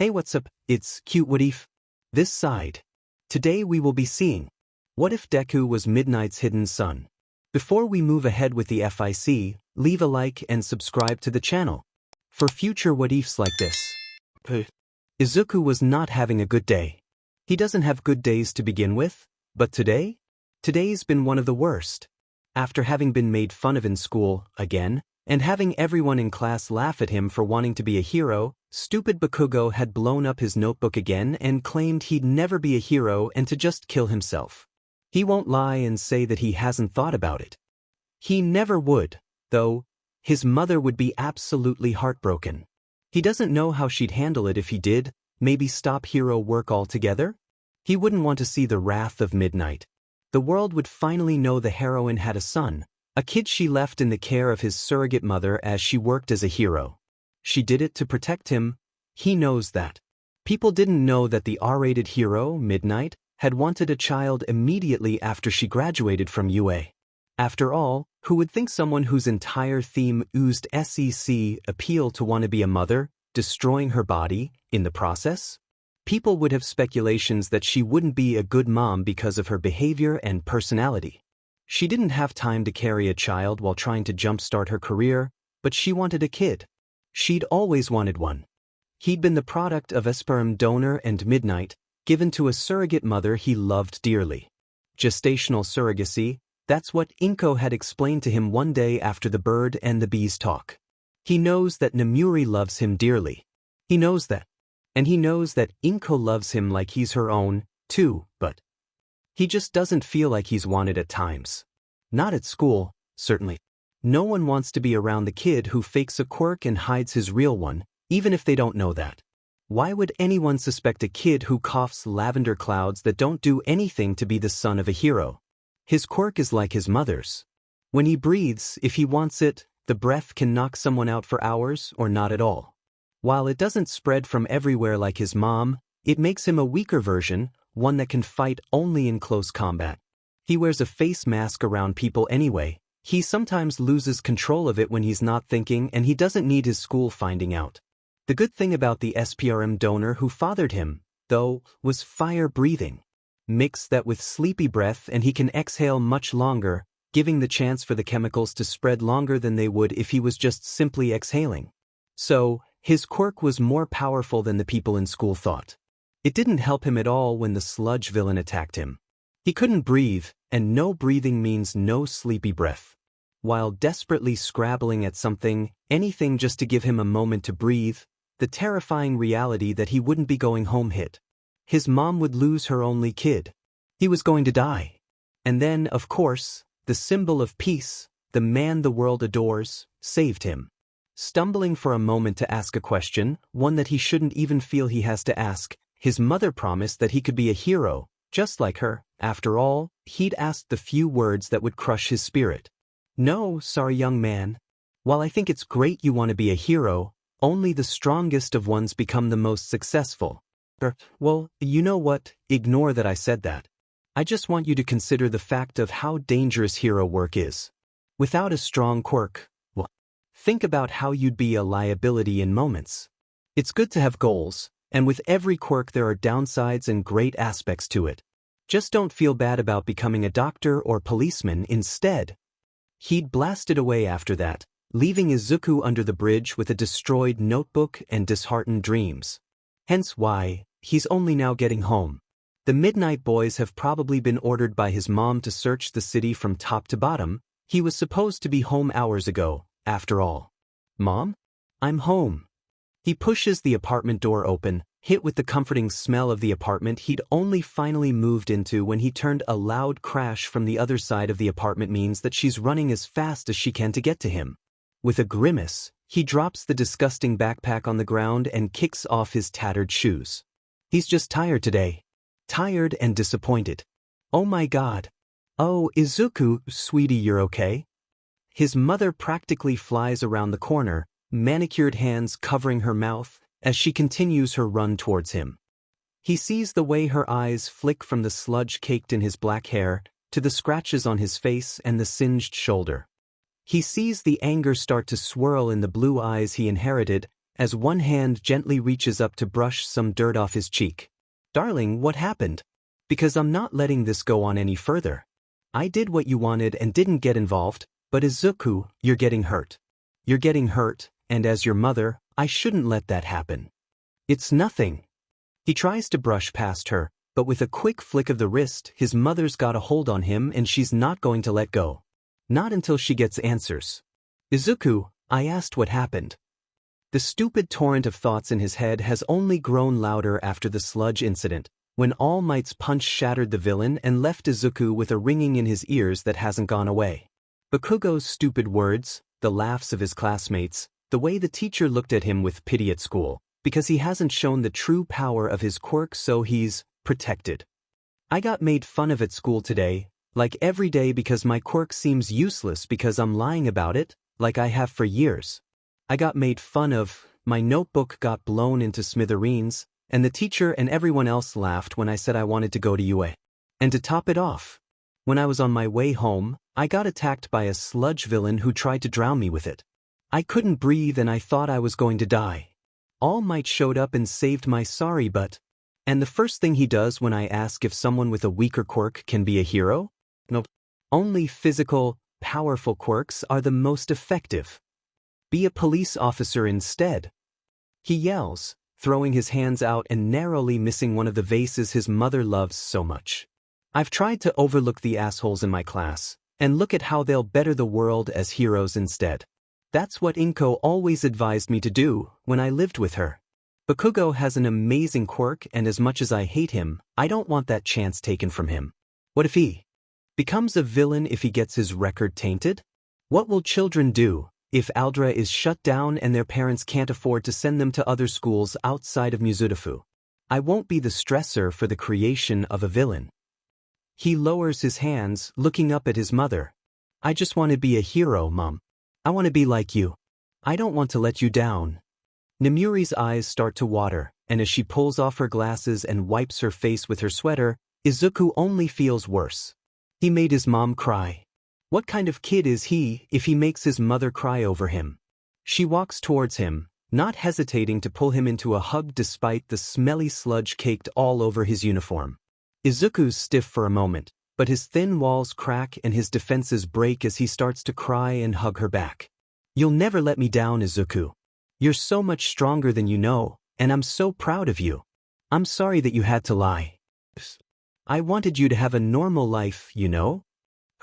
Hey, what's up? It's Cute What If. This side. Today we will be seeing what if Deku was Midnight's hidden son. Before we move ahead with the FIC, leave a like and subscribe to the channel for future what ifs like this. Izuku was not having a good day. He doesn't have good days to begin with, but today's been one of the worst. After having been made fun of in school, again, and having everyone in class laugh at him for wanting to be a hero, stupid Bakugo had blown up his notebook again and claimed he'd never be a hero and to just kill himself. He won't lie and say that he hasn't thought about it. He never would, though. His mother would be absolutely heartbroken. He doesn't know how she'd handle it if he did, maybe stop hero work altogether? He wouldn't want to see the wrath of Midnight. The world would finally know the heroine had a son, a kid she left in the care of his surrogate mother as she worked as a hero. She did it to protect him. He knows that. People didn't know that the R-rated hero, Midnight, had wanted a child immediately after she graduated from UA. After all, who would think someone whose entire theme oozed SEC appeal to want to be a mother, destroying her body, in the process? People would have speculations that she wouldn't be a good mom because of her behavior and personality. She didn't have time to carry a child while trying to jumpstart her career, but she wanted a kid. She'd always wanted one. He'd been the product of a sperm donor and Midnight, given to a surrogate mother he loved dearly. Gestational surrogacy, that's what Inko had explained to him one day after the bird and the bees talk. He knows that Namuri loves him dearly. He knows that. And he knows that Inko loves him like he's her own, too, but he just doesn't feel like he's wanted at times. Not at school, certainly. No one wants to be around the kid who fakes a quirk and hides his real one, even if they don't know that. Why would anyone suspect a kid who coughs lavender clouds that don't do anything to be the son of a hero? His quirk is like his mother's. When he breathes, if he wants it, the breath can knock someone out for hours or not at all. While it doesn't spread from everywhere like his mom, it makes him a weaker version, one that can fight only in close combat. He wears a face mask around people anyway. He sometimes loses control of it when he's not thinking, and he doesn't need his school finding out. The good thing about the SPRM donor who fathered him, though, was fire breathing. Mix that with sleepy breath and he can exhale much longer, giving the chance for the chemicals to spread longer than they would if he was just simply exhaling. So, his quirk was more powerful than the people in school thought. It didn't help him at all when the sludge villain attacked him. He couldn't breathe, and no breathing means no sleepy breath. While desperately scrabbling at something, anything just to give him a moment to breathe, the terrifying reality that he wouldn't be going home hit. His mom would lose her only kid. He was going to die. And then, of course, the symbol of peace, the man the world adores, saved him. Stumbling for a moment to ask a question, one that he shouldn't even feel he has to ask, his mother promised that he could be a hero, just like her. After all, he'd asked the few words that would crush his spirit. No, sorry young man. While I think it's great you want to be a hero, only the strongest of ones become the most successful. Well, you know what, ignore that I said that. I just want you to consider the fact of how dangerous hero work is. Without a strong quirk, well, think about how you'd be a liability in moments. It's good to have goals, and with every quirk there are downsides and great aspects to it. Just don't feel bad about becoming a doctor or policeman instead. He'd blasted away after that, leaving Izuku under the bridge with a destroyed notebook and disheartened dreams. Hence why, he's only now getting home. The Midnight Boys have probably been ordered by his mom to search the city from top to bottom. He was supposed to be home hours ago, after all. Mom? I'm home. He pushes the apartment door open, hit with the comforting smell of the apartment he'd only finally moved into when he turned. A loud crash from the other side of the apartment means that she's running as fast as she can to get to him. With a grimace, he drops the disgusting backpack on the ground and kicks off his tattered shoes. He's just tired today. Tired and disappointed. Oh my God. Oh, Izuku, sweetie, you're okay? His mother practically flies around the corner, manicured hands covering her mouth, as she continues her run towards him. He sees the way her eyes flick from the sludge caked in his black hair to the scratches on his face and the singed shoulder. He sees the anger start to swirl in the blue eyes he inherited as one hand gently reaches up to brush some dirt off his cheek. Darling, what happened? Because I'm not letting this go on any further. I did what you wanted and didn't get involved, but Izuku, you're getting hurt. You're getting hurt, and as your mother, I shouldn't let that happen. It's nothing. He tries to brush past her, but with a quick flick of the wrist, his mother's got a hold on him and she's not going to let go. Not until she gets answers. Izuku, I asked what happened. The stupid torrent of thoughts in his head has only grown louder after the sludge incident, when All Might's punch shattered the villain and left Izuku with a ringing in his ears that hasn't gone away. Bakugo's stupid words, the laughs of his classmates, the way the teacher looked at him with pity at school, because he hasn't shown the true power of his quirk, so he's protected. I got made fun of at school today, like every day, because my quirk seems useless because I'm lying about it, like I have for years. I got made fun of, my notebook got blown into smithereens, and the teacher and everyone else laughed when I said I wanted to go to UA. And to top it off, when I was on my way home, I got attacked by a sludge villain who tried to drown me with it. I couldn't breathe and I thought I was going to die. All Might showed up and saved my sorry butt. And the first thing he does when I ask if someone with a weaker quirk can be a hero? Nope. Only physical, powerful quirks are the most effective. Be a police officer instead. He yells, throwing his hands out and narrowly missing one of the vases his mother loves so much. I've tried to overlook the assholes in my class, and look at how they'll better the world as heroes instead. That's what Inko always advised me to do when I lived with her. Bakugo has an amazing quirk, and as much as I hate him, I don't want that chance taken from him. What if he becomes a villain if he gets his record tainted? What will children do if Aldra is shut down and their parents can't afford to send them to other schools outside of Mizudafu? I won't be the stressor for the creation of a villain. He lowers his hands, looking up at his mother. I just want to be a hero, Mom. I want to be like you. I don't want to let you down. Nemuri's eyes start to water, and as she pulls off her glasses and wipes her face with her sweater, Izuku only feels worse. He made his mom cry. What kind of kid is he if he makes his mother cry over him? She walks towards him, not hesitating to pull him into a hug despite the smelly sludge caked all over his uniform. Izuku's stiff for a moment, but his thin walls crack and his defenses break as he starts to cry and hug her back. You'll never let me down, Izuku. You're so much stronger than you know, and I'm so proud of you. I'm sorry that you had to lie. I wanted you to have a normal life, you know?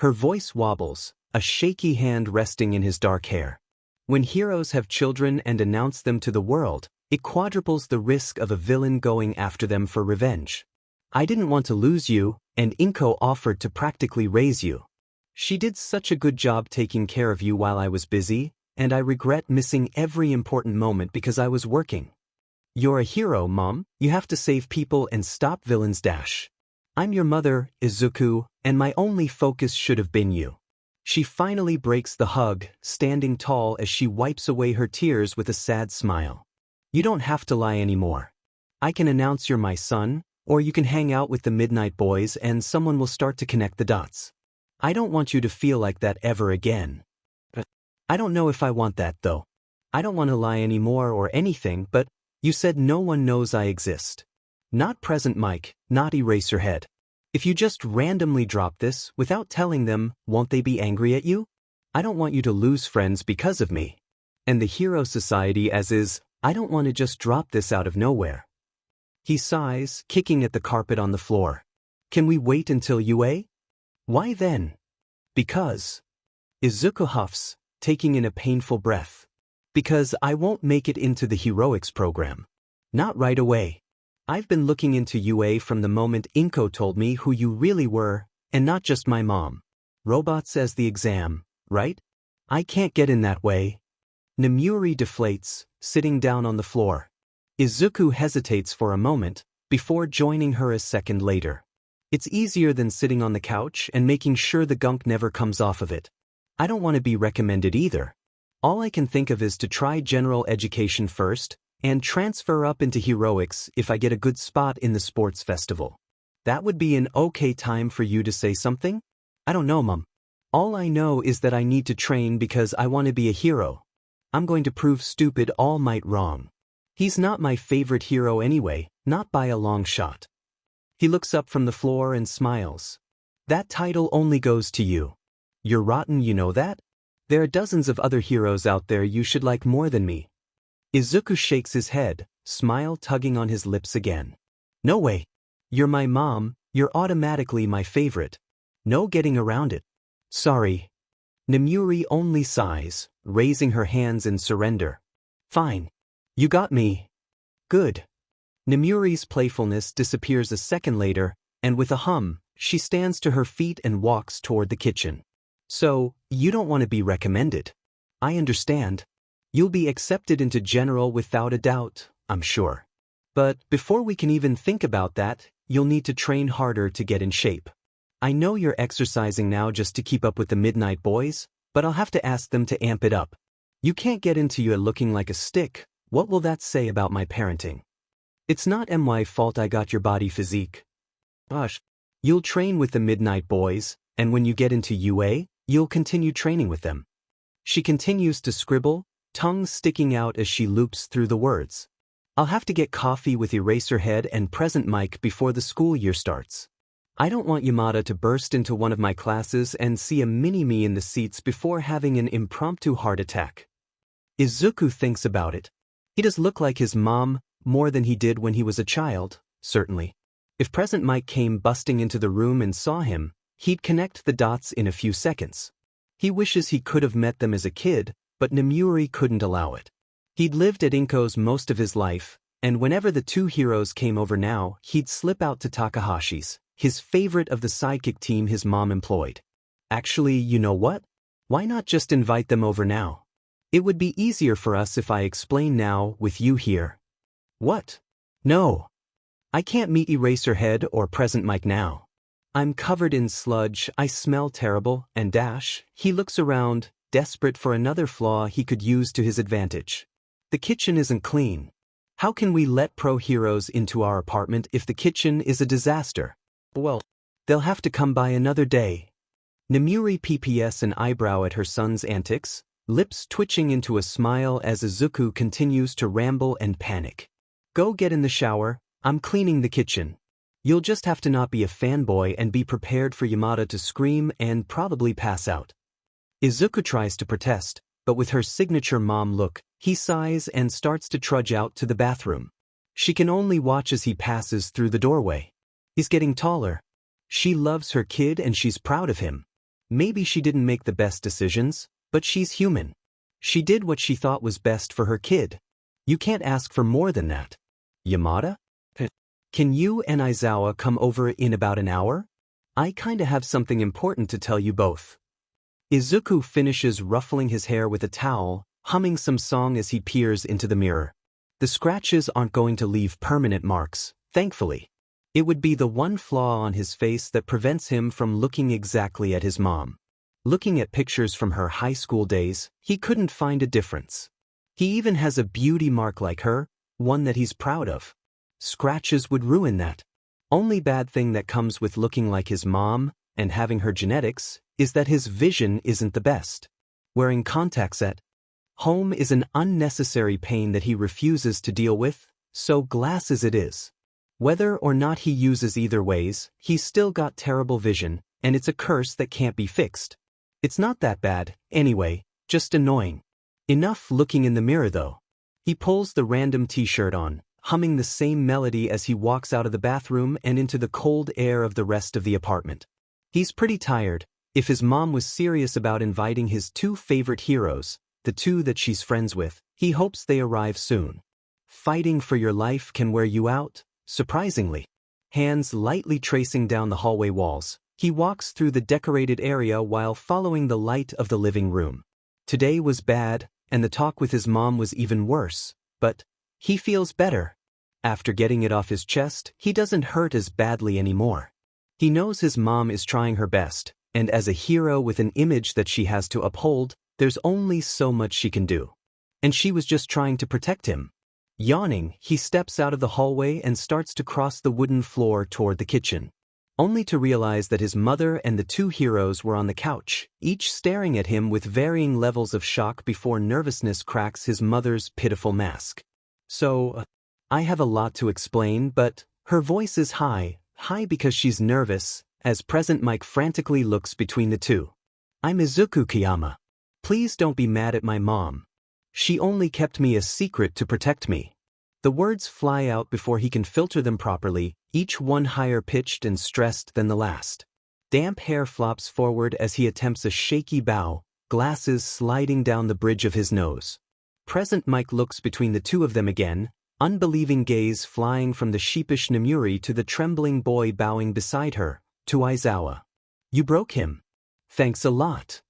Her voice wobbles, a shaky hand resting in his dark hair. When heroes have children and announce them to the world, it quadruples the risk of a villain going after them for revenge. I didn't want to lose you, and Inko offered to practically raise you. She did such a good job taking care of you while I was busy, and I regret missing every important moment because I was working. You're a hero, Mom. You have to save people and stop villains. I'm your mother, Izuku, and my only focus should have been you. She finally breaks the hug, standing tall as she wipes away her tears with a sad smile. You don't have to lie anymore. I can announce you're my son, or you can hang out with the Midnight Boys and someone will start to connect the dots. I don't want you to feel like that ever again. I don't know if I want that though. I don't want to lie anymore or anything, but you said no one knows I exist. Not present, Mike, not Eraserhead. If you just randomly drop this without telling them, won't they be angry at you? I don't want you to lose friends because of me. And the Hero Society as is, I don't want to just drop this out of nowhere. He sighs, kicking at the carpet on the floor. Can we wait until UA? Why then? Because. Izuku huffs, taking in a painful breath. Because I won't make it into the heroics program. Not right away. I've been looking into UA from the moment Inko told me who you really were, and not just my mom. Robots as the exam, right? I can't get in that way. Nemuri deflates, sitting down on the floor. Izuku hesitates for a moment, before joining her a second later. It's easier than sitting on the couch and making sure the gunk never comes off of it. I don't want to be recommended either. All I can think of is to try general education first, and transfer up into heroics if I get a good spot in the sports festival. That would be an okay time for you to say something? I don't know, Mom. All I know is that I need to train because I want to be a hero. I'm going to prove stupid All Might wrong. He's not my favorite hero anyway, not by a long shot. He looks up from the floor and smiles. That title only goes to you. You're rotten, you know that? There are dozens of other heroes out there you should like more than me. Izuku shakes his head, smile tugging on his lips again. No way. You're my mom, you're automatically my favorite. No getting around it. Sorry. Nemuri only sighs, raising her hands in surrender. Fine. You got me. Good. Nemuri's playfulness disappears a second later, and with a hum, she stands to her feet and walks toward the kitchen. So, you don't want to be recommended. I understand. You'll be accepted into general without a doubt, I'm sure. But before we can even think about that, you'll need to train harder to get in shape. I know you're exercising now just to keep up with the Midnight Boys, but I'll have to ask them to amp it up. You can't get into you looking like a stick. What will that say about my parenting? It's not my fault I got your body physique. Gosh. You'll train with the Midnight Boys, and when you get into UA, you'll continue training with them. She continues to scribble, tongue sticking out as she loops through the words. I'll have to get coffee with Eraserhead and Present Mike before the school year starts. I don't want Yamada to burst into one of my classes and see a mini-me in the seats before having an impromptu heart attack. Izuku thinks about it. He does look like his mom, more than he did when he was a child, certainly. If Present Mike came busting into the room and saw him, he'd connect the dots in a few seconds. He wishes he could have met them as a kid, but Nemuri couldn't allow it. He'd lived at Inko's most of his life, and whenever the two heroes came over now, he'd slip out to Takahashi's, his favorite of the sidekick team his mom employed. Actually, you know what? Why not just invite them over now? It would be easier for us if I explain now with you here. What? No. I can't meet Eraserhead or Present Mike now. I'm covered in sludge, I smell terrible, and he looks around, desperate for another flaw he could use to his advantage. The kitchen isn't clean. How can we let pro heroes into our apartment if the kitchen is a disaster? Well, they'll have to come by another day. Nemuri PPS an eyebrow at her son's antics, lips twitching into a smile as Izuku continues to ramble and panic. Go get in the shower, I'm cleaning the kitchen. You'll just have to not be a fanboy and be prepared for Yamada to scream and probably pass out. Izuku tries to protest, but with her signature mom look, he sighs and starts to trudge out to the bathroom. She can only watch as he passes through the doorway. He's getting taller. She loves her kid and she's proud of him. Maybe she didn't make the best decisions, but she's human. She did what she thought was best for her kid. You can't ask for more than that. Yamada? Can you and Aizawa come over in about an hour? I kinda have something important to tell you both. Izuku finishes ruffling his hair with a towel, humming some song as he peers into the mirror. The scratches aren't going to leave permanent marks, thankfully. It would be the one flaw on his face that prevents him from looking exactly at his mom. Looking at pictures from her high school days, he couldn't find a difference. He even has a beauty mark like her, one that he's proud of. Scratches would ruin that. Only bad thing that comes with looking like his mom and having her genetics is that his vision isn't the best. Wearing contacts at home is an unnecessary pain that he refuses to deal with, so glasses it is. Whether or not he uses either ways, he's still got terrible vision, and it's a curse that can't be fixed. It's not that bad, anyway, just annoying. Enough looking in the mirror though. He pulls the random t-shirt on, humming the same melody as he walks out of the bathroom and into the cold air of the rest of the apartment. He's pretty tired. If his mom was serious about inviting his two favorite heroes, the two that she's friends with, he hopes they arrive soon. Fighting for your life can wear you out, surprisingly. Hands lightly tracing down the hallway walls, he walks through the decorated area while following the light of the living room. Today was bad, and the talk with his mom was even worse, but he feels better. After getting it off his chest, he doesn't hurt as badly anymore. He knows his mom is trying her best, and as a hero with an image that she has to uphold, there's only so much she can do. And she was just trying to protect him. Yawning, he steps out of the hallway and starts to cross the wooden floor toward the kitchen, only to realize that his mother and the two heroes were on the couch, each staring at him with varying levels of shock before nervousness cracks his mother's pitiful mask. So, I have a lot to explain, but her voice is high because she's nervous, as Present Mike frantically looks between the two. I'm Izuku Kayama. Please don't be mad at my mom. She only kept me a secret to protect me. The words fly out before he can filter them properly, each one higher pitched and stressed than the last. Damp hair flops forward as he attempts a shaky bow, glasses sliding down the bridge of his nose. Present Mike looks between the two of them again, unbelieving gaze flying from the sheepish Nemuri to the trembling boy bowing beside her, to Aizawa. You broke him. Thanks a lot.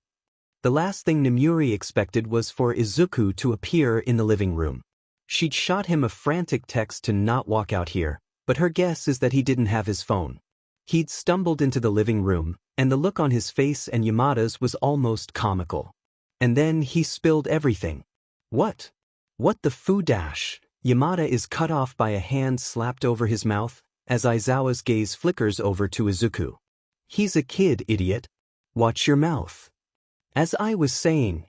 The last thing Nemuri expected was for Izuku to appear in the living room. She'd shot him a frantic text to not walk out here, but her guess is that he didn't have his phone. He'd stumbled into the living room, and the look on his face and Yamada's was almost comical. And then he spilled everything. What? What the foo dash? Yamada is cut off by a hand slapped over his mouth, as Aizawa's gaze flickers over to Izuku. He's a kid, idiot. Watch your mouth. As I was saying,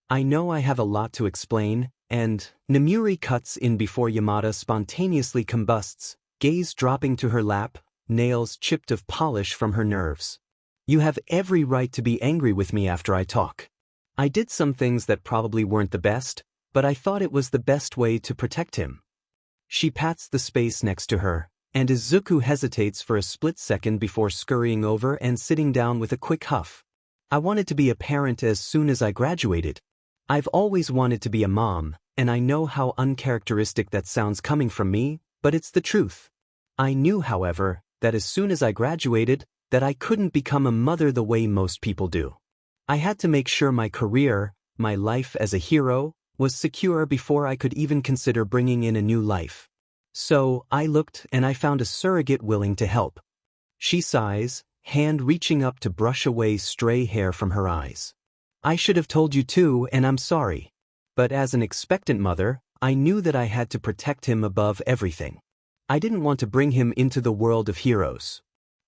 I know I have a lot to explain, and Nemuri cuts in before Yamada spontaneously combusts, gaze dropping to her lap, nails chipped of polish from her nerves. You have every right to be angry with me after I talk. I did some things that probably weren't the best, but I thought it was the best way to protect him. She pats the space next to her, and Izuku hesitates for a split second before scurrying over and sitting down with a quick huff. I wanted to be a parent as soon as I graduated. I've always wanted to be a mom, and I know how uncharacteristic that sounds coming from me, but it's the truth. I knew, however, that as soon as I graduated, that I couldn't become a mother the way most people do. I had to make sure my career, my life as a hero, was secure before I could even consider bringing in a new life. So, I looked and I found a surrogate willing to help. She sighs, hand reaching up to brush away stray hair from her eyes. I should have told you too, and I'm sorry. But as an expectant mother, I knew that I had to protect him above everything. I didn't want to bring him into the world of heroes.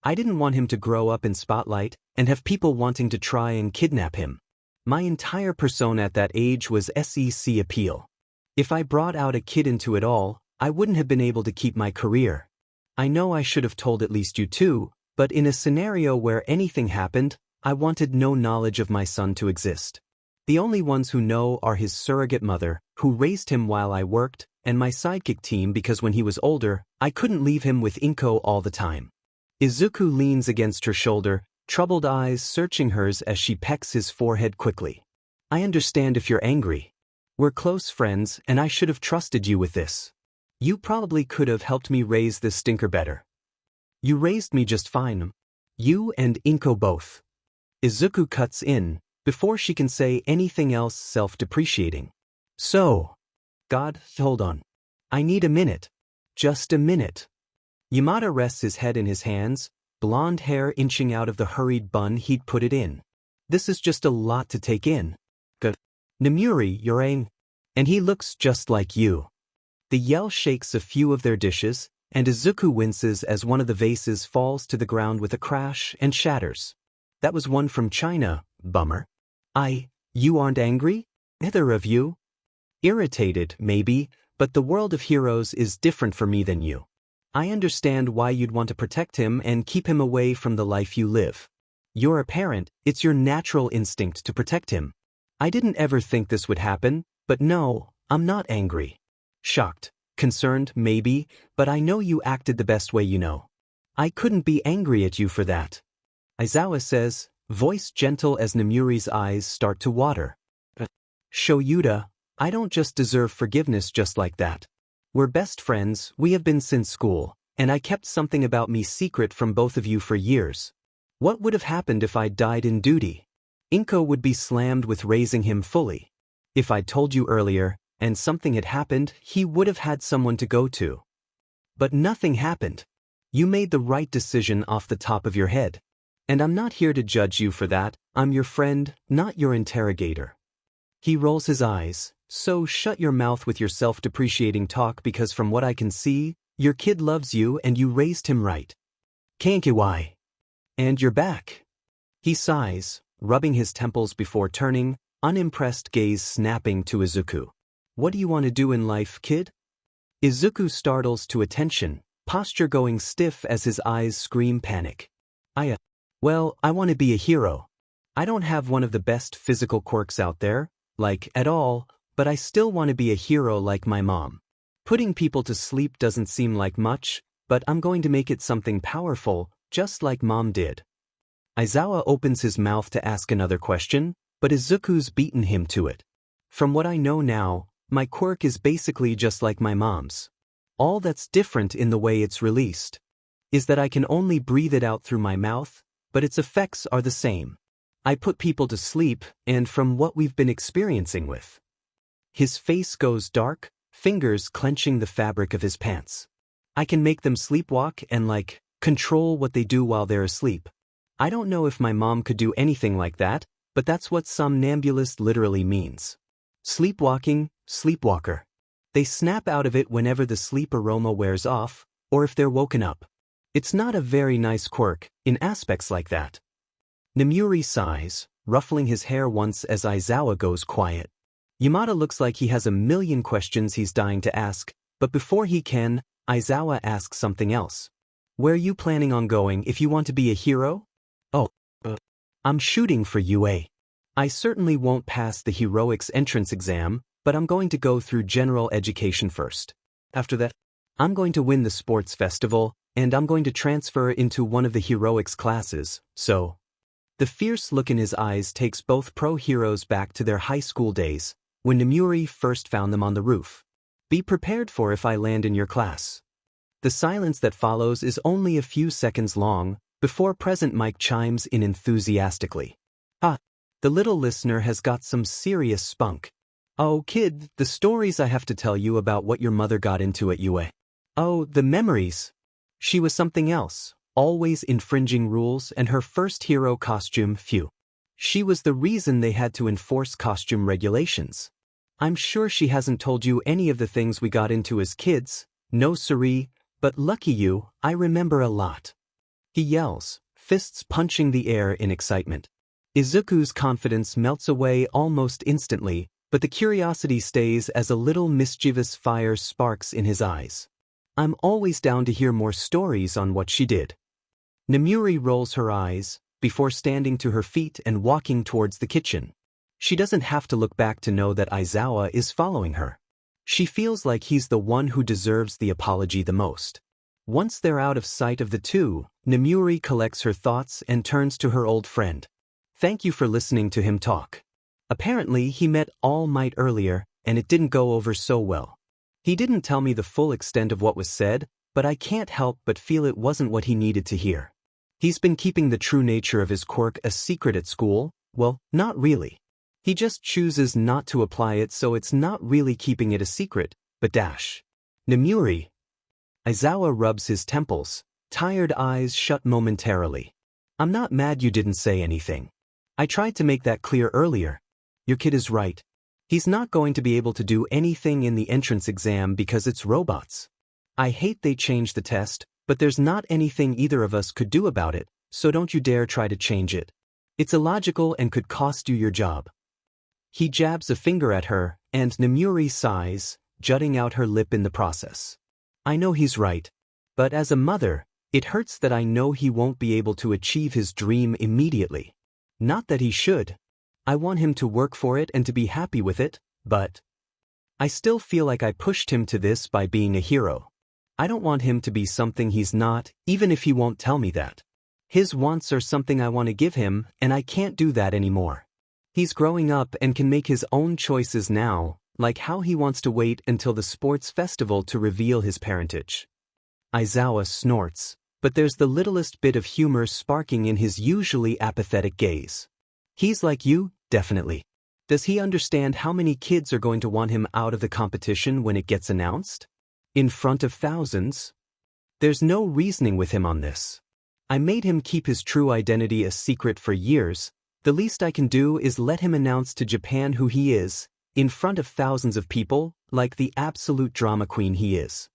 I didn't want him to grow up in spotlight and have people wanting to try and kidnap him. My entire persona at that age was SEC appeal. If I brought out a kid into it all, I wouldn't have been able to keep my career. I know I should have told at least you too, but in a scenario where anything happened, I wanted no knowledge of my son to exist. The only ones who know are his surrogate mother, who raised him while I worked, and my sidekick team because when he was older, I couldn't leave him with Inko all the time. Izuku leans against her shoulder, troubled eyes searching hers as she pecks his forehead quickly. I understand if you're angry. We're close friends and I should have trusted you with this. You probably could have helped me raise this stinker better. You raised me just fine. You and Inko both. Izuku cuts in, before she can say anything else self-depreciating. So. God, hold on. I need a minute. Just a minute. Yamada rests his head in his hands, blonde hair inching out of the hurried bun he'd put it in. This is just a lot to take in. Good. Nemuri, you're and he looks just like you. The yell shakes a few of their dishes, and Izuku winces as one of the vases falls to the ground with a crash and shatters. That was one from China, bummer. You aren't angry? Neither of you? Irritated, maybe, but the world of heroes is different for me than you. I understand why you'd want to protect him and keep him away from the life you live. You're a parent, it's your natural instinct to protect him. I didn't ever think this would happen, but no, I'm not angry. Shocked, concerned, maybe, but I know you acted the best way you know. I couldn't be angry at you for that. Aizawa says, voice gentle as Nemuri's eyes start to water. Shoyuta, I don't just deserve forgiveness just like that. We're best friends, we have been since school, and I kept something about me secret from both of you for years. What would have happened if I died in duty? Inko would be slammed with raising him fully. If I'd told you earlier, and something had happened, he would have had someone to go to. But nothing happened. You made the right decision off the top of your head. And I'm not here to judge you for that, I'm your friend, not your interrogator. He rolls his eyes, so shut your mouth with your self-depreciating talk because from what I can see, your kid loves you and you raised him right. Kankiwai. And you're back. He sighs, rubbing his temples before turning, unimpressed gaze snapping to Izuku. What do you want to do in life, kid? Izuku startles to attention, posture going stiff as his eyes scream panic. Well, I want to be a hero. I don't have one of the best physical quirks out there, like, at all, but I still want to be a hero like my mom. Putting people to sleep doesn't seem like much, but I'm going to make it something powerful, just like Mom did. Aizawa opens his mouth to ask another question, but Izuku's beaten him to it. From what I know now, my quirk is basically just like my mom's. All that's different in the way it's released is that I can only breathe it out through my mouth, but its effects are the same. I put people to sleep, and from what we've been experiencing with. His face goes dark, fingers clenching the fabric of his pants. I can make them sleepwalk and control what they do while they're asleep. I don't know if my mom could do anything like that, but that's what somnambulist literally means. Sleepwalking, sleepwalker. They snap out of it whenever the sleep aroma wears off, or if they're woken up. It's not a very nice quirk, in aspects like that. Nemuri sighs, ruffling his hair once as Aizawa goes quiet. Yamada looks like he has a million questions he's dying to ask, but before he can, Aizawa asks something else. Where you planning on going if you want to be a hero? I'm shooting for UA. I certainly won't pass the heroics entrance exam, but I'm going to go through general education first. After that, I'm going to win the sports festival, and I'm going to transfer into one of the heroics classes, so. The fierce look in his eyes takes both pro-heroes back to their high school days, when Nemuri first found them on the roof. Be prepared for if I land in your class. The silence that follows is only a few seconds long, before present Mike chimes in enthusiastically. The little listener has got some serious spunk. Oh, kid, the stories I have to tell you about what your mother got into at UA. Oh, the memories. She was something else, always infringing rules, and her first hero costume, phew. She was the reason they had to enforce costume regulations. I'm sure she hasn't told you any of the things we got into as kids, no siree, but lucky you, I remember a lot. He yells, fists punching the air in excitement. Izuku's confidence melts away almost instantly, but the curiosity stays as a little mischievous fire sparks in his eyes. I'm always down to hear more stories on what she did. Nemuri rolls her eyes, before standing to her feet and walking towards the kitchen. She doesn't have to look back to know that Aizawa is following her. She feels like he's the one who deserves the apology the most. Once they're out of sight of the two, Nemuri collects her thoughts and turns to her old friend. Thank you for listening to him talk. Apparently he met All Might earlier, and it didn't go over so well. He didn't tell me the full extent of what was said, but I can't help but feel it wasn't what he needed to hear. He's been keeping the true nature of his quirk a secret at school. Well, not really. He just chooses not to apply it, so it's not really keeping it a secret, but Nemuri. Aizawa rubs his temples, tired eyes shut momentarily. I'm not mad you didn't say anything. I tried to make that clear earlier. Your kid is right. He's not going to be able to do anything in the entrance exam because it's robots. I hate they changed the test, but there's not anything either of us could do about it, so don't you dare try to change it. It's illogical and could cost you your job. He jabs a finger at her, and Nemuri sighs, jutting out her lip in the process. I know he's right, but as a mother, it hurts that I know he won't be able to achieve his dream immediately. Not that he should. I want him to work for it and to be happy with it, but I still feel like I pushed him to this by being a hero. I don't want him to be something he's not, even if he won't tell me that. His wants are something I want to give him, and I can't do that anymore. He's growing up and can make his own choices now, like how he wants to wait until the sports festival to reveal his parentage. Aizawa snorts, but there's the littlest bit of humor sparking in his usually apathetic gaze. He's like you, definitely. Does he understand how many kids are going to want him out of the competition when it gets announced? In front of thousands? There's no reasoning with him on this. I made him keep his true identity a secret for years. The least I can do is let him announce to Japan who he is, in front of thousands of people, like the absolute drama queen he is.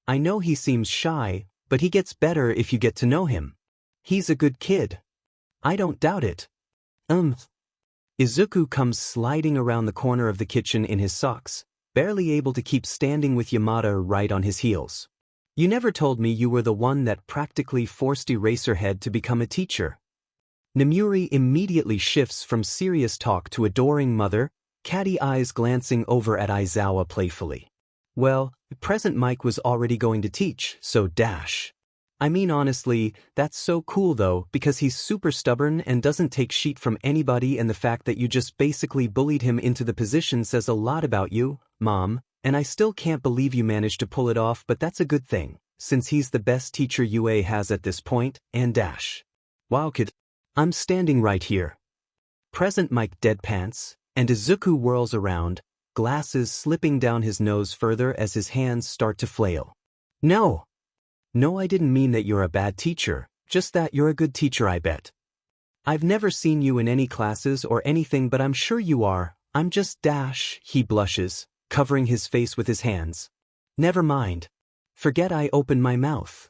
I know he seems shy, but he gets better if you get to know him. He's a good kid. I don't doubt it. Izuku comes sliding around the corner of the kitchen in his socks, barely able to keep standing with Yamada right on his heels. You never told me you were the one that practically forced Eraserhead to become a teacher. Nemuri immediately shifts from serious talk to adoring mother, catty eyes glancing over at Aizawa playfully. Well, present Mike was already going to teach, so dash. I mean honestly, that's so cool though, because he's super stubborn and doesn't take shit from anybody, and the fact that you just basically bullied him into the position says a lot about you, Mom, and I still can't believe you managed to pull it off, but that's a good thing, since he's the best teacher UA has at this point, and dash. Wow kid. I'm standing right here. Present Mike deadpants, and Izuku whirls around, glasses slipping down his nose further as his hands start to flail. No! No, I didn't mean that you're a bad teacher, just that you're a good teacher, I bet. I've never seen you in any classes or anything, but I'm sure you are. I'm just dash, he blushes, covering his face with his hands. Never mind. Forget I opened my mouth.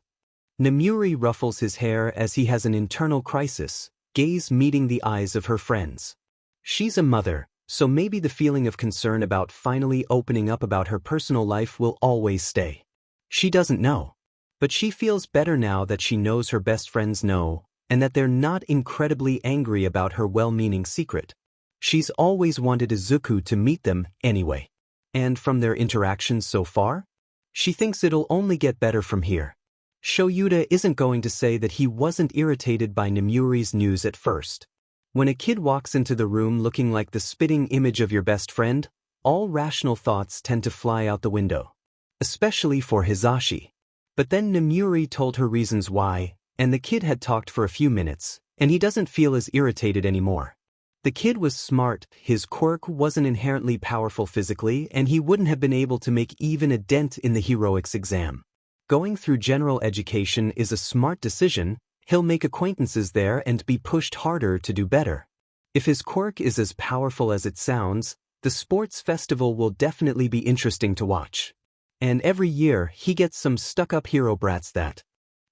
Nemuri ruffles his hair as he has an internal crisis, gaze meeting the eyes of her friends. She's a mother, so maybe the feeling of concern about finally opening up about her personal life will always stay. She doesn't know. But she feels better now that she knows her best friends know, and that they're not incredibly angry about her well-meaning secret. She's always wanted Izuku to meet them anyway. And from their interactions so far, she thinks it'll only get better from here. Shoyuta isn't going to say that he wasn't irritated by Nemuri's news at first. When a kid walks into the room looking like the spitting image of your best friend, all rational thoughts tend to fly out the window. Especially for Hisashi. But then Nemuri told her reasons why, and the kid had talked for a few minutes, and he doesn't feel as irritated anymore. The kid was smart, his quirk wasn't inherently powerful physically, and he wouldn't have been able to make even a dent in the heroics exam. Going through general education is a smart decision. He'll make acquaintances there and be pushed harder to do better. If his quirk is as powerful as it sounds, the sports festival will definitely be interesting to watch. And every year, he gets some stuck-up hero brats that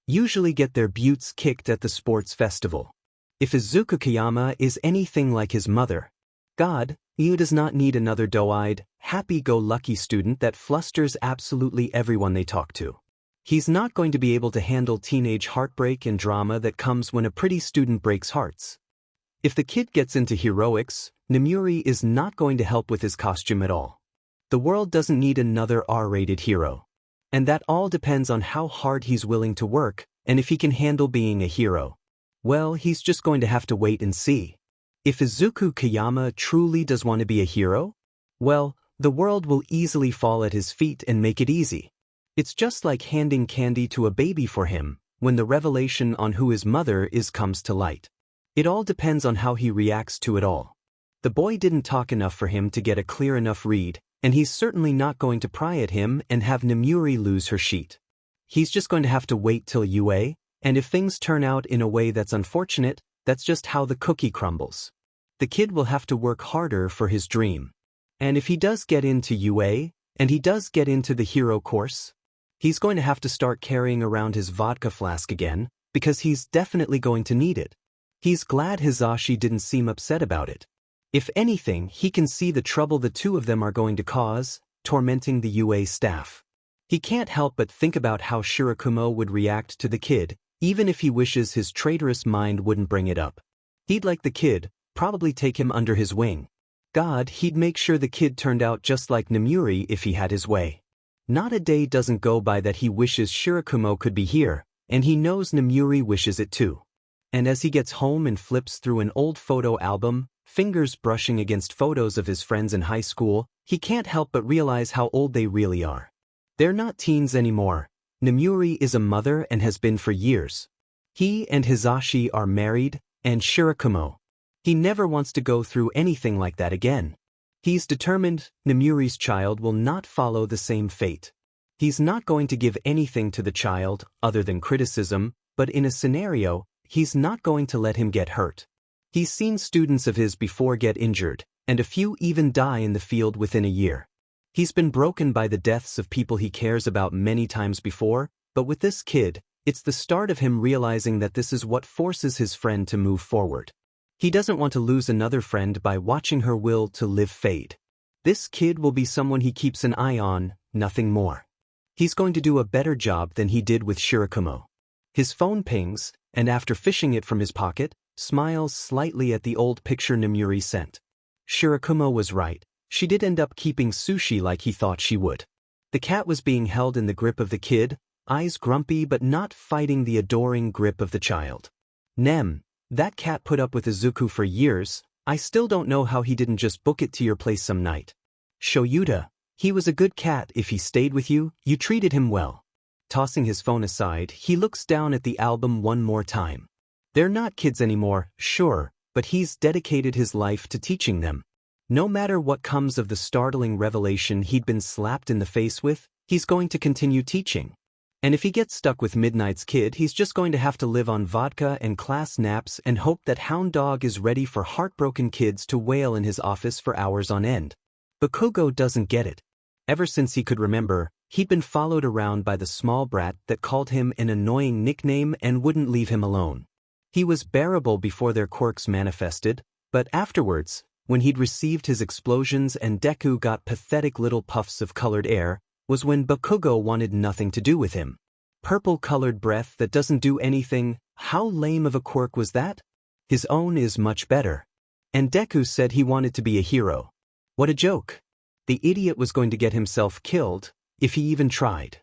usually get their butts kicked at the sports festival. If Izuku Kayama is anything like his mother, God, he does not need another doe-eyed, happy-go-lucky student that flusters absolutely everyone they talk to. He's not going to be able to handle teenage heartbreak and drama that comes when a pretty student breaks hearts. If the kid gets into heroics, Nemuri is not going to help with his costume at all. The world doesn't need another R-rated hero. And that all depends on how hard he's willing to work, and if he can handle being a hero. Well, he's just going to have to wait and see. If Izuku Kayama truly does want to be a hero, well, the world will easily fall at his feet and make it easy. It's just like handing candy to a baby for him, when the revelation on who his mother is comes to light. It all depends on how he reacts to it all. The boy didn't talk enough for him to get a clear enough read, and he's certainly not going to pry at him and have Nemuri lose her sheet. He's just going to have to wait till UA, and if things turn out in a way that's unfortunate, that's just how the cookie crumbles. The kid will have to work harder for his dream. And if he does get into UA, and he does get into the hero course, he's going to have to start carrying around his vodka flask again, because he's definitely going to need it. He's glad Hisashi didn't seem upset about it. If anything, he can see the trouble the two of them are going to cause, tormenting the UA staff. He can't help but think about how Shirakumo would react to the kid, even if he wishes his traitorous mind wouldn't bring it up. He'd like the kid, probably take him under his wing. God, he'd make sure the kid turned out just like Nemuri if he had his way. Not a day doesn't go by that he wishes Shirakumo could be here, and he knows Nemuri wishes it too. And as he gets home and flips through an old photo album, fingers brushing against photos of his friends in high school, he can't help but realize how old they really are. They're not teens anymore. Nemuri is a mother and has been for years. He and Hisashi are married, and Shirakumo. He never wants to go through anything like that again. He's determined Nemuri's child will not follow the same fate. He's not going to give anything to the child other than criticism, but in a scenario, he's not going to let him get hurt. He's seen students of his before get injured, and a few even die in the field within a year. He's been broken by the deaths of people he cares about many times before, but with this kid, it's the start of him realizing that this is what forces his friend to move forward. He doesn't want to lose another friend by watching her will to live fade. This kid will be someone he keeps an eye on, nothing more. He's going to do a better job than he did with Shirakumo. His phone pings, and after fishing it from his pocket, smiles slightly at the old picture Nemuri sent. Shirakumo was right. She did end up keeping sushi like he thought she would. The cat was being held in the grip of the kid, eyes grumpy but not fighting the adoring grip of the child. Nem, that cat put up with Izuku for years. I still don't know how he didn't just book it to your place some night. Shoyuta, he was a good cat. If he stayed with you, you treated him well. Tossing his phone aside, he looks down at the album one more time. They're not kids anymore, sure, but he's dedicated his life to teaching them. No matter what comes of the startling revelation he'd been slapped in the face with, he's going to continue teaching. And if he gets stuck with Midnight's kid, he's just going to have to live on vodka and class naps and hope that Hound Dog is ready for heartbroken kids to wail in his office for hours on end. Bakugo doesn't get it. Ever since he could remember, he'd been followed around by the small brat that called him an annoying nickname and wouldn't leave him alone. He was bearable before their quirks manifested, but afterwards, when he'd received his explosions and Deku got pathetic little puffs of colored air, was when Bakugo wanted nothing to do with him. Purple-colored breath that doesn't do anything, how lame of a quirk was that? His own is much better. And Deku said he wanted to be a hero. What a joke. The idiot was going to get himself killed, if he even tried.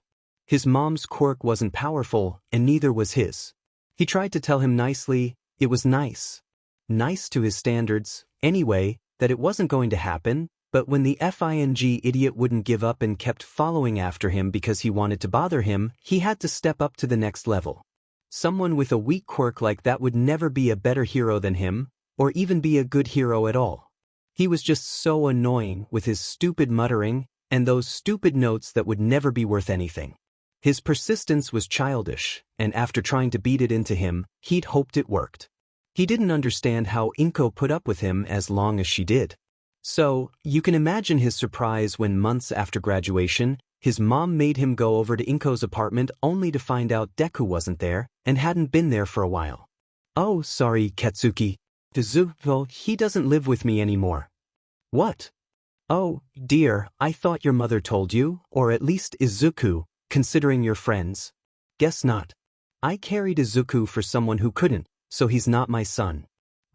His mom's quirk wasn't powerful, and neither was his. He tried to tell him nicely, it was nice. Nice to his standards, anyway, that it wasn't going to happen, but when the FING idiot wouldn't give up and kept following after him because he wanted to bother him, he had to step up to the next level. Someone with a weak quirk like that would never be a better hero than him, or even be a good hero at all. He was just so annoying with his stupid muttering, and those stupid notes that would never be worth anything. His persistence was childish, and after trying to beat it into him, he'd hoped it worked. He didn't understand how Inko put up with him as long as she did. So, you can imagine his surprise when months after graduation, his mom made him go over to Inko's apartment only to find out Deku wasn't there, and hadn't been there for a while. Oh, sorry, Katsuki. Izuku, he doesn't live with me anymore. What? Oh, dear, I thought your mother told you, or at least Izuku, considering you're friends. Guess not. I carried Izuku for someone who couldn't, so he's not my son.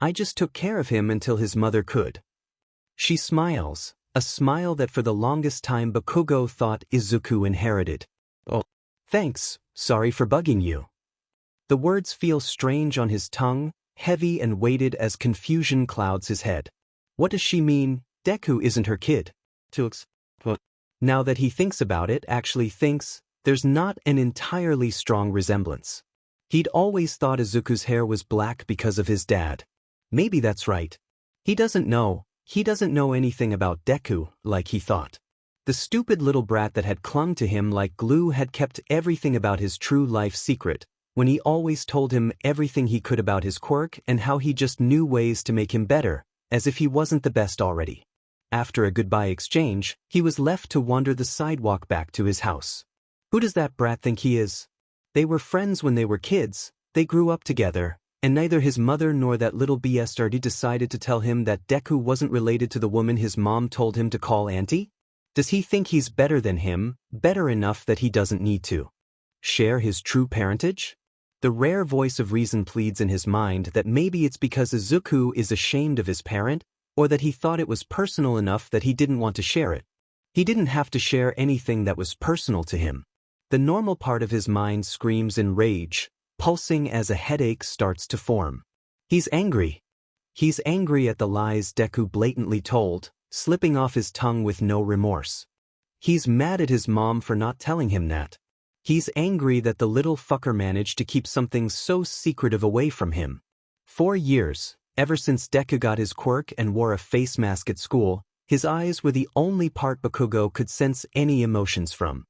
I just took care of him until his mother could. She smiles, a smile that for the longest time Bakugo thought Izuku inherited. Oh, thanks, sorry for bugging you. The words feel strange on his tongue, heavy and weighted as confusion clouds his head. What does she mean? Deku isn't her kid. Now that he thinks about it, actually thinks, there's not an entirely strong resemblance. He'd always thought Izuku's hair was black because of his dad. Maybe that's right. He doesn't know anything about Deku, like he thought. The stupid little brat that had clung to him like glue had kept everything about his true life secret, when he always told him everything he could about his quirk and how he just knew ways to make him better, as if he wasn't the best already. After a goodbye exchange, he was left to wander the sidewalk back to his house. Who does that brat think he is? They were friends when they were kids, they grew up together, and neither his mother nor that little BSRD decided to tell him that Deku wasn't related to the woman his mom told him to call auntie? Does he think he's better than him, better enough that he doesn't need to share his true parentage? The rare voice of reason pleads in his mind that maybe it's because Izuku is ashamed of his parent, or that he thought it was personal enough that he didn't want to share it. He didn't have to share anything that was personal to him. The normal part of his mind screams in rage, pulsing as a headache starts to form. He's angry. He's angry at the lies Deku blatantly told, slipping off his tongue with no remorse. He's mad at his mom for not telling him that. He's angry that the little fucker managed to keep something so secretive away from him. 4 years, ever since Deku got his quirk and wore a face mask at school, his eyes were the only part Bakugo could sense any emotions from.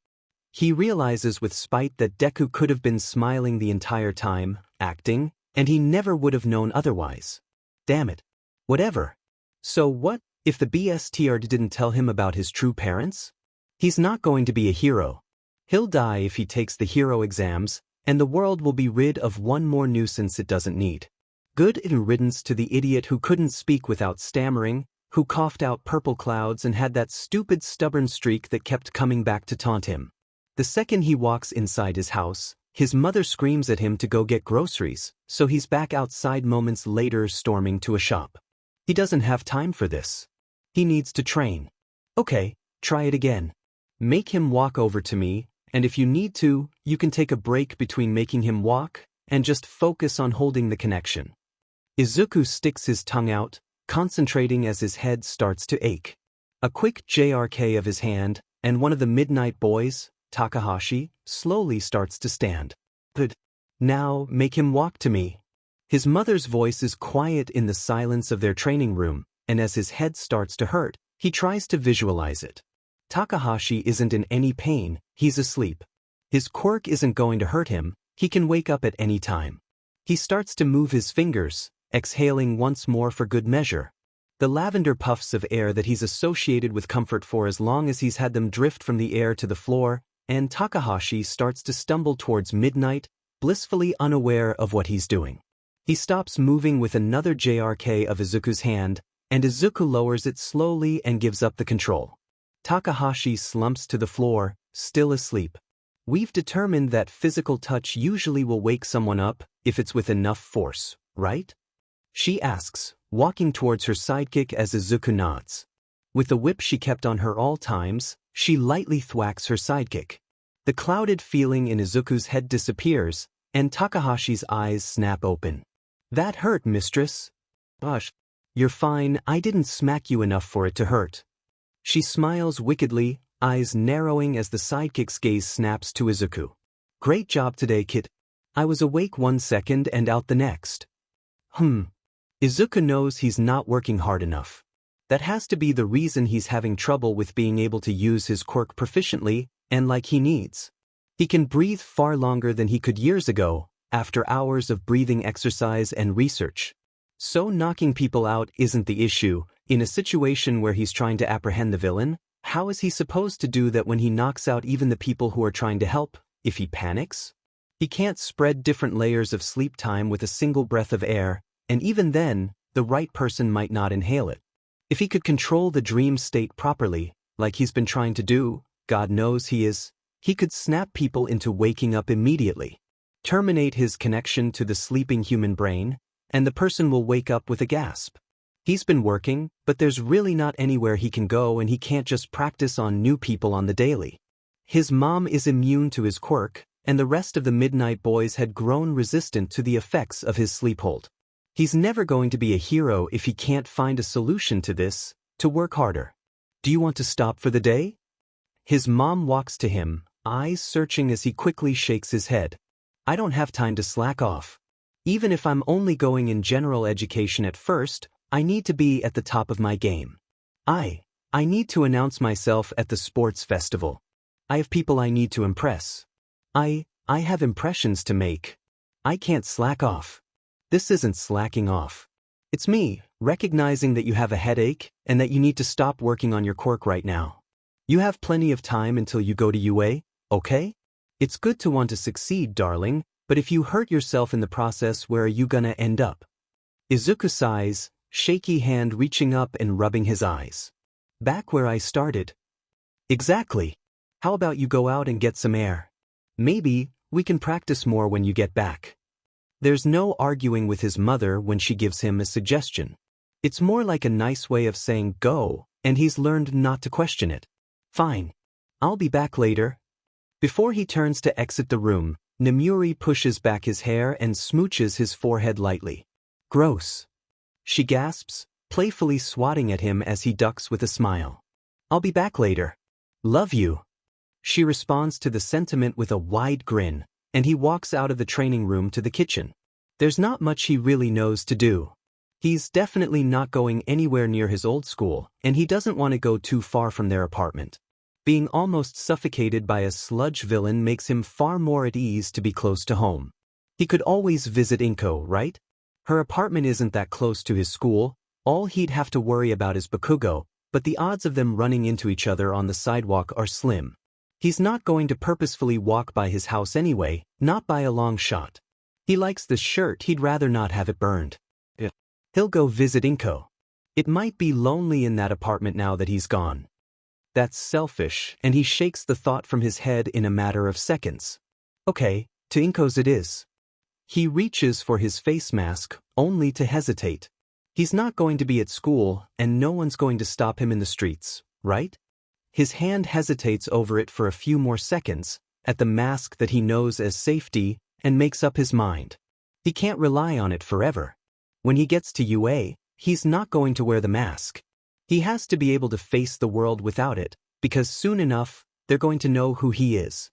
He realizes with spite that Deku could have been smiling the entire time, acting, and he never would have known otherwise. Damn it. Whatever. So what if the BSTR didn't tell him about his true parents? He's not going to be a hero. He'll die if he takes the hero exams, and the world will be rid of one more nuisance it doesn't need. Good riddance to the idiot who couldn't speak without stammering, who coughed out purple clouds and had that stupid stubborn streak that kept coming back to taunt him. The second he walks inside his house, his mother screams at him to go get groceries, so he's back outside moments later storming to a shop. He doesn't have time for this. He needs to train. Okay, try it again. Make him walk over to me, and if you need to, you can take a break between making him walk and just focus on holding the connection. Izuku sticks his tongue out, concentrating as his head starts to ache. A quick JRK of his hand, and one of the midnight boys, Takahashi, slowly starts to stand. Good. Now, make him walk to me. His mother's voice is quiet in the silence of their training room, and as his head starts to hurt, he tries to visualize it. Takahashi isn't in any pain, he's asleep. His quirk isn't going to hurt him, he can wake up at any time. He starts to move his fingers, exhaling once more for good measure. The lavender puffs of air that he's associated with comfort for as long as he's had them drift from the air to the floor, and Takahashi starts to stumble towards midnight, blissfully unaware of what he's doing. He stops moving with another JRK of Izuku's hand, and Izuku lowers it slowly and gives up the control. Takahashi slumps to the floor, still asleep. We've determined that physical touch usually will wake someone up, if it's with enough force, right? She asks, walking towards her sidekick as Izuku nods. With the whip she kept on her all times, she lightly thwacks her sidekick. The clouded feeling in Izuku's head disappears, and Takahashi's eyes snap open. That hurt, mistress. Gosh. You're fine, I didn't smack you enough for it to hurt. She smiles wickedly, eyes narrowing as the sidekick's gaze snaps to Izuku. Great job today, kid. I was awake 1 second and out the next. Izuku knows he's not working hard enough. That has to be the reason he's having trouble with being able to use his quirk proficiently, and like he needs. He can breathe far longer than he could years ago, after hours of breathing exercise and research. So knocking people out isn't the issue. In a situation where he's trying to apprehend the villain, how is he supposed to do that when he knocks out even the people who are trying to help, if he panics? He can't spread different layers of sleep time with a single breath of air, and even then, the right person might not inhale it. If he could control the dream state properly, like he's been trying to do, God knows he could snap people into waking up immediately. Terminate his connection to the sleeping human brain, and the person will wake up with a gasp. He's been working, but there's really not anywhere he can go and he can't just practice on new people on the daily. His mom is immune to his quirk, and the rest of the Midnight Boys had grown resistant to the effects of his sleep hold. He's never going to be a hero if he can't find a solution to this, to work harder. Do you want to stop for the day? His mom walks to him, eyes searching as he quickly shakes his head. I don't have time to slack off. Even if I'm only going in general education at first, I need to be at the top of my game. I need to announce myself at the sports festival. I have people I need to impress. I have impressions to make. I can't slack off. This isn't slacking off. It's me, recognizing that you have a headache and that you need to stop working on your quirk right now. You have plenty of time until you go to UA, okay? It's good to want to succeed, darling, but if you hurt yourself in the process, where are you gonna end up? Izuku sighs, shaky hand reaching up and rubbing his eyes. Back where I started. Exactly. How about you go out and get some air? Maybe we can practice more when you get back. There's no arguing with his mother when she gives him a suggestion. It's more like a nice way of saying go, and he's learned not to question it. Fine. I'll be back later. Before he turns to exit the room, Nemuri pushes back his hair and smooches his forehead lightly. Gross. She gasps, playfully swatting at him as he ducks with a smile. I'll be back later. Love you. She responds to the sentiment with a wide grin, and he walks out of the training room to the kitchen. There's not much he really knows to do. He's definitely not going anywhere near his old school, and he doesn't want to go too far from their apartment. Being almost suffocated by a sludge villain makes him far more at ease to be close to home. He could always visit Inko, right? Her apartment isn't that close to his school. All he'd have to worry about is Bakugo, but the odds of them running into each other on the sidewalk are slim. He's not going to purposefully walk by his house anyway, not by a long shot. He likes the shirt, he'd rather not have it burned. He'll go visit Inko. It might be lonely in that apartment now that he's gone. That's selfish, and he shakes the thought from his head in a matter of seconds. Okay, to Inko's it is. He reaches for his face mask, only to hesitate. He's not going to be at school, and no one's going to stop him in the streets, right? His hand hesitates over it for a few more seconds, at the mask that he knows as safety, and makes up his mind. He can't rely on it forever. When he gets to UA, he's not going to wear the mask. He has to be able to face the world without it, because soon enough, they're going to know who he is.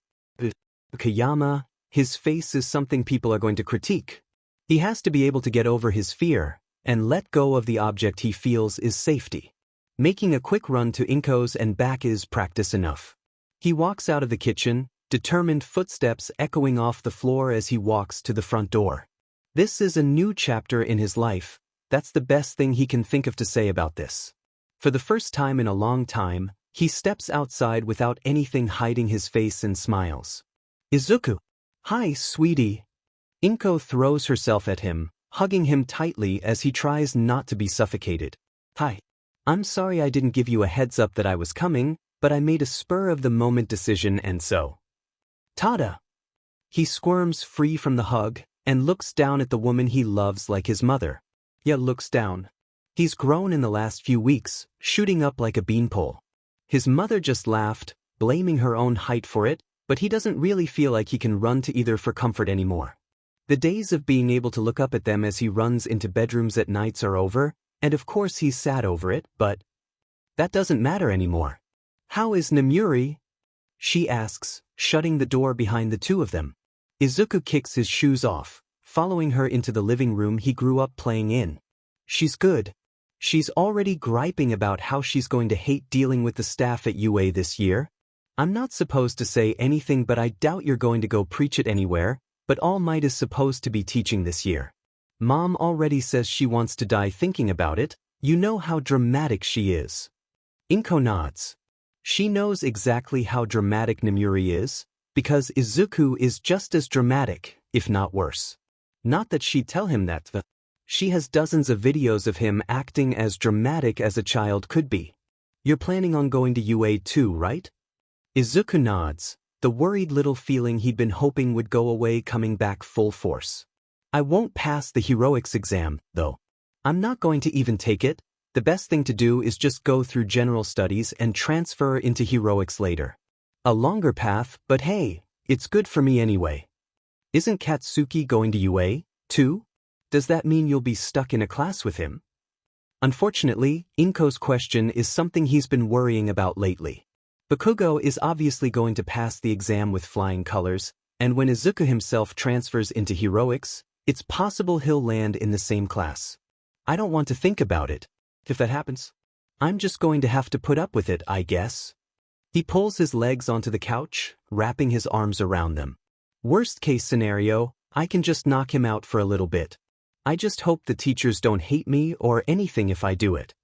Kayama, his face is something people are going to critique. He has to be able to get over his fear, and let go of the object he feels is safety. Making a quick run to Inko's and back is practice enough. He walks out of the kitchen, determined footsteps echoing off the floor as he walks to the front door. This is a new chapter in his life. That's the best thing he can think of to say about this. For the first time in a long time, he steps outside without anything hiding his face and smiles. Izuku. Hi, sweetie. Inko throws herself at him, hugging him tightly as he tries not to be suffocated. Hi. I'm sorry I didn't give you a heads up that I was coming, but I made a spur-of-the-moment decision and so. Tada! He squirms free from the hug and looks down at the woman he loves like his mother. Yeah, looks down. He's grown in the last few weeks, shooting up like a beanpole. His mother just laughed, blaming her own height for it, but he doesn't really feel like he can run to either for comfort anymore. The days of being able to look up at them as he runs into bedrooms at nights are over, and of course he's sad over it, but that doesn't matter anymore. How is Namuri? She asks, shutting the door behind the two of them. Izuku kicks his shoes off, following her into the living room he grew up playing in. She's good. She's already griping about how she's going to hate dealing with the staff at UA this year. I'm not supposed to say anything, but I doubt you're going to go preach it anywhere, but All Might is supposed to be teaching this year. Mom already says she wants to die thinking about it. You know how dramatic she is. Inko nods. She knows exactly how dramatic Namuri is, because Izuku is just as dramatic, if not worse. Not that she'd tell him that. She has dozens of videos of him acting as dramatic as a child could be. You're planning on going to UA too, right? Izuku nods, the worried little feeling he'd been hoping would go away coming back full force. I won't pass the heroics exam, though. I'm not going to even take it. The best thing to do is just go through general studies and transfer into heroics later. A longer path, but hey, it's good for me anyway. Isn't Katsuki going to UA, too? Does that mean you'll be stuck in a class with him? Unfortunately, Inko's question is something he's been worrying about lately. Bakugo is obviously going to pass the exam with flying colors, and when Izuku himself transfers into heroics, it's possible he'll land in the same class. I don't want to think about it. If that happens, I'm just going to have to put up with it, I guess. He pulls his legs onto the couch, wrapping his arms around them. Worst case scenario, I can just knock him out for a little bit. I just hope the teachers don't hate me or anything if I do it.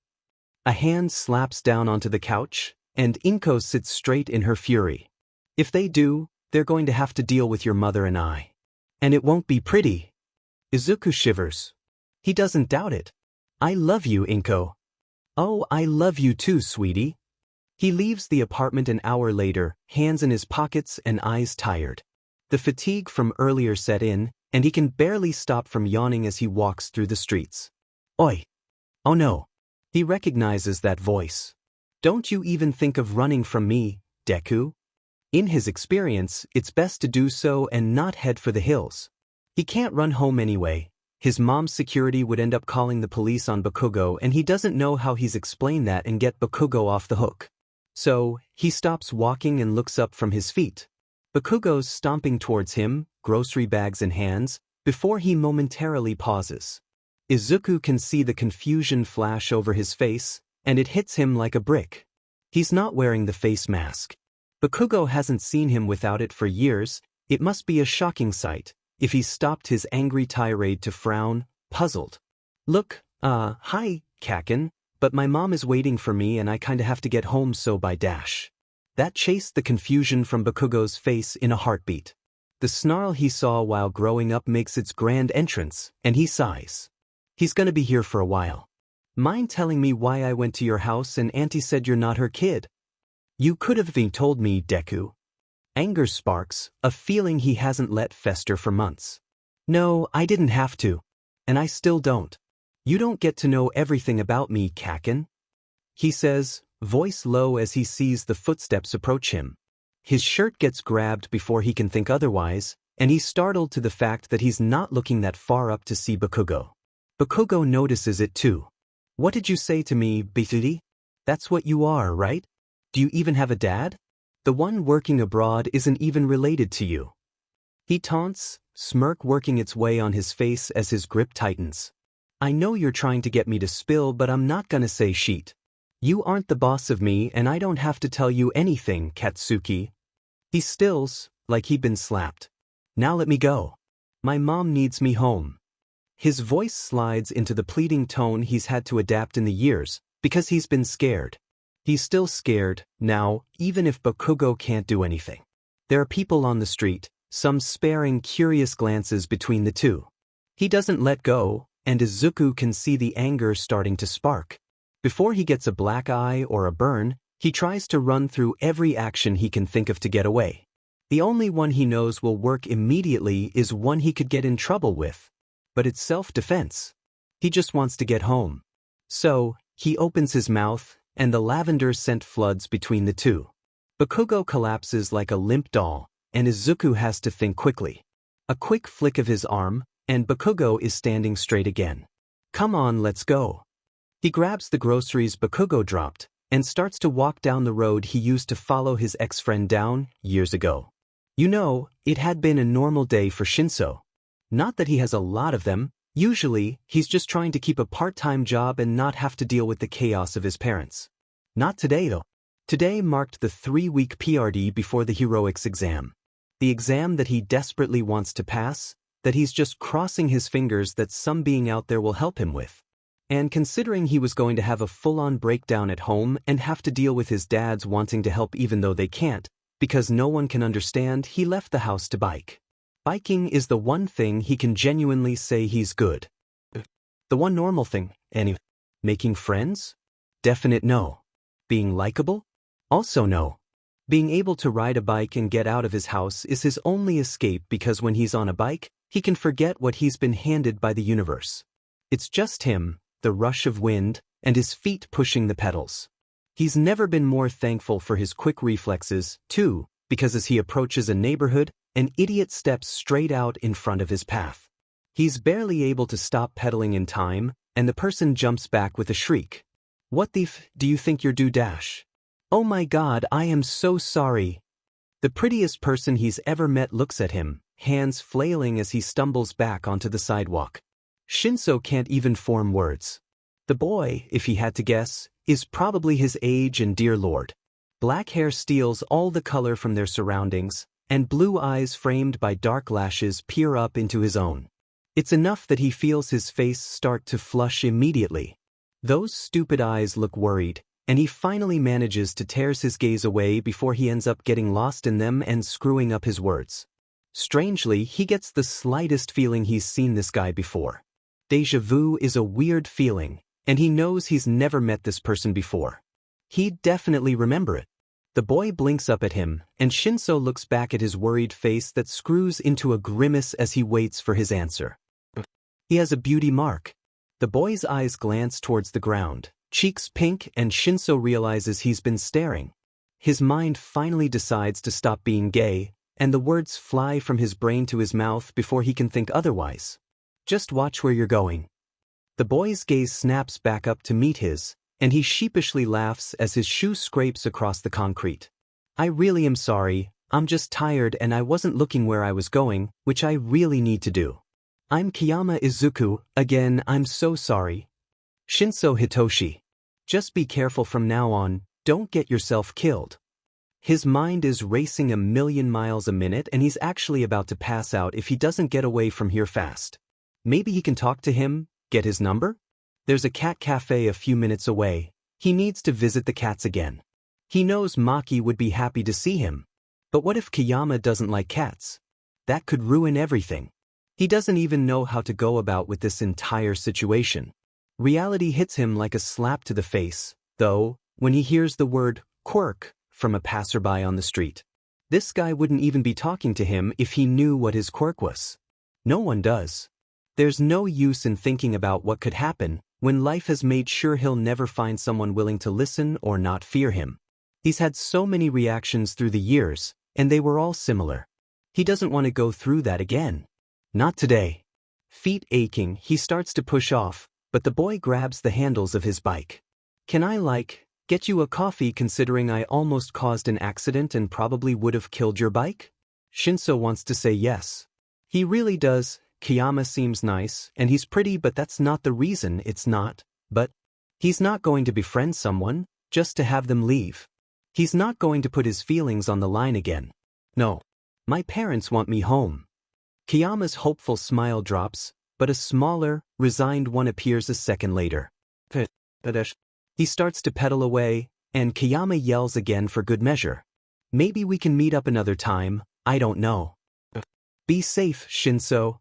A hand slaps down onto the couch, and Inko sits straight in her fury. If they do, they're going to have to deal with your mother and I. And it won't be pretty. Izuku shivers. He doesn't doubt it. I love you, Inko. Oh, I love you too, sweetie. He leaves the apartment an hour later, hands in his pockets and eyes tired. The fatigue from earlier set in, and he can barely stop from yawning as he walks through the streets. Oi! Oh no! He recognizes that voice. Don't you even think of running from me, Deku? In his experience, it's best to do so and not head for the hills. He can't run home anyway. His mom's security would end up calling the police on Bakugo, and he doesn't know how he's explained that and get Bakugo off the hook. So, he stops walking and looks up from his feet. Bakugo's stomping towards him, grocery bags in hands, before he momentarily pauses. Izuku can see the confusion flash over his face, and it hits him like a brick. He's not wearing the face mask. Bakugo hasn't seen him without it for years. It must be a shocking sight, if he stopped his angry tirade to frown, puzzled. Look, hi, Kaken, but my mom is waiting for me and I kinda have to get home so by dash. That chased the confusion from Bakugo's face in a heartbeat. The snarl he saw while growing up makes its grand entrance, and he sighs. He's gonna be here for a while. Mind telling me why I went to your house and Auntie said you're not her kid? You could have been told me, Deku. Anger sparks, a feeling he hasn't let fester for months. No, I didn't have to. And I still don't. You don't get to know everything about me, Kakin. He says, voice low as he sees the footsteps approach him. His shirt gets grabbed before he can think otherwise, and he's startled to the fact that he's not looking that far up to see Bakugo. Bakugo notices it too. What did you say to me, Bithudi? That's what you are, right? Do you even have a dad? The one working abroad isn't even related to you. He taunts, smirk working its way on his face as his grip tightens. I know you're trying to get me to spill, but I'm not gonna say sheet. You aren't the boss of me and I don't have to tell you anything, Katsuki. He stills, like he'd been slapped. Now let me go. My mom needs me home. His voice slides into the pleading tone he's had to adapt in the years, because he's been scared. He's still scared, now, even if Bakugo can't do anything. There are people on the street, some sparing curious glances between the two. He doesn't let go, and Izuku can see the anger starting to spark. Before he gets a black eye or a burn, he tries to run through every action he can think of to get away. The only one he knows will work immediately is one he could get in trouble with. But it's self-defense. He just wants to get home. So, he opens his mouth, and the lavender scent floods between the two. Bakugo collapses like a limp doll, and Izuku has to think quickly. A quick flick of his arm, and Bakugo is standing straight again. Come on, let's go. He grabs the groceries Bakugo dropped, and starts to walk down the road he used to follow his ex-friend down, years ago. You know, it had been a normal day for Shinso. Not that he has a lot of them, usually, he's just trying to keep a part-time job and not have to deal with the chaos of his parents. Not today though. Today marked the 3-week PRD before the heroics exam. The exam that he desperately wants to pass, that he's just crossing his fingers that some being out there will help him with. And considering he was going to have a full-on breakdown at home and have to deal with his dads wanting to help even though they can't, because no one can understand, he left the house to bike. Biking is the one thing he can genuinely say he's good. The one normal thing, anyway. Making friends? Definite no. Being likable? Also no. Being able to ride a bike and get out of his house is his only escape because when he's on a bike, he can forget what he's been handed by the universe. It's just him, the rush of wind, and his feet pushing the pedals. He's never been more thankful for his quick reflexes, too, because as he approaches a neighborhood, an idiot steps straight out in front of his path. He's barely able to stop pedaling in time, and the person jumps back with a shriek. What the f do you think you're do dash? Oh my god, I am so sorry. The prettiest person he's ever met looks at him, hands flailing as he stumbles back onto the sidewalk. Shinso can't even form words. The boy, if he had to guess, is probably his age and dear lord. Black hair steals all the color from their surroundings, and blue eyes framed by dark lashes peer up into his own. It's enough that he feels his face start to flush immediately. Those stupid eyes look worried, and he finally manages to tear his gaze away before he ends up getting lost in them and screwing up his words. Strangely, he gets the slightest feeling he's seen this guy before. Deja vu is a weird feeling, and he knows he's never met this person before. He'd definitely remember it. The boy blinks up at him, and Shinso looks back at his worried face that screws into a grimace as he waits for his answer. He has a beauty mark. The boy's eyes glance towards the ground, cheeks pink, and Shinso realizes he's been staring. His mind finally decides to stop being gay, and the words fly from his brain to his mouth before he can think otherwise. Just watch where you're going. The boy's gaze snaps back up to meet his, and he sheepishly laughs as his shoe scrapes across the concrete. I really am sorry, I'm just tired and I wasn't looking where I was going, which I really need to do. I'm Kayama Izuku, again, I'm so sorry. Shinso Hitoshi. Just be careful from now on, don't get yourself killed. His mind is racing 1,000,000 miles a minute and he's actually about to pass out if he doesn't get away from here fast. Maybe he can talk to him, get his number? There's a cat cafe a few minutes away. He needs to visit the cats again. He knows Maki would be happy to see him. But what if Kayama doesn't like cats? That could ruin everything. He doesn't even know how to go about with this entire situation. Reality hits him like a slap to the face, though, when he hears the word quirk from a passerby on the street. This guy wouldn't even be talking to him if he knew what his quirk was. No one does. There's no use in thinking about what could happen when life has made sure he'll never find someone willing to listen or not fear him. He's had so many reactions through the years, and they were all similar. He doesn't want to go through that again. Not today. Feet aching, he starts to push off, but the boy grabs the handles of his bike. Can I, get you a coffee considering I almost caused an accident and probably would have killed your bike? Shinso wants to say yes. He really does. Kayama seems nice, and he's pretty, but that's not the reason it's not. But he's not going to befriend someone, just to have them leave. He's not going to put his feelings on the line again. No. My parents want me home. Kayama's hopeful smile drops, but a smaller, resigned one appears a second later. He starts to pedal away, and Kayama yells again for good measure. Maybe we can meet up another time, I don't know. Be safe, Shinso.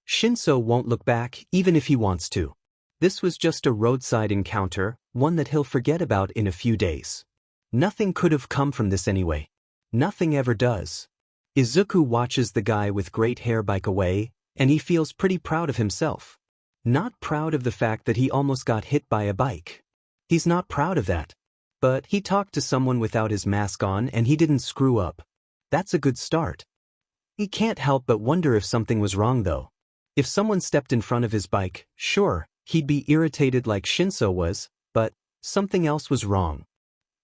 Shinso won't look back, even if he wants to. This was just a roadside encounter, one that he'll forget about in a few days. Nothing could have come from this anyway. Nothing ever does. Izuku watches the guy with great hair bike away, and he feels pretty proud of himself. Not proud of the fact that he almost got hit by a bike. He's not proud of that. But he talked to someone without his mask on and he didn't screw up. That's a good start. He can't help but wonder if something was wrong though. If someone stepped in front of his bike, sure, he'd be irritated like Shinso was, but something else was wrong.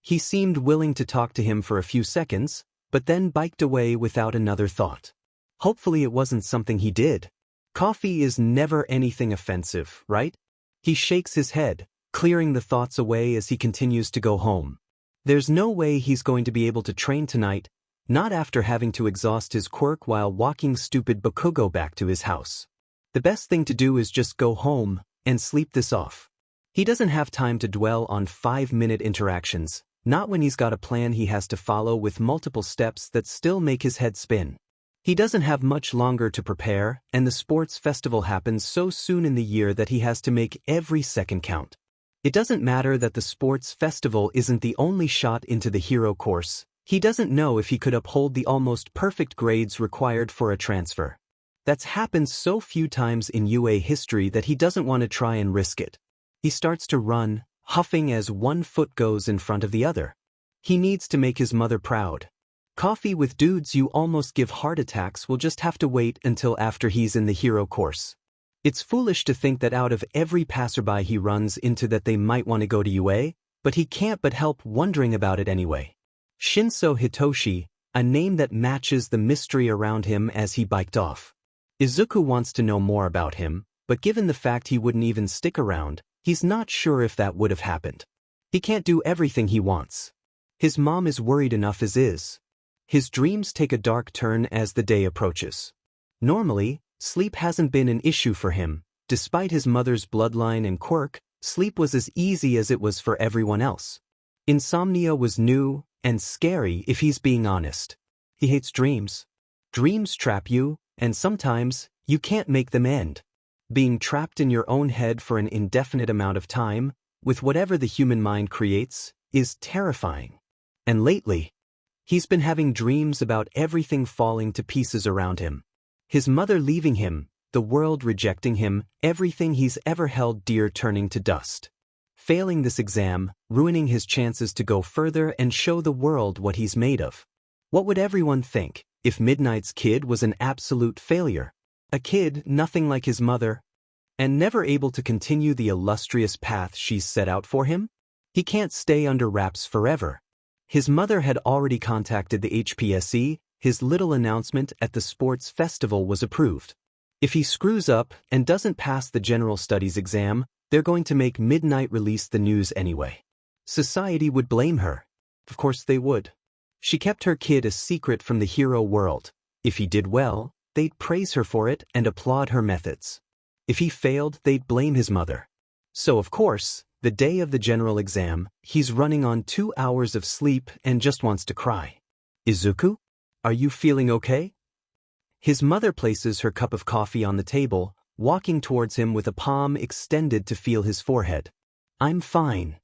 He seemed willing to talk to him for a few seconds, but then biked away without another thought. Hopefully it wasn't something he did. Coffee is never anything offensive, right? He shakes his head, clearing the thoughts away as he continues to go home. There's no way he's going to be able to train tonight, not after having to exhaust his quirk while walking stupid Bakugo back to his house. The best thing to do is just go home and sleep this off. He doesn't have time to dwell on 5-minute interactions, not when he's got a plan he has to follow with multiple steps that still make his head spin. He doesn't have much longer to prepare, and the sports festival happens so soon in the year that he has to make every second count. It doesn't matter that the sports festival isn't the only shot into the hero course. He doesn't know if he could uphold the almost perfect grades required for a transfer. That's happened so few times in UA history that he doesn't want to try and risk it. He starts to run, huffing as one foot goes in front of the other. He needs to make his mother proud. Coffee with dudes you almost give heart attacks will just have to wait until after he's in the hero course. It's foolish to think that out of every passerby he runs into that they might want to go to UA, but he can't but help wondering about it anyway. Shinso Hitoshi, a name that matches the mystery around him as he biked off. Izuku wants to know more about him, but given the fact he wouldn't even stick around, he's not sure if that would have happened. He can't do everything he wants. His mom is worried enough as is. His dreams take a dark turn as the day approaches. Normally, sleep hasn't been an issue for him. Despite his mother's bloodline and quirk, sleep was as easy as it was for everyone else. Insomnia was new and scary if he's being honest. He hates dreams. Dreams trap you, and sometimes, you can't make them end. Being trapped in your own head for an indefinite amount of time, with whatever the human mind creates, is terrifying. And lately, he's been having dreams about everything falling to pieces around him. His mother leaving him, the world rejecting him, everything he's ever held dear turning to dust. Failing this exam, ruining his chances to go further and show the world what he's made of. What would everyone think if Midnight's kid was an absolute failure? A kid nothing like his mother, and never able to continue the illustrious path she's set out for him? He can't stay under wraps forever. His mother had already contacted the HPSE, his little announcement at the sports festival was approved. If he screws up and doesn't pass the general studies exam, they're going to make Midnight release the news anyway. Society would blame her. Of course they would. She kept her kid a secret from the hero world. If he did well, they'd praise her for it and applaud her methods. If he failed, they'd blame his mother. So of course, the day of the general exam, he's running on 2 hours of sleep and just wants to cry. Izuku? Are you feeling okay? His mother places her cup of coffee on the table, walking towards him with a palm extended to feel his forehead. I'm fine.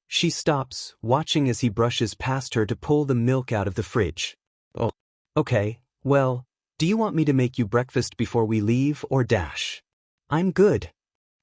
She stops, watching as he brushes past her to pull the milk out of the fridge. Oh, okay, well, do you want me to make you breakfast before we leave or dash? I'm good.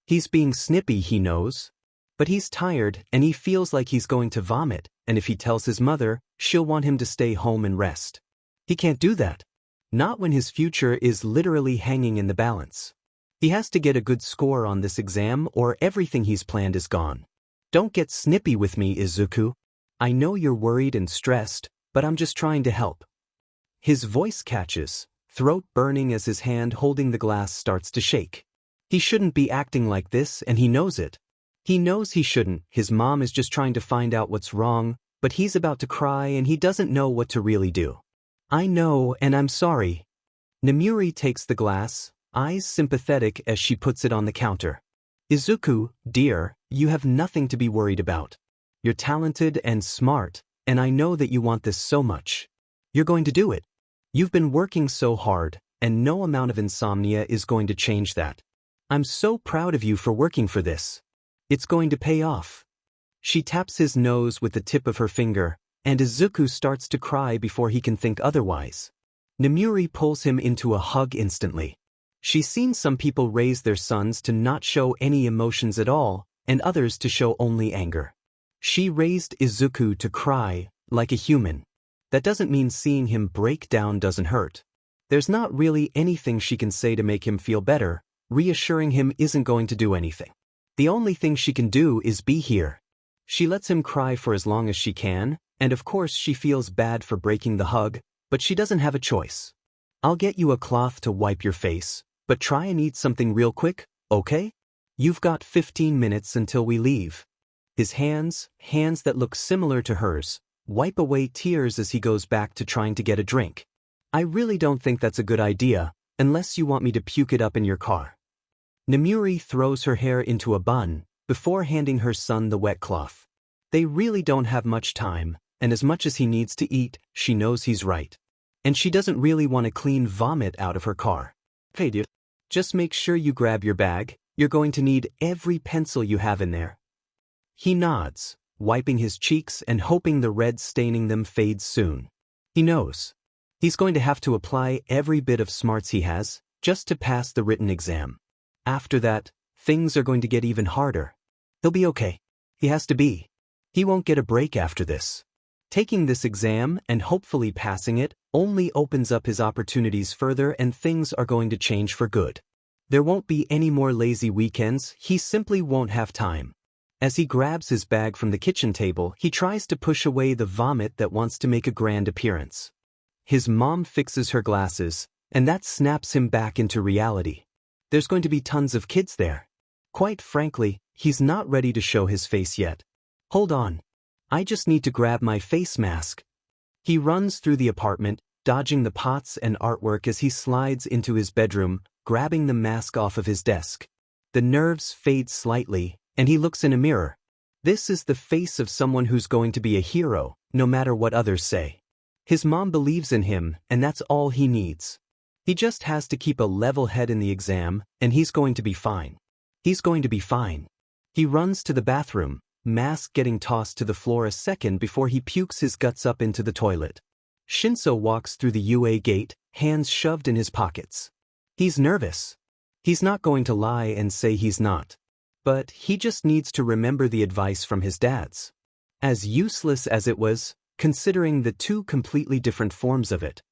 He's being snippy, he knows. But he's tired and he feels like he's going to vomit, and if he tells his mother, she'll want him to stay home and rest. He can't do that. Not when his future is literally hanging in the balance. He has to get a good score on this exam or everything he's planned is gone. Don't get snippy with me, Izuku. I know you're worried and stressed, but I'm just trying to help. His voice catches, throat burning as his hand holding the glass starts to shake. He shouldn't be acting like this and he knows it. He knows he shouldn't. His mom is just trying to find out what's wrong, but he's about to cry and he doesn't know what to really do. I know and I'm sorry. Nemuri takes the glass, eyes sympathetic as she puts it on the counter. Izuku, dear, you have nothing to be worried about. You're talented and smart, and I know that you want this so much. You're going to do it. You've been working so hard, and no amount of insomnia is going to change that. I'm so proud of you for working for this. It's going to pay off. She taps his nose with the tip of her finger, and Izuku starts to cry before he can think otherwise. Nemuri pulls him into a hug instantly. She's seen some people raise their sons to not show any emotions at all, and others to show only anger. She raised Izuku to cry, like a human. That doesn't mean seeing him break down doesn't hurt. There's not really anything she can say to make him feel better, reassuring him isn't going to do anything. The only thing she can do is be here. She lets him cry for as long as she can, and of course she feels bad for breaking the hug, but she doesn't have a choice. I'll get you a cloth to wipe your face, but try and eat something real quick, okay? You've got 15 minutes until we leave. His hands that look similar to hers, wipe away tears as he goes back to trying to get a drink. I really don't think that's a good idea, unless you want me to puke it up in your car. Nemuri throws her hair into a bun, before handing her son the wet cloth. They really don't have much time, and as much as he needs to eat, she knows he's right. And she doesn't really want to clean vomit out of her car. Hey dude, just make sure you grab your bag, you're going to need every pencil you have in there. He nods, wiping his cheeks and hoping the red staining them fades soon. He knows. He's going to have to apply every bit of smarts he has, just to pass the written exam. After that, things are going to get even harder. He'll be okay. He has to be. He won't get a break after this. Taking this exam and hopefully passing it only opens up his opportunities further, and things are going to change for good. There won't be any more lazy weekends, he simply won't have time. As he grabs his bag from the kitchen table, he tries to push away the vomit that wants to make a grand appearance. His mom fixes her glasses, and that snaps him back into reality. There's going to be tons of kids there. Quite frankly, he's not ready to show his face yet. Hold on. I just need to grab my face mask. He runs through the apartment, dodging the pots and artwork as he slides into his bedroom, grabbing the mask off of his desk. The nerves fade slightly, and he looks in a mirror. This is the face of someone who's going to be a hero, no matter what others say. His mom believes in him, and that's all he needs. He just has to keep a level head in the exam, and he's going to be fine. He's going to be fine. He runs to the bathroom, mask getting tossed to the floor a second before he pukes his guts up into the toilet. Shinso walks through the UA gate, hands shoved in his pockets. He's nervous. He's not going to lie and say he's not. But he just needs to remember the advice from his dads. As useless as it was, considering the two completely different forms of it.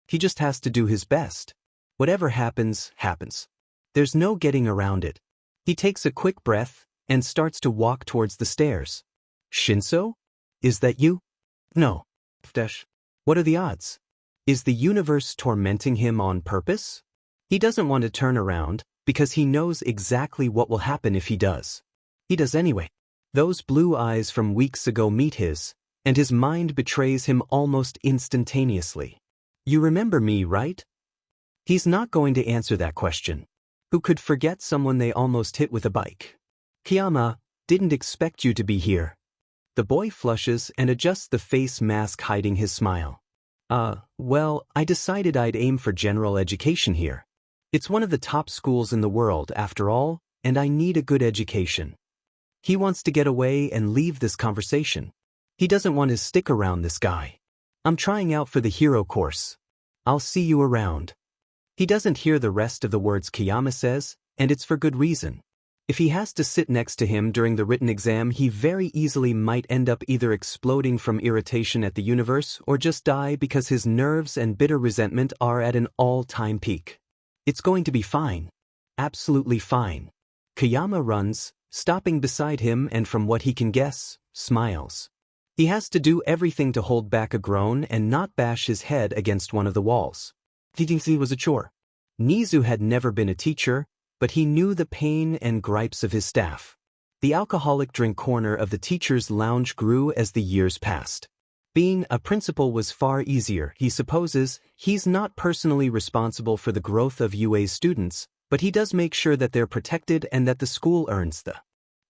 He just has to do his best. Whatever happens, happens. There's no getting around it. He takes a quick breath and starts to walk towards the stairs. Shinso? Is that you? No. What are the odds? Is the universe tormenting him on purpose? He doesn't want to turn around, because he knows exactly what will happen if he does. He does anyway. Those blue eyes from weeks ago meet his, and his mind betrays him almost instantaneously. You remember me, right? He's not going to answer that question. Who could forget someone they almost hit with a bike? Kayama, didn't expect you to be here. The boy flushes and adjusts the face mask hiding his smile. Well, I decided I'd aim for general education here. It's one of the top schools in the world, after all, and I need a good education. He wants to get away and leave this conversation. He doesn't want to stick around this guy. I'm trying out for the hero course. I'll see you around. He doesn't hear the rest of the words Kayama says, and it's for good reason. If he has to sit next to him during the written exam, he very easily might end up either exploding from irritation at the universe or just die because his nerves and bitter resentment are at an all-time peak. It's going to be fine. Absolutely fine. Kayama runs, stopping beside him, and from what he can guess, smiles. He has to do everything to hold back a groan and not bash his head against one of the walls. He thinks it was a chore. Nizu had never been a teacher, but he knew the pain and gripes of his staff. The alcoholic drink corner of the teacher's lounge grew as the years passed. Being a principal was far easier, he supposes. He's not personally responsible for the growth of UA's students, but he does make sure that they're protected and that the school earns the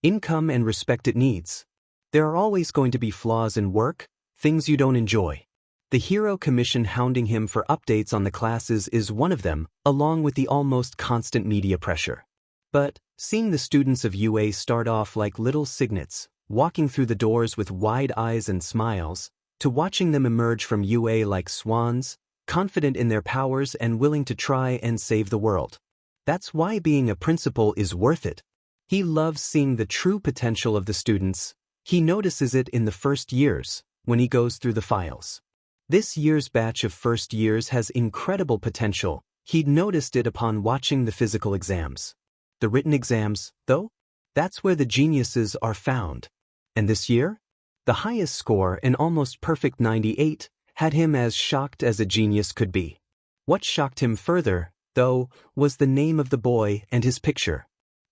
income and respect it needs. There are always going to be flaws in work, things you don't enjoy. The Hero Commission hounding him for updates on the classes is one of them, along with the almost constant media pressure. But, seeing the students of UA start off like little cygnets, walking through the doors with wide eyes and smiles, to watching them emerge from UA like swans, confident in their powers and willing to try and save the world. That's why being a principal is worth it. He loves seeing the true potential of the students. He notices it in the first years, when he goes through the files. This year's batch of first years has incredible potential. He'd noticed it upon watching the physical exams. The written exams, though? That's where the geniuses are found. And this year? The highest score, an almost perfect 98, had him as shocked as a genius could be. What shocked him further, though, was the name of the boy and his picture.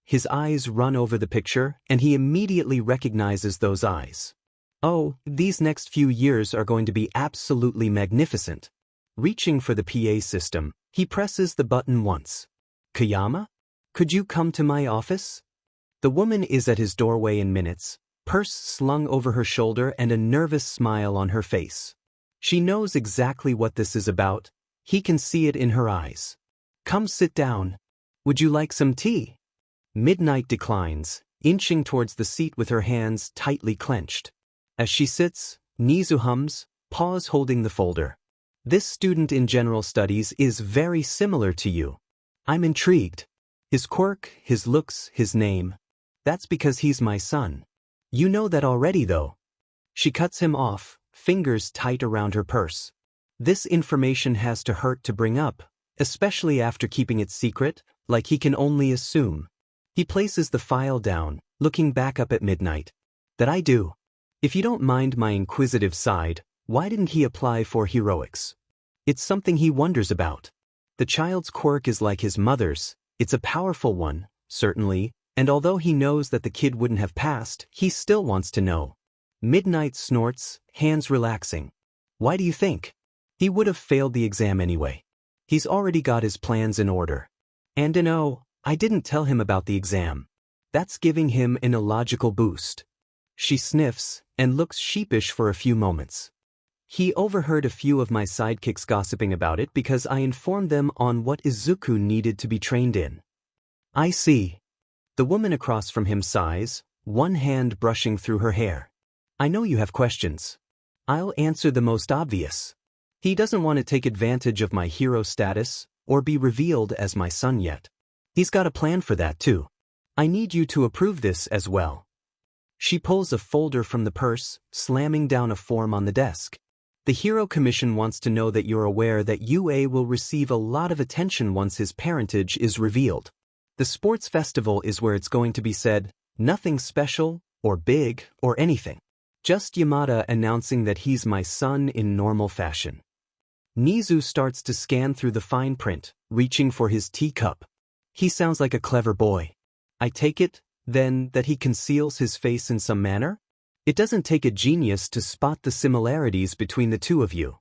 His eyes run over the picture, and he immediately recognizes those eyes. Oh, these next few years are going to be absolutely magnificent. Reaching for the PA system, he presses the button once. Kayama? Could you come to my office? The woman is at his doorway in minutes, purse slung over her shoulder and a nervous smile on her face. She knows exactly what this is about. He can see it in her eyes. Come sit down. Would you like some tea? Midnight declines, inching towards the seat with her hands tightly clenched. As she sits, Nizu hums, paws holding the folder. This student in general studies is very similar to you. I'm intrigued. His quirk, his looks, his name. That's because he's my son. You know that already, though. She cuts him off, fingers tight around her purse. This information has to hurt to bring up, especially after keeping it secret, like he can only assume. He places the file down, looking back up at Midnight. That I do. If you don't mind my inquisitive side, why didn't he apply for heroics? It's something he wonders about. The child's quirk is like his mother's. It's a powerful one, certainly, and although he knows that the kid wouldn't have passed, he still wants to know. Midnight snorts, hands relaxing. Why do you think? He would have failed the exam anyway. He's already got his plans in order. And I didn't tell him about the exam. That's giving him an illogical boost. She sniffs and looks sheepish for a few moments. He overheard a few of my sidekicks gossiping about it because I informed them on what Izuku needed to be trained in. I see. The woman across from him sighs, one hand brushing through her hair. I know you have questions. I'll answer the most obvious. He doesn't want to take advantage of my hero status or be revealed as my son yet. He's got a plan for that too. I need you to approve this as well. She pulls a folder from the purse, slamming down a form on the desk. The Hero Commission wants to know that you're aware that UA will receive a lot of attention once his parentage is revealed. The sports festival is where it's going to be said, nothing special, or big, or anything. Just Yamada announcing that he's my son in normal fashion. Nizu starts to scan through the fine print, reaching for his teacup. He sounds like a clever boy. I take it, then, that he conceals his face in some manner? It doesn't take a genius to spot the similarities between the two of you.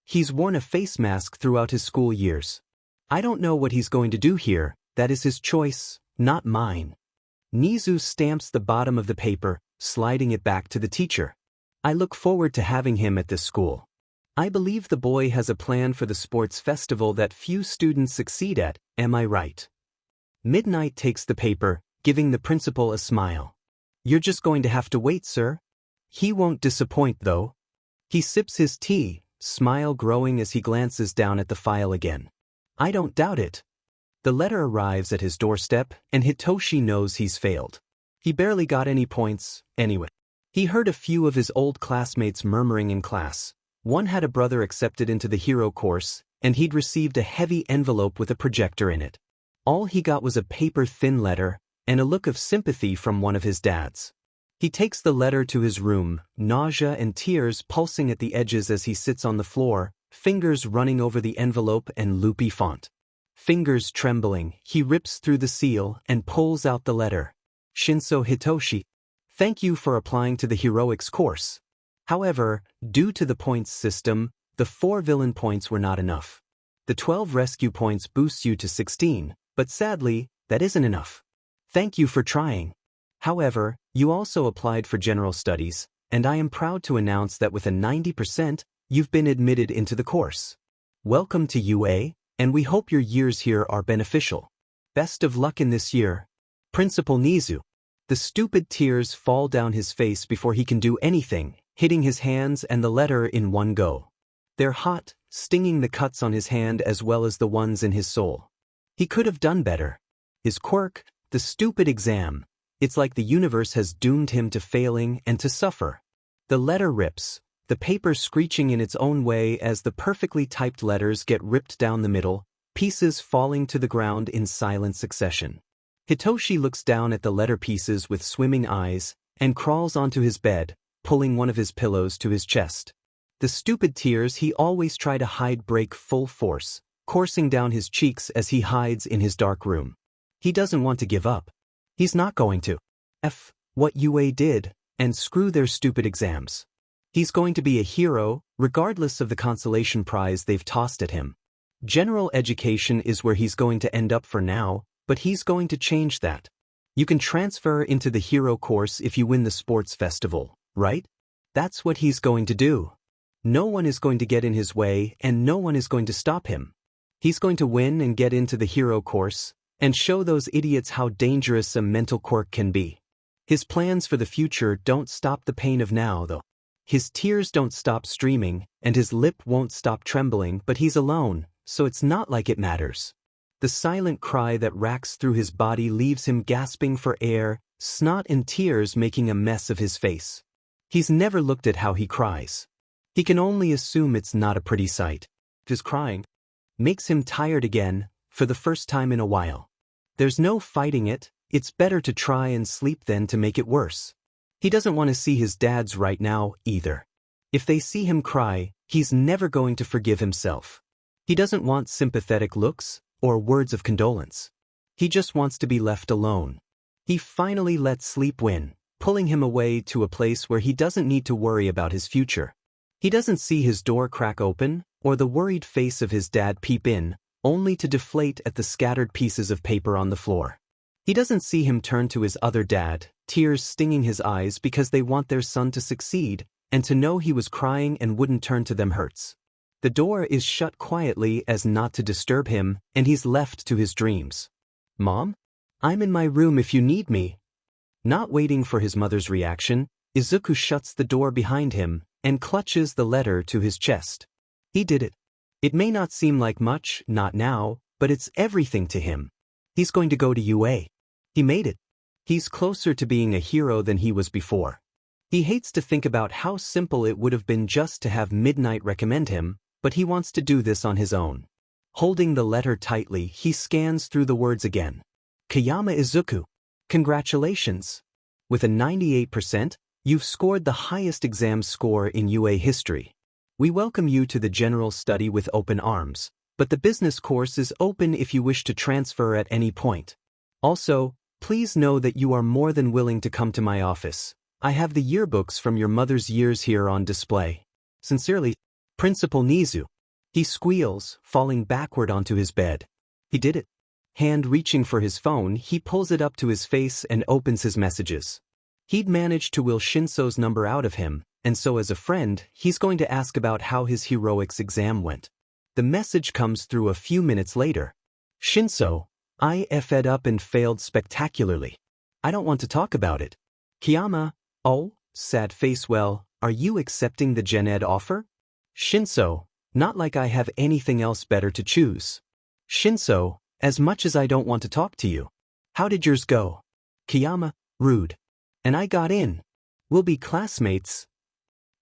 He's worn a face mask throughout his school years. I don't know what he's going to do here, that is his choice, not mine. Nizu stamps the bottom of the paper, sliding it back to the teacher. I look forward to having him at this school. I believe the boy has a plan for the sports festival that few students succeed at, am I right? Midnight takes the paper, giving the principal a smile. You're just going to have to wait, sir. He won't disappoint, though. He sips his tea, smile growing as he glances down at the file again. I don't doubt it. The letter arrives at his doorstep, and Hitoshi knows he's failed. He barely got any points, anyway. He heard a few of his old classmates murmuring in class. One had a brother accepted into the hero course, and he'd received a heavy envelope with a projector in it. All he got was a paper-thin letter, and a look of sympathy from one of his dads. He takes the letter to his room, nausea and tears pulsing at the edges as he sits on the floor, fingers running over the envelope and loopy font. Fingers trembling, he rips through the seal and pulls out the letter. Shinso Hitoshi. Thank you for applying to the heroics course. However, due to the points system, the 4 villain points were not enough. The 12 rescue points boosts you to 16, but sadly, that isn't enough. Thank you for trying. However, you also applied for general studies, and I am proud to announce that with a 90%, you've been admitted into the course. Welcome to UA, and we hope your years here are beneficial. Best of luck in this year. Principal Nizu. The stupid tears fall down his face before he can do anything, hitting his hands and the letter in one go. They're hot, stinging the cuts on his hand as well as the ones in his soul. He could have done better. His quirk, the stupid exam. It's like the universe has doomed him to failing and to suffer. The letter rips, the paper screeching in its own way as the perfectly typed letters get ripped down the middle, pieces falling to the ground in silent succession. Hitoshi looks down at the letter pieces with swimming eyes and crawls onto his bed, pulling one of his pillows to his chest. The stupid tears he always tried to hide break full force, coursing down his cheeks as he hides in his dark room. He doesn't want to give up. He's not going to F what UA did and screw their stupid exams. He's going to be a hero, regardless of the consolation prize they've tossed at him. General education is where he's going to end up for now, but he's going to change that. You can transfer into the hero course if you win the sports festival, right? That's what he's going to do. No one is going to get in his way and no one is going to stop him. He's going to win and get into the hero course and show those idiots how dangerous a mental quirk can be. His plans for the future don't stop the pain of now, though. His tears don't stop streaming and his lip won't stop trembling, but he's alone, so it's not like it matters. The silent cry that racks through his body leaves him gasping for air, snot and tears making a mess of his face. He's never looked at how he cries. He can only assume it's not a pretty sight. His crying makes him tired again, for the first time in a while. There's no fighting it, it's better to try and sleep than to make it worse. He doesn't want to see his dads right now, either. If they see him cry, he's never going to forgive himself. He doesn't want sympathetic looks or words of condolence. He just wants to be left alone. He finally lets sleep win, pulling him away to a place where he doesn't need to worry about his future. He doesn't see his door crack open or the worried face of his dad peep in, only to deflate at the scattered pieces of paper on the floor. He doesn't see him turn to his other dad, tears stinging his eyes because they want their son to succeed, and to know he was crying and wouldn't turn to them hurts. The door is shut quietly as not to disturb him, and he's left to his dreams. Mom? I'm in my room if you need me. Not waiting for his mother's reaction, Izuku shuts the door behind him and clutches the letter to his chest. He did it. It may not seem like much, not now, but it's everything to him. He's going to go to UA. He made it. He's closer to being a hero than he was before. He hates to think about how simple it would have been just to have Midnight recommend him, but he wants to do this on his own. Holding the letter tightly, he scans through the words again. Kayama Izuku. Congratulations. With a 98%, you've scored the highest exam score in UA history. We welcome you to the general study with open arms, but the business course is open if you wish to transfer at any point. Also, please know that you are more than willing to come to my office. I have the yearbooks from your mother's years here on display. Sincerely, Principal Nizu. He squeals, falling backward onto his bed. He did it. Hand reaching for his phone, he pulls it up to his face and opens his messages. He'd managed to will Shinso's number out of him, and so as a friend, he's going to ask about how his heroics exam went. The message comes through a few minutes later. Shinso, I fed up and failed spectacularly. I don't want to talk about it. Kayama, oh, sad face, well, are you accepting the Gen Ed offer? Shinso, not like I have anything else better to choose. Shinso, as much as I don't want to talk to you. How did yours go? Kayama, rude. And I got in. We'll be classmates.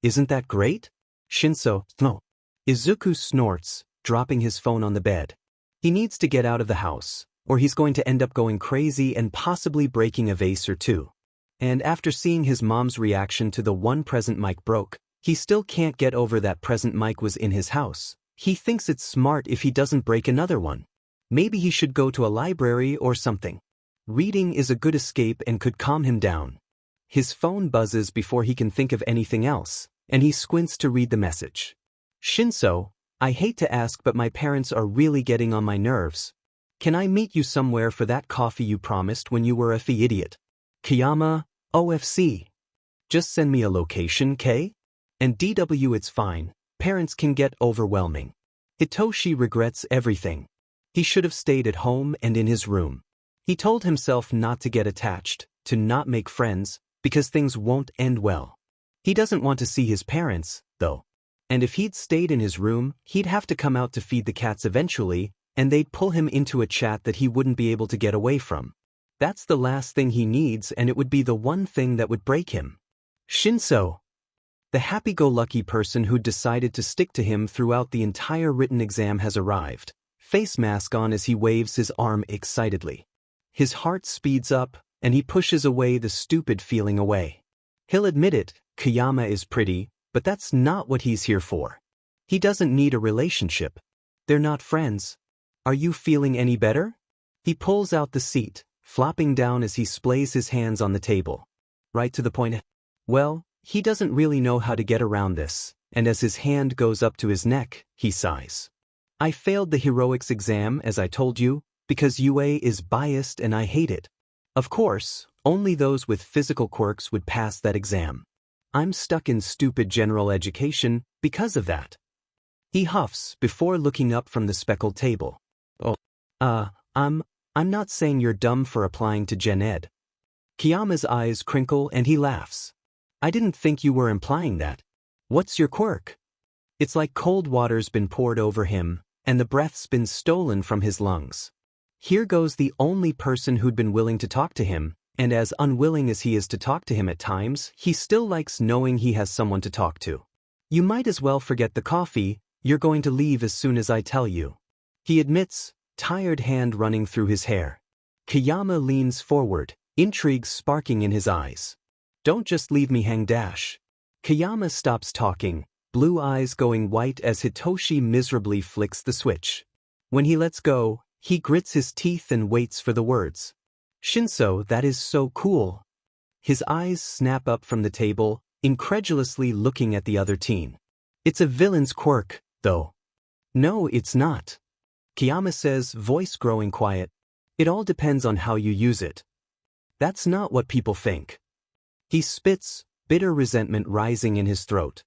Isn't that great? Shinso, no. Izuku snorts, dropping his phone on the bed. He needs to get out of the house, or he's going to end up going crazy and possibly breaking a vase or two. And after seeing his mom's reaction to the one present mic broke, he still can't get over that present mic was in his house. He thinks it's smart if he doesn't break another one. Maybe he should go to a library or something. Reading is a good escape and could calm him down. His phone buzzes before he can think of anything else, and he squints to read the message. Shinso, I hate to ask but my parents are really getting on my nerves. Can I meet you somewhere for that coffee you promised when you were a fee idiot? Kayama, OFC. Just send me a location, K? And DW it's fine, parents can get overwhelming. Hitoshi regrets everything. He should have stayed at home and in his room. He told himself not to get attached, to not make friends, because things won't end well. He doesn't want to see his parents, though. And if he'd stayed in his room, he'd have to come out to feed the cats eventually, and they'd pull him into a chat that he wouldn't be able to get away from. That's the last thing he needs, and it would be the one thing that would break him. Shinso. The happy-go-lucky person who decided to stick to him throughout the entire written exam has arrived, face mask on as he waves his arm excitedly. His heart speeds up, and he pushes away the stupid feeling away. He'll admit it, Kayama is pretty, but that's not what he's here for. He doesn't need a relationship. They're not friends. Are you feeling any better? He pulls out the seat, flopping down as he splays his hands on the table. Right to the point. Well, he doesn't really know how to get around this, and as his hand goes up to his neck, he sighs. I failed the heroics exam, as I told you, because UA is biased and I hate it. Of course, only those with physical quirks would pass that exam. I'm stuck in stupid general education because of that. He huffs before looking up from the speckled table. Oh, I'm not saying you're dumb for applying to Gen Ed. Kayama's eyes crinkle and he laughs. I didn't think you were implying that. What's your quirk? It's like cold water's been poured over him, and the breath's been stolen from his lungs. Here goes the only person who'd been willing to talk to him, and as unwilling as he is to talk to him at times, he still likes knowing he has someone to talk to. You might as well forget the coffee, you're going to leave as soon as I tell you. He admits, tired hand running through his hair. Kayama leans forward, intrigue sparking in his eyes. Don't just leave me hang dash. Kayama stops talking, blue eyes going white as Hitoshi miserably flicks the switch. When he lets go, he grits his teeth and waits for the words. Shinso, that is so cool. His eyes snap up from the table, incredulously looking at the other teen. It's a villain's quirk, though. No, it's not. Kayama says, voice growing quiet. It all depends on how you use it. That's not what people think. He spits, bitter resentment rising in his throat.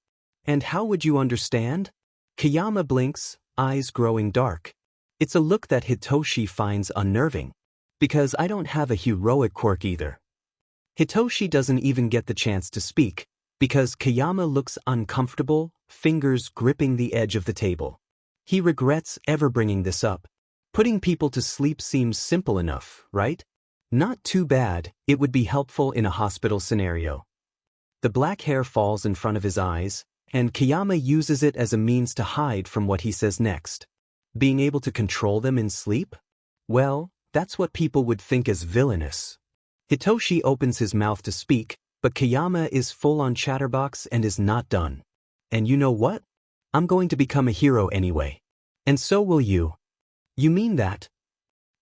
And how would you understand? Kayama blinks, eyes growing dark. It's a look that Hitoshi finds unnerving. Because I don't have a heroic quirk either. Hitoshi doesn't even get the chance to speak, because Kayama looks uncomfortable, fingers gripping the edge of the table. He regrets ever bringing this up. Putting people to sleep seems simple enough, right? Not too bad, it would be helpful in a hospital scenario. The black hair falls in front of his eyes, and Kayama uses it as a means to hide from what he says next. Being able to control them in sleep? Well, that's what people would think as villainous. Hitoshi opens his mouth to speak, but Kayama is full on chatterbox and is not done. And you know what? I'm going to become a hero anyway. And so will you. You mean that?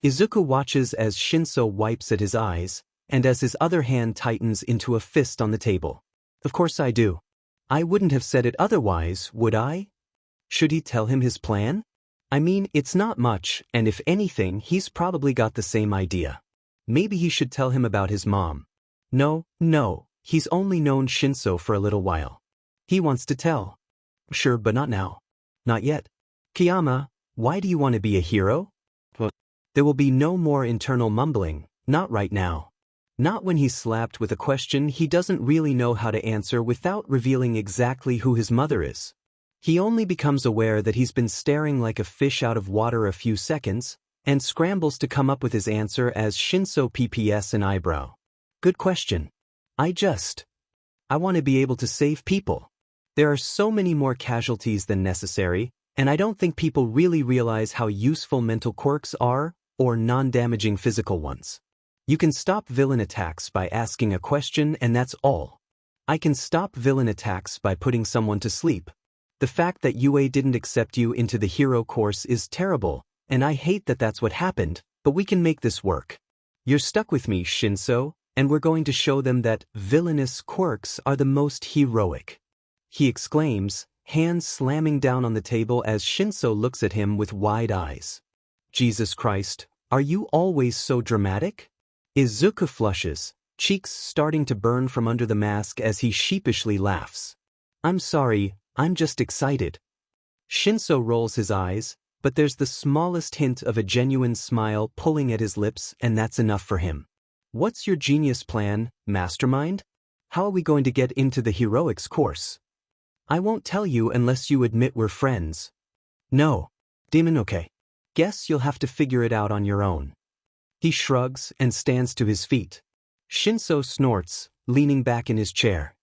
Izuku watches as Shinso wipes at his eyes, and as his other hand tightens into a fist on the table. Of course I do. I wouldn't have said it otherwise, would I? Should he tell him his plan? I mean, it's not much, and if anything, he's probably got the same idea. Maybe he should tell him about his mom. No, he's only known Shinso for a little while. He wants to tell. Sure, but not now. Not yet. Kayama, why do you want to be a hero? Well, there will be no more internal mumbling, not right now. Not when he's slapped with a question he doesn't really know how to answer without revealing exactly who his mother is. He only becomes aware that he's been staring like a fish out of water a few seconds, and scrambles to come up with his answer as Shinso PPS an eyebrow. Good question. I want to be able to save people. There are so many more casualties than necessary, and I don't think people really realize how useful mental quirks are, or non-damaging physical ones. You can stop villain attacks by asking a question and that's all. I can stop villain attacks by putting someone to sleep. The fact that UA didn't accept you into the hero course is terrible, and I hate that that's what happened, but we can make this work. You're stuck with me, Shinso, and we're going to show them that villainous quirks are the most heroic. He exclaims, hands slamming down on the table as Shinso looks at him with wide eyes. Jesus Christ, are you always so dramatic? Izuku flushes, cheeks starting to burn from under the mask as he sheepishly laughs. I'm sorry, I'm just excited. Shinso rolls his eyes, but there's the smallest hint of a genuine smile pulling at his lips, and that's enough for him. What's your genius plan, mastermind? How are we going to get into the heroics course? I won't tell you unless you admit we're friends. No. Demon, okay. Guess you'll have to figure it out on your own. He shrugs and stands to his feet. Shinso snorts, leaning back in his chair.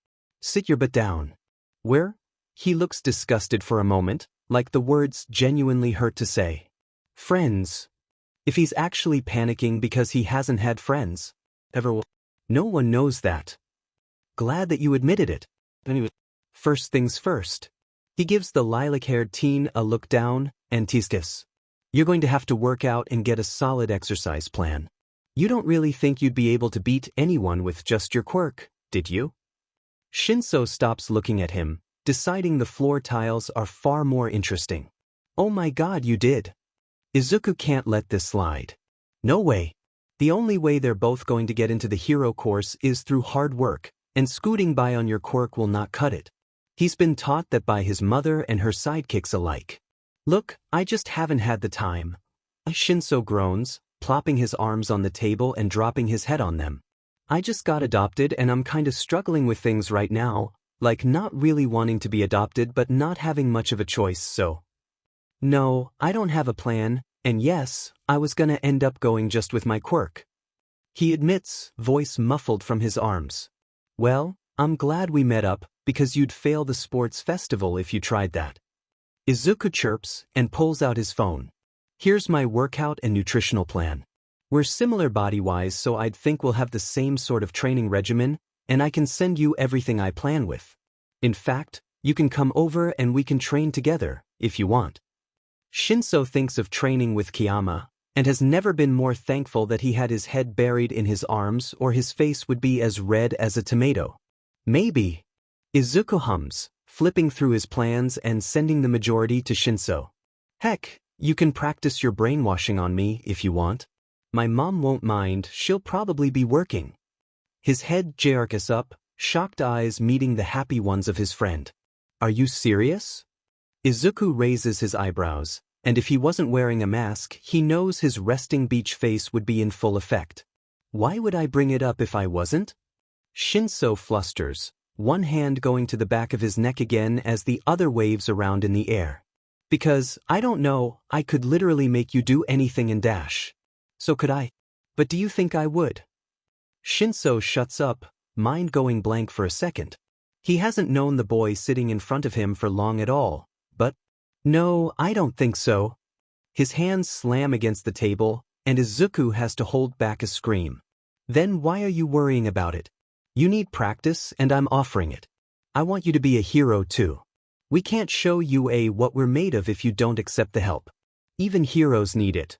Sit your butt down. Where? He looks disgusted for a moment, like the words genuinely hurt to say. Friends. If he's actually panicking because he hasn't had friends. Ever. No one knows that. Glad that you admitted it. Anyway. First things first. He gives the lilac-haired teen a look down, and tistis. You're going to have to work out and get a solid exercise plan. You don't really think you'd be able to beat anyone with just your quirk, did you? Shinso stops looking at him, deciding the floor tiles are far more interesting. Oh my god, you did. Izuku can't let this slide. No way. The only way they're both going to get into the hero course is through hard work, and scooting by on your quirk will not cut it. He's been taught that by his mother and her sidekicks alike. Look, I just haven't had the time. Shinso groans, plopping his arms on the table and dropping his head on them. I just got adopted and I'm kinda struggling with things right now, like not really wanting to be adopted but not having much of a choice, so. No, I don't have a plan, and yes, I was gonna end up going just with my quirk. He admits, voice muffled from his arms. Well, I'm glad we met up, because you'd fail the sports festival if you tried that. Izuku chirps and pulls out his phone. Here's my workout and nutritional plan. We're similar body-wise, so I'd think we'll have the same sort of training regimen, and I can send you everything I plan with. In fact, you can come over and we can train together, if you want. Shinso thinks of training with Kayama, and has never been more thankful that he had his head buried in his arms or his face would be as red as a tomato. Maybe. Izuku hums, flipping through his plans and sending the majority to Shinso. Heck, you can practice your brainwashing on me if you want. My mom won't mind, she'll probably be working. His head jerks up, shocked eyes meeting the happy ones of his friend. Are you serious? Izuku raises his eyebrows, and if he wasn't wearing a mask, he knows his resting beach face would be in full effect. Why would I bring it up if I wasn't? Shinso flusters, one hand going to the back of his neck again as the other waves around in the air. Because, I don't know, I could literally make you do anything and dash. So could I. But do you think I would? Shinso shuts up, mind going blank for a second. He hasn't known the boy sitting in front of him for long at all, but, no, I don't think so. His hands slam against the table, and Izuku has to hold back a scream. Then why are you worrying about it? You need practice, and I'm offering it. I want you to be a hero too. We can't show you what we're made of if you don't accept the help. Even heroes need it.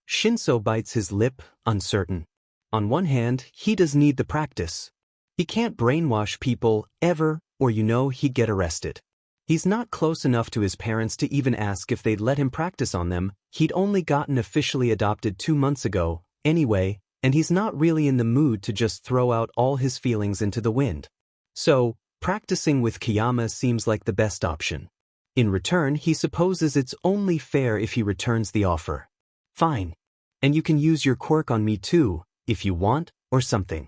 Shinso bites his lip, uncertain. On one hand, he does need the practice. He can't brainwash people, ever, or he'd get arrested. He's not close enough to his parents to even ask if they'd let him practice on them. He'd only gotten officially adopted 2 months ago, anyway, and he's not really in the mood to just throw out all his feelings into the wind. So, Practicing with Kayama seems like the best option. In return, he supposes it's only fair if he returns the offer. Fine. And you can use your quirk on me too, if you want, or something.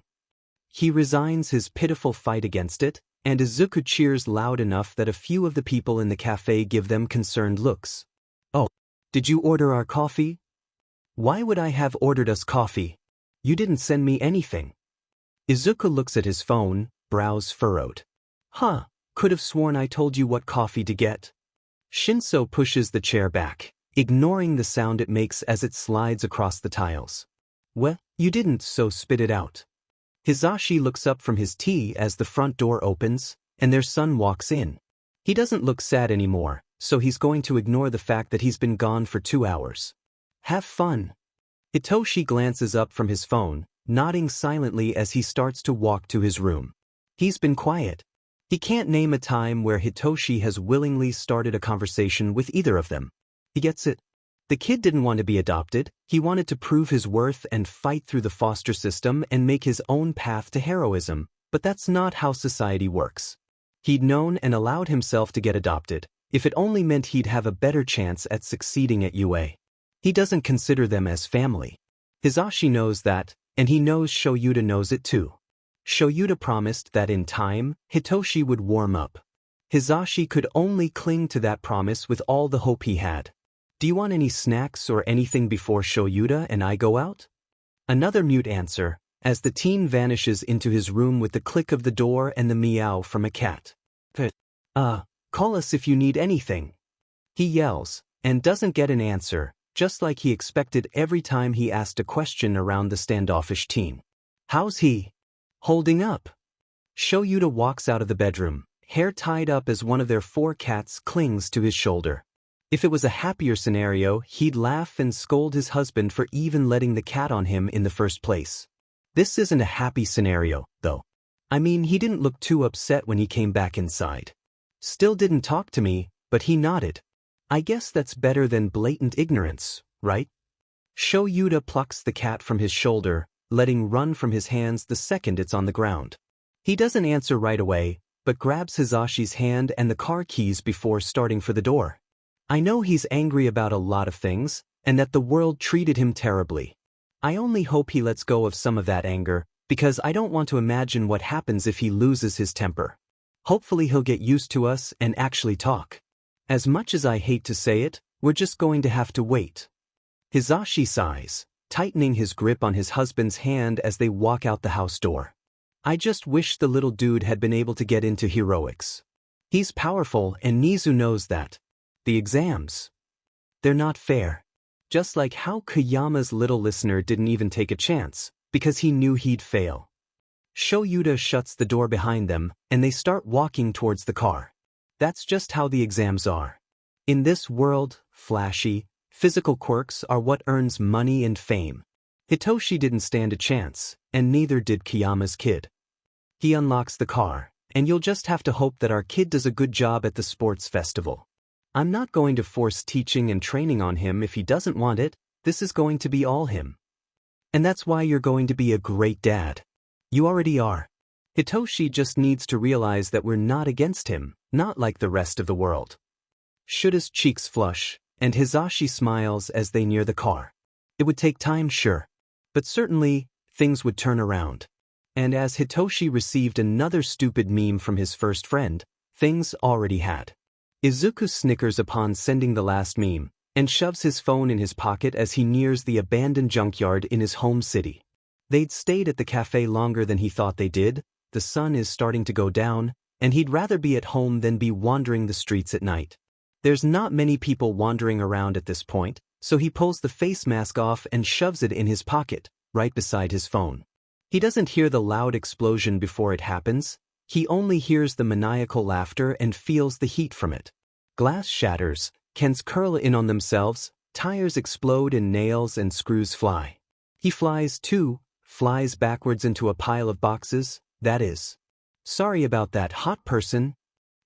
He resigns his pitiful fight against it, and Izuku cheers loud enough that a few of the people in the cafe give them concerned looks. Oh, did you order our coffee? Why would I have ordered us coffee? You didn't send me anything. Izuku looks at his phone, brows furrowed. Huh, could have sworn I told you what coffee to get. Shinso pushes the chair back, ignoring the sound it makes as it slides across the tiles. Well, you didn't, so spit it out. Hizashi looks up from his tea as the front door opens, and their son walks in. He doesn't look sad anymore, so he's going to ignore the fact that he's been gone for 2 hours. Have fun. Hitoshi glances up from his phone, nodding silently as he starts to walk to his room. He's been quiet. He can't name a time where Hitoshi has willingly started a conversation with either of them. He gets it. The kid didn't want to be adopted, he wanted to prove his worth and fight through the foster system and make his own path to heroism, but that's not how society works. He'd known and allowed himself to get adopted, if it only meant he'd have a better chance at succeeding at UA. He doesn't consider them as family. Hizashi knows that, and he knows Shoyuta knows it too. Shoyuta promised that in time, Hitoshi would warm up. Hizashi could only cling to that promise with all the hope he had. Do you want any snacks or anything before Shoyuta and I go out? Another mute answer, as the teen vanishes into his room with the click of the door and the meow from a cat. Call us if you need anything. He yells, and doesn't get an answer, just like he expected every time he asked a question around the standoffish teen. How's he holding up? Shoyuta walks out of the bedroom, hair tied up as one of their 4 cats clings to his shoulder. If it was a happier scenario, he'd laugh and scold his husband for even letting the cat on him in the first place. This isn't a happy scenario, though. I mean, he didn't look too upset when he came back inside. Still didn't talk to me, but he nodded. I guess that's better than blatant ignorance, right? Shoyuta plucks the cat from his shoulder, letting run from his hands the second it's on the ground. He doesn't answer right away, but grabs Hizashi's hand and the car keys before starting for the door. I know he's angry about a lot of things, and that the world treated him terribly. I only hope he lets go of some of that anger, because I don't want to imagine what happens if he loses his temper. Hopefully he'll get used to us and actually talk. As much as I hate to say it, we're just going to have to wait. Hizashi sighs, tightening his grip on his husband's hand as they walk out the house door. I just wish the little dude had been able to get into heroics. He's powerful and Nizu knows that. The exams. They're not fair. Just like how Kayama's little listener didn't even take a chance, because he knew he'd fail. Shoyuta shuts the door behind them, and they start walking towards the car. That's just how the exams are. In this world, flashy, physical quirks are what earns money and fame. Hitoshi didn't stand a chance, and neither did Kayama's kid. He unlocks the car, and you'll just have to hope that our kid does a good job at the sports festival. I'm not going to force teaching and training on him if he doesn't want it. This is going to be all him. And that's why you're going to be a great dad. You already are. Hitoshi just needs to realize that we're not against him, not like the rest of the world. Shuta's cheeks flush, and Hizashi smiles as they near the car. It would take time, sure. But certainly, things would turn around. And as Hitoshi received another stupid meme from his first friend, things already had. Izuku snickers upon sending the last meme, and shoves his phone in his pocket as he nears the abandoned junkyard in his home city. They'd stayed at the cafe longer than he thought they did, the sun is starting to go down, and he'd rather be at home than be wandering the streets at night. There's not many people wandering around at this point, so he pulls the face mask off and shoves it in his pocket, right beside his phone. He doesn't hear the loud explosion before it happens. He only hears the maniacal laughter and feels the heat from it. Glass shatters, cans curl in on themselves, tires explode and nails and screws fly. He flies too, flies backwards into a pile of boxes, that is. Sorry about that, hot person.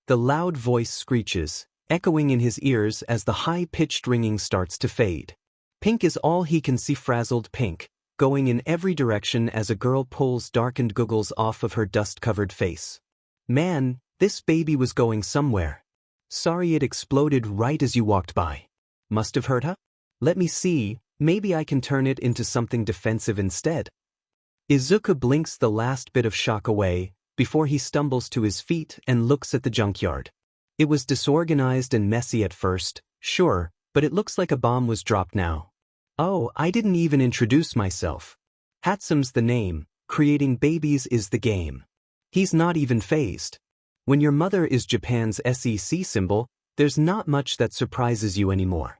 The loud voice screeches, echoing in his ears as the high-pitched ringing starts to fade. Pink is all he can see, frazzled pink, going in every direction as a girl pulls darkened goggles off of her dust-covered face. Man, This baby was going somewhere. Sorry it exploded right as you walked by. Must have hurt her? Let me see, maybe I can turn it into something defensive instead. Izuku blinks the last bit of shock away, before he stumbles to his feet and looks at the junkyard. It was disorganized and messy at first, sure, but it looks like a bomb was dropped now. Oh, I didn't even introduce myself. Hatsume's the name, creating babies is the game. He's not even fazed. When your mother is Japan's SEC symbol, there's not much that surprises you anymore.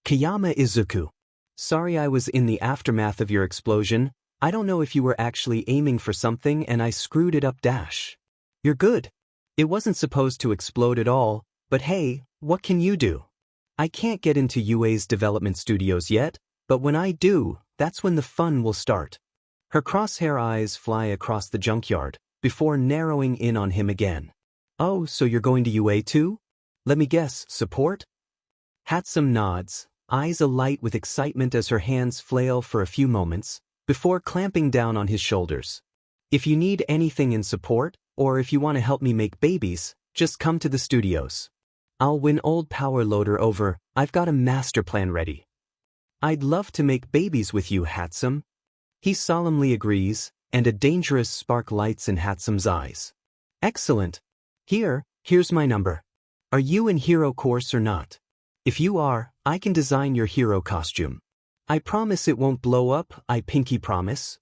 Kayama Izuku. Sorry I was in the aftermath of your explosion. I don't know if you were actually aiming for something and I screwed it up. You're good. It wasn't supposed to explode at all, but hey, what can you do? I can't get into UA's development studios yet, but when I do, that's when the fun will start. Her crosshair eyes fly across the junkyard, before narrowing in on him again. Oh, so you're going to UA too? Let me guess, support? Hatsume nods, eyes alight with excitement as her hands flail for a few moments, before clamping down on his shoulders. If you need anything in support, or if you want to help me make babies, just come to the studios. I'll win old Power Loader over. I've got a master plan ready. I'd love to make babies with you, Hatsume. He solemnly agrees, and a dangerous spark lights in Hatsume's eyes. Excellent. Here's my number. Are you in hero course or not? If you are, I can design your hero costume. I promise it won't blow up, I pinky promise.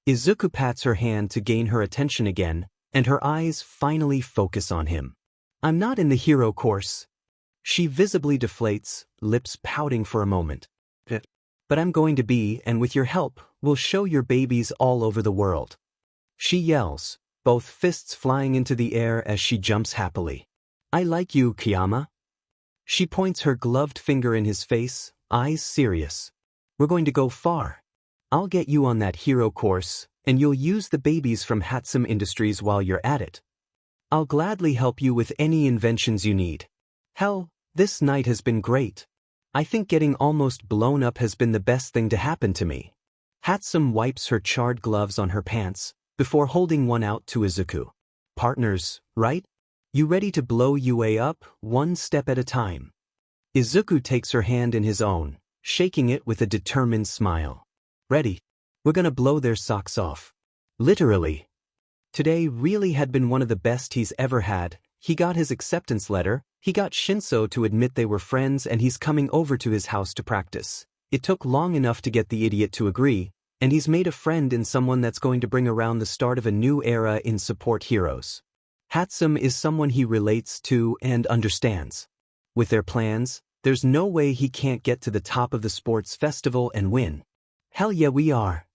Izuku pats her hand to gain her attention again, and her eyes finally focus on him. I'm not in the hero course. She visibly deflates, lips pouting for a moment. But I'm going to be, and with your help, we'll show your babies all over the world. She yells, both fists flying into the air as she jumps happily. I like you, Kayama. She points her gloved finger in his face, eyes serious. We're going to go far. I'll get you on that hero course, and you'll use the babies from Hatsume Industries while you're at it. I'll gladly help you with any inventions you need. Hell, this night has been great. I think getting almost blown up has been the best thing to happen to me. Hatsume wipes her charred gloves on her pants, before holding one out to Izuku. Partners, right? You ready to blow UA up, one step at a time? Izuku takes her hand in his own, shaking it with a determined smile. Ready? We're gonna blow their socks off. Literally. Today really had been one of the best he's ever had. He got his acceptance letter, he got Shinso to admit they were friends, and he's coming over to his house to practice. It took long enough to get the idiot to agree, and he's made a friend in someone that's going to bring around the start of a new era in support heroes. Hatsume is someone he relates to and understands. With their plans, there's no way he can't get to the top of the sports festival and win. Hell yeah, we are.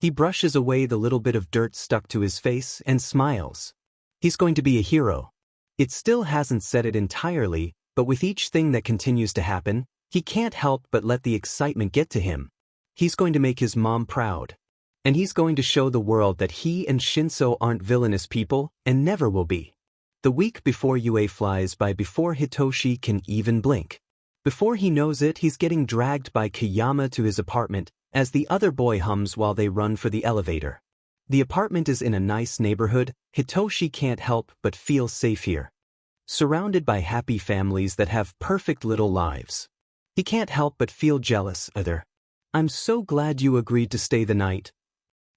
He brushes away the little bit of dirt stuck to his face and smiles. He's going to be a hero. It still hasn't said it entirely, but with each thing that continues to happen, he can't help but let the excitement get to him. He's going to make his mom proud. And he's going to show the world that he and Shinso aren't villainous people, and never will be. The week before UA flies by before Hitoshi can even blink. Before he knows it, he's getting dragged by Kayama to his apartment, as the other boy hums while they run for the elevator. The apartment is in a nice neighborhood. Hitoshi can't help but feel safe here. Surrounded by happy families that have perfect little lives. He can't help but feel jealous, either. I'm so glad you agreed to stay the night.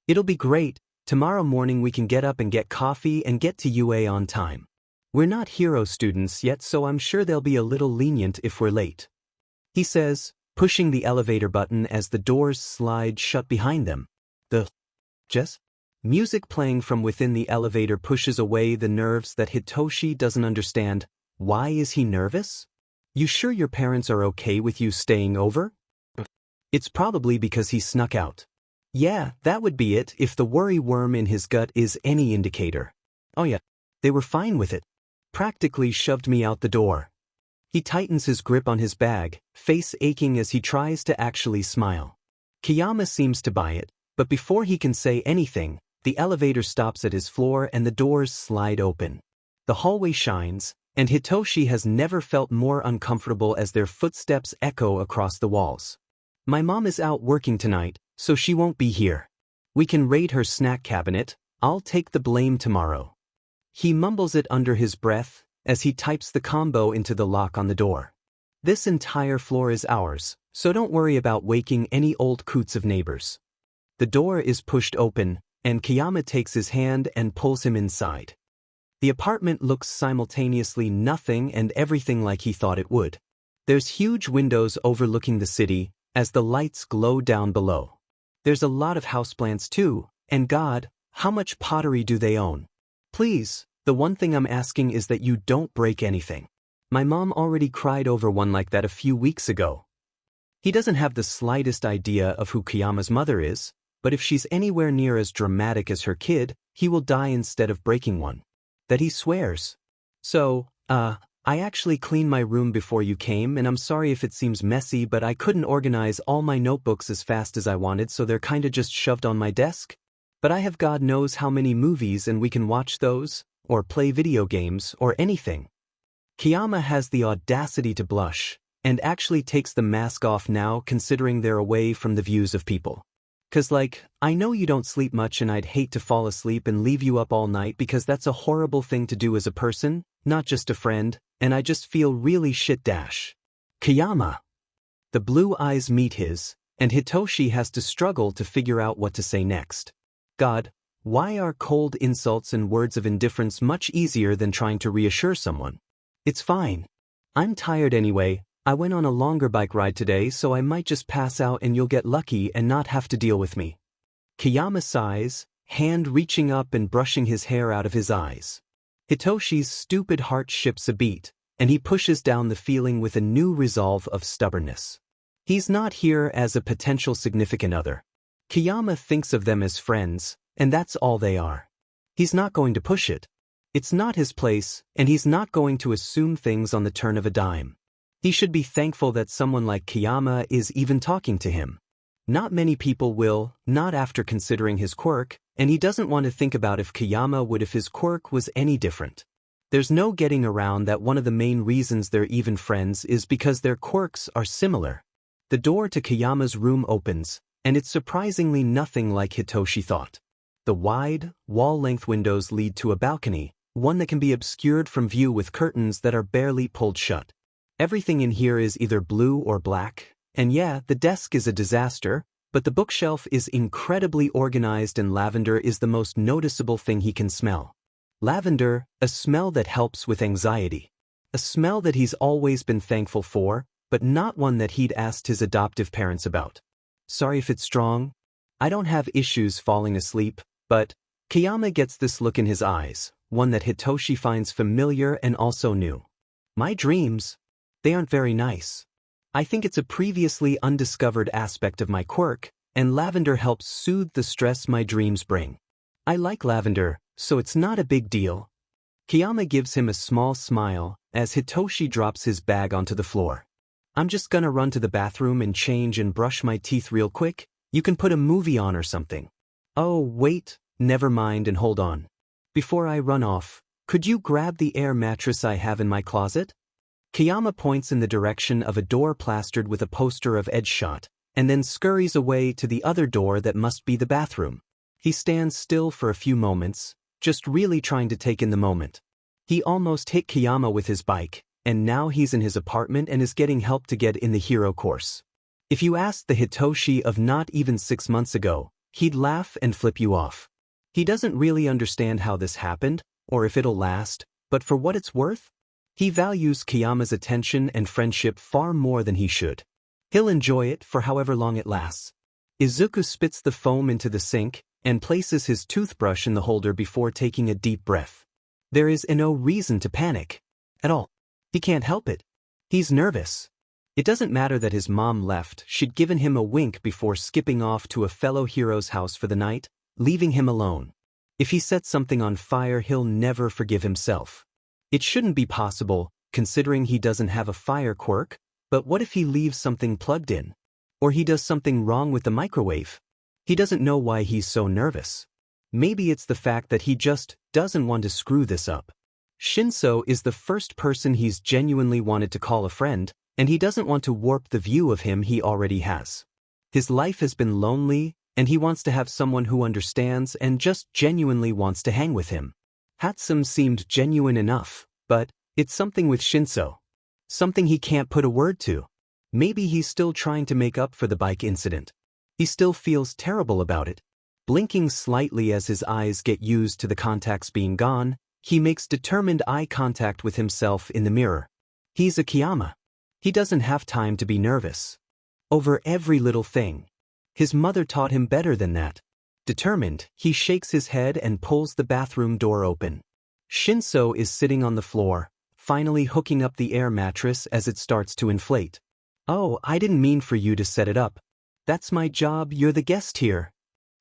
It'll be great. Tomorrow morning we can get up and get coffee and get to UA on time. We're not hero students yet, so I'm sure they'll be a little lenient if we're late. He says, pushing the elevator button as the doors slide shut behind them. Music playing from within the elevator pushes away the nerves that Hitoshi doesn't understand. Why is he nervous? You sure your parents are okay with you staying over? It's probably because he snuck out. Yeah, that would be it if the worry worm in his gut is any indicator. Oh yeah, they were fine with it. Practically shoved me out the door. He tightens his grip on his bag, face aching as he tries to actually smile. Kayama seems to buy it, but before he can say anything, the elevator stops at his floor and the doors slide open. The hallway shines, and Hitoshi has never felt more uncomfortable as their footsteps echo across the walls. My mom is out working tonight, so she won't be here. We can raid her snack cabinet. I'll take the blame tomorrow. He mumbles it under his breath as he types the combo into the lock on the door. This entire floor is ours, so don't worry about waking any old coots of neighbors. The door is pushed open, and Kayama takes his hand and pulls him inside. The apartment looks simultaneously nothing and everything like he thought it would. There's huge windows overlooking the city as the lights glow down below. There's a lot of houseplants too, and God, how much pottery do they own? Please, the one thing I'm asking is that you don't break anything. My mom already cried over one like that a few weeks ago. He doesn't have the slightest idea of who Kayama's mother is, but if she's anywhere near as dramatic as her kid, he will die instead of breaking one. That he swears. So, I actually cleaned my room before you came, and I'm sorry if it seems messy, but I couldn't organize all my notebooks as fast as I wanted, so they're kinda just shoved on my desk. But I have God knows how many movies, and we can watch those, or play video games, or anything. Kayama has the audacity to blush, and actually takes the mask off now considering they're away from the views of people. 'Cause I know you don't sleep much and I'd hate to fall asleep and leave you up all night because that's a horrible thing to do as a person, not just a friend, and I just feel really shit dash. Kayama. The blue eyes meet his, and Hitoshi has to struggle to figure out what to say next. God, why are cold insults and words of indifference much easier than trying to reassure someone? It's fine. I'm tired anyway. I went on a longer bike ride today, so I might just pass out and you'll get lucky and not have to deal with me. Kayama sighs, hand reaching up and brushing his hair out of his eyes. Hitoshi's stupid heart skips a beat, and he pushes down the feeling with a new resolve of stubbornness. He's not here as a potential significant other. Kayama thinks of them as friends, and that's all they are. He's not going to push it. It's not his place, and he's not going to assume things on the turn of a dime. He should be thankful that someone like Kayama is even talking to him. Not many people will, not after considering his quirk, and he doesn't want to think about if Kayama would if his quirk was any different. There's no getting around that one of the main reasons they're even friends is because their quirks are similar. The door to Kayama's room opens, and it's surprisingly nothing like Hitoshi thought. The wide, wall-length windows lead to a balcony, one that can be obscured from view with curtains that are barely pulled shut. Everything in here is either blue or black, and yeah, the desk is a disaster, but the bookshelf is incredibly organized and lavender is the most noticeable thing he can smell. Lavender, a smell that helps with anxiety. A smell that he's always been thankful for, but not one that he'd asked his adoptive parents about. Sorry if it's strong. I don't have issues falling asleep, but Kayama gets this look in his eyes, one that Hitoshi finds familiar and also new. My dreams? They aren't very nice. I think it's a previously undiscovered aspect of my quirk, and lavender helps soothe the stress my dreams bring. I like lavender, so it's not a big deal. Kayama gives him a small smile as Hitoshi drops his bag onto the floor. I'm just gonna run to the bathroom and change and brush my teeth real quick. You can put a movie on or something. Oh, wait, never mind and hold on. Before I run off, could you grab the air mattress I have in my closet? Kayama points in the direction of a door plastered with a poster of Edge Shot, and then scurries away to the other door that must be the bathroom. He stands still for a few moments, just really trying to take in the moment. He almost hit Kayama with his bike, and now he's in his apartment and is getting help to get in the hero course. If you asked the Hitoshi of not even 6 months ago, he'd laugh and flip you off. He doesn't really understand how this happened, or if it'll last, but for what it's worth, he values Kayama's attention and friendship far more than he should. He'll enjoy it for however long it lasts. Izuku spits the foam into the sink and places his toothbrush in the holder before taking a deep breath. There is no reason to panic. At all. He can't help it. He's nervous. It doesn't matter that his mom left. She'd given him a wink before skipping off to a fellow hero's house for the night, leaving him alone. If he sets something on fire, he'll never forgive himself. It shouldn't be possible, considering he doesn't have a fire quirk, but what if he leaves something plugged in? Or he does something wrong with the microwave? He doesn't know why he's so nervous. Maybe it's the fact that he just doesn't want to screw this up. Shinso is the first person he's genuinely wanted to call a friend, and he doesn't want to warp the view of him he already has. His life has been lonely, and he wants to have someone who understands and just genuinely wants to hang with him. Hatsum seemed genuine enough, but it's something with Shinso. Something he can't put a word to. Maybe he's still trying to make up for the bike incident. He still feels terrible about it. Blinking slightly as his eyes get used to the contacts being gone, he makes determined eye contact with himself in the mirror. He's a Kayama. He doesn't have time to be nervous. Over every little thing. His mother taught him better than that. Determined, he shakes his head and pulls the bathroom door open. Shinso is sitting on the floor, finally hooking up the air mattress as it starts to inflate. "Oh, I didn't mean for you to set it up. That's my job, you're the guest here."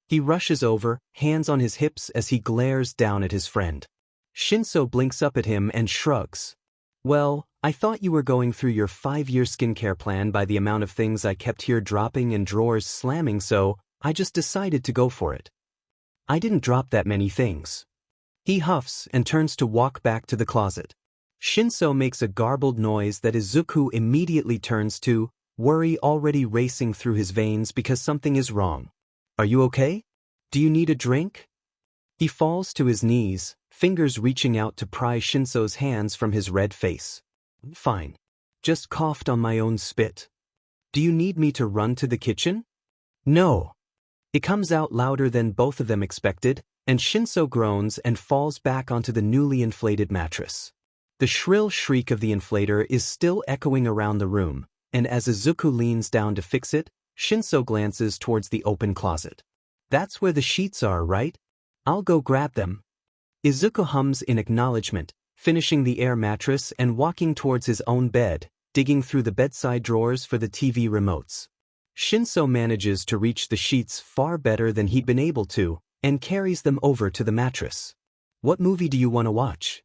He rushes over, hands on his hips as he glares down at his friend. Shinso blinks up at him and shrugs. "Well, I thought you were going through your 5-year skincare plan by the amount of things I kept here dropping and drawers slamming, so I just decided to go for it. I didn't drop that many things." He huffs and turns to walk back to the closet. Shinso makes a garbled noise that Izuku immediately turns to, worry already racing through his veins because something is wrong. "Are you okay? Do you need a drink?" He falls to his knees, fingers reaching out to pry Shinso's hands from his red face. "Fine. Just coughed on my own spit. Do you need me to run to the kitchen?" "No." It comes out louder than both of them expected, and Shinso groans and falls back onto the newly inflated mattress. The shrill shriek of the inflator is still echoing around the room, and as Izuku leans down to fix it, Shinso glances towards the open closet. "That's where the sheets are, right? I'll go grab them." Izuku hums in acknowledgement, finishing the air mattress and walking towards his own bed, digging through the bedside drawers for the TV remotes. Shinso manages to reach the sheets far better than he'd been able to, and carries them over to the mattress. "What movie do you want to watch?"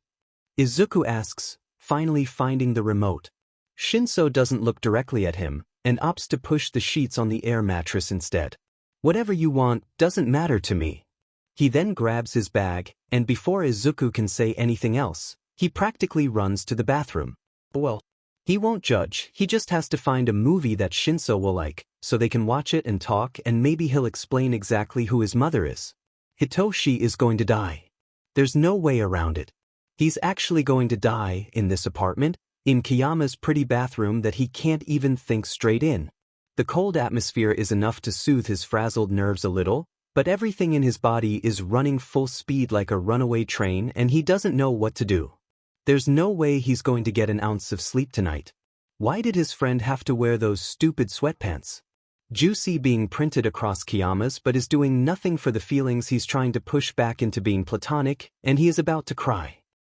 Izuku asks, finally finding the remote. Shinso doesn't look directly at him, and opts to push the sheets on the air mattress instead. "Whatever you want doesn't matter to me." He then grabs his bag, and before Izuku can say anything else, he practically runs to the bathroom. Well, he won't judge, he just has to find a movie that Shinso will like, so they can watch it and talk, and maybe he'll explain exactly who his mother is. Hitoshi is going to die. There's no way around it. He's actually going to die in this apartment, in Kayama's pretty bathroom that he can't even think straight in. The cold atmosphere is enough to soothe his frazzled nerves a little, but everything in his body is running full speed like a runaway train and he doesn't know what to do. There's no way he's going to get an ounce of sleep tonight. Why did his friend have to wear those stupid sweatpants? Juicy being printed across Kayama's but is doing nothing for the feelings he's trying to push back into being platonic, and he is about to cry.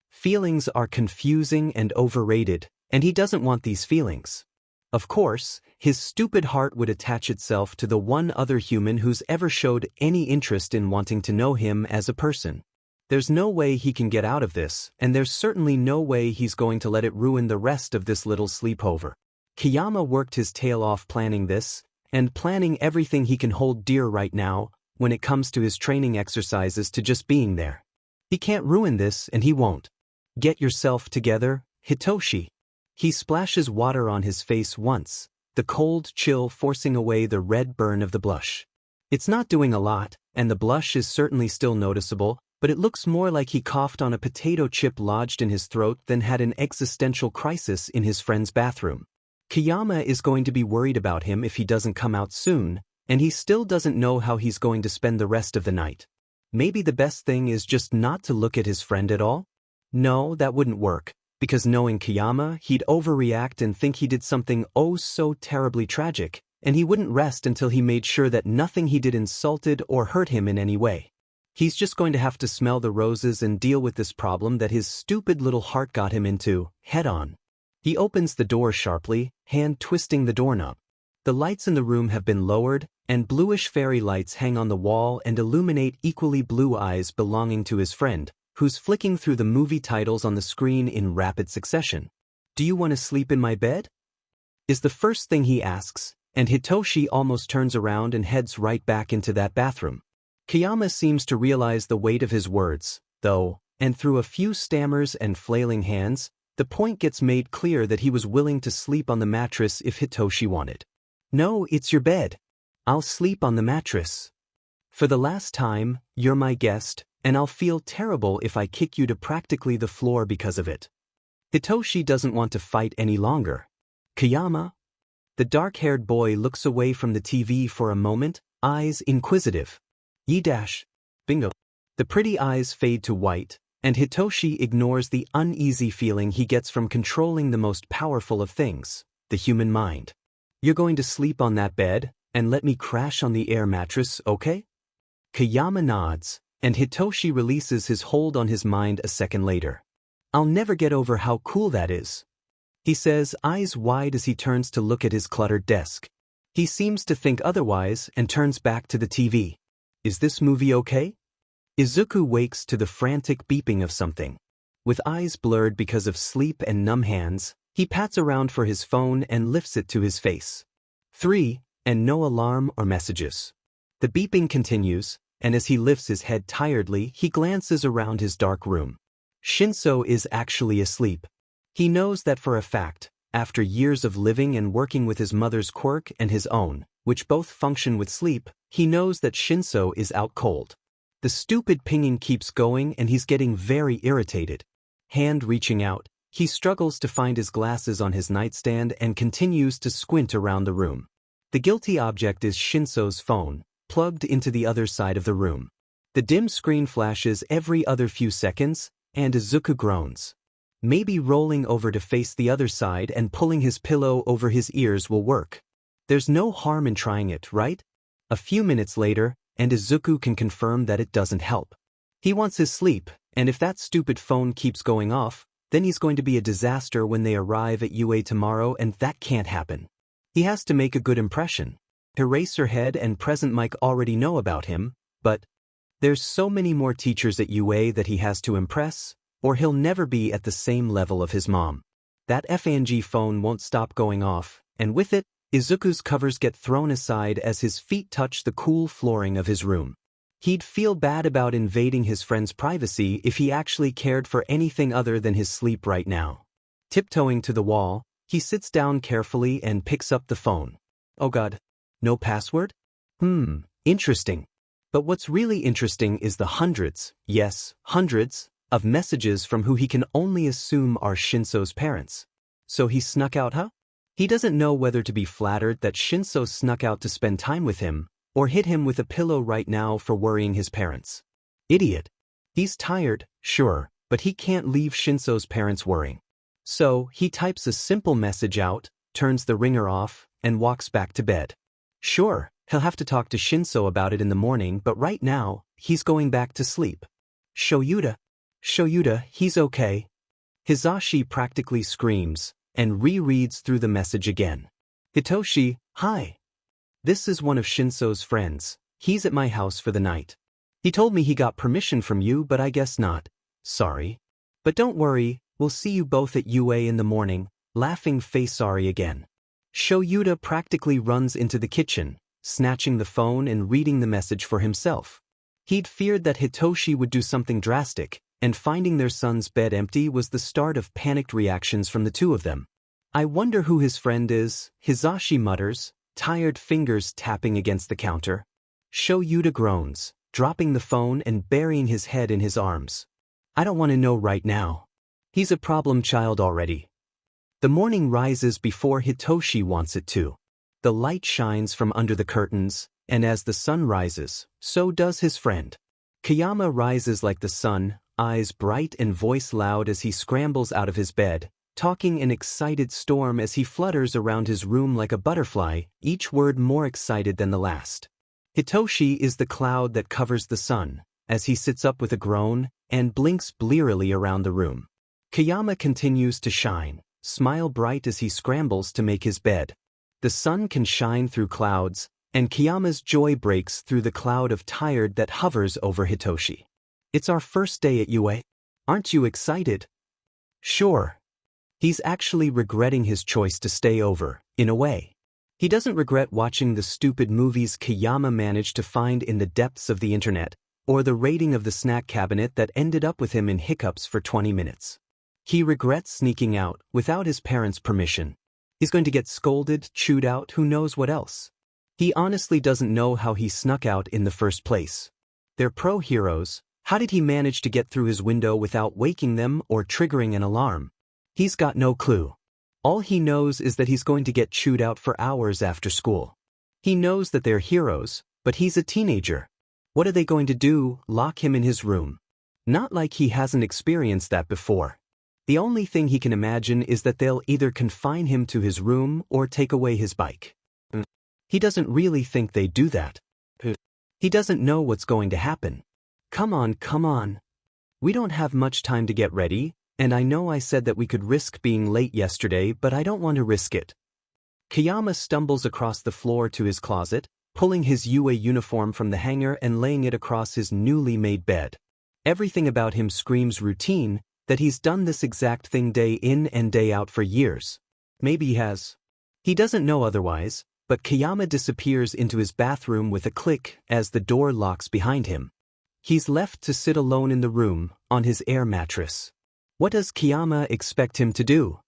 Feelings are confusing and overrated, and he doesn't want these feelings. Of course, his stupid heart would attach itself to the one other human who's ever showed any interest in wanting to know him as a person. There's no way he can get out of this, and there's certainly no way he's going to let it ruin the rest of this little sleepover. Kayama worked his tail off planning this, and planning everything he can hold dear right now, when it comes to his training exercises to just being there. He can't ruin this, and he won't. "Get yourself together, Hitoshi." He splashes water on his face once, the cold chill forcing away the red burn of the blush. It's not doing a lot, and the blush is certainly still noticeable, but it looks more like he coughed on a potato chip lodged in his throat than had an existential crisis in his friend's bathroom. Kayama is going to be worried about him if he doesn't come out soon, and he still doesn't know how he's going to spend the rest of the night. Maybe the best thing is just not to look at his friend at all? No, that wouldn't work, because knowing Kayama, he'd overreact and think he did something oh so terribly tragic, and he wouldn't rest until he made sure that nothing he did insulted or hurt him in any way. He's just going to have to smell the roses and deal with this problem that his stupid little heart got him into, head on. He opens the door sharply, hand twisting the doorknob. The lights in the room have been lowered, and bluish fairy lights hang on the wall and illuminate equally blue eyes belonging to his friend, who's flicking through the movie titles on the screen in rapid succession. "Do you want to sleep in my bed?" is the first thing he asks, and Hitoshi almost turns around and heads right back into that bathroom. Kayama seems to realize the weight of his words, though, and through a few stammers and flailing hands, the point gets made clear that he was willing to sleep on the mattress if Hitoshi wanted. "No, it's your bed. I'll sleep on the mattress." For the last time, you're my guest, and I'll feel terrible if I kick you to practically the floor because of it. Hitoshi doesn't want to fight any longer. Kayama? The dark-haired boy looks away from the TV for a moment, eyes inquisitive. Yi-dash. Bingo. The pretty eyes fade to white, and Hitoshi ignores the uneasy feeling he gets from controlling the most powerful of things, the human mind. You're going to sleep on that bed, and let me crash on the air mattress, okay? Kayama nods, and Hitoshi releases his hold on his mind a second later. I'll never get over how cool that is. He says, eyes wide as he turns to look at his cluttered desk. He seems to think otherwise and turns back to the TV. Is this movie okay? Izuku wakes to the frantic beeping of something. With eyes blurred because of sleep and numb hands, he pats around for his phone and lifts it to his face. 3, and no alarm or messages. The beeping continues, and as he lifts his head tiredly, he glances around his dark room. Shinso is actually asleep. He knows that for a fact, after years of living and working with his mother's quirk and his own, which both function with sleep, he knows that Shinso is out cold. The stupid pinging keeps going and he's getting very irritated. Hand reaching out, he struggles to find his glasses on his nightstand and continues to squint around the room. The guilty object is Shinso's phone, plugged into the other side of the room. The dim screen flashes every other few seconds, and Izuku groans. Maybe rolling over to face the other side and pulling his pillow over his ears will work. There's no harm in trying it, right? A few minutes later, and Izuku can confirm that it doesn't help. He wants his sleep, and if that stupid phone keeps going off, then he's going to be a disaster when they arrive at UA tomorrow, and that can't happen. He has to make a good impression. Eraserhead and Present Mike already know about him, but there's so many more teachers at UA that he has to impress, or he'll never be at the same level of his mom. That FNG phone won't stop going off, and with it, Izuku's covers get thrown aside as his feet touch the cool flooring of his room. He'd feel bad about invading his friend's privacy if he actually cared for anything other than his sleep right now. Tiptoeing to the wall, he sits down carefully and picks up the phone. Oh god, no password? Interesting. But what's really interesting is the hundreds, yes, hundreds, of messages from who he can only assume are Shinso's parents. So he snuck out, huh? He doesn't know whether to be flattered that Shinso snuck out to spend time with him, or hit him with a pillow right now for worrying his parents. Idiot. He's tired, sure, but he can't leave Shinso's parents worrying. So, he types a simple message out, turns the ringer off, and walks back to bed. Sure, he'll have to talk to Shinso about it in the morning, but right now, he's going back to sleep. Shoyuta, he's okay. Hizashi practically screams, and rereads through the message again. Hitoshi, hi. This is one of Shinso's friends. He's at my house for the night. He told me he got permission from you, but I guess not. Sorry. But don't worry, we'll see you both at UA in the morning. Laughing face sorry again. Shoyuta practically runs into the kitchen, snatching the phone and reading the message for himself. He'd feared that Hitoshi would do something drastic, and finding their son's bed empty was the start of panicked reactions from the two of them. I wonder who his friend is, Hizashi mutters, tired fingers tapping against the counter. Shoyuta groans, dropping the phone and burying his head in his arms. I don't want to know right now. He's a problem child already. The morning rises before Hitoshi wants it to. The light shines from under the curtains, and as the sun rises, so does his friend. Kayama rises like the sun, eyes bright and voice loud as he scrambles out of his bed, talking an excited storm as he flutters around his room like a butterfly, each word more excited than the last. Hitoshi is the cloud that covers the sun, as he sits up with a groan and blinks blearily around the room. Kayama continues to shine, smile bright as he scrambles to make his bed. The sun can shine through clouds, and Kayama's joy breaks through the cloud of tired that hovers over Hitoshi. It's our first day at UA. Aren't you excited? Sure. He's actually regretting his choice to stay over, in a way. He doesn't regret watching the stupid movies Kayama managed to find in the depths of the internet, or the raiding of the snack cabinet that ended up with him in hiccups for 20 minutes. He regrets sneaking out without his parents' permission. He's going to get scolded, chewed out, who knows what else. He honestly doesn't know how he snuck out in the first place. They're pro-heroes. How did he manage to get through his window without waking them or triggering an alarm? He's got no clue. All he knows is that he's going to get chewed out for hours after school. He knows that they're heroes, but he's a teenager. What are they going to do, lock him in his room? Not like he hasn't experienced that before. The only thing he can imagine is that they'll either confine him to his room or take away his bike. He doesn't really think they'd do that. He doesn't know what's going to happen. Come on, come on. We don't have much time to get ready, and I know I said that we could risk being late yesterday, but I don't want to risk it. Kayama stumbles across the floor to his closet, pulling his UA uniform from the hanger and laying it across his newly made bed. Everything about him screams routine, that he's done this exact thing day in and day out for years. Maybe he has. He doesn't know otherwise, but Kayama disappears into his bathroom with a click as the door locks behind him. He's left to sit alone in the room, on his air mattress. What does Kayama expect him to do?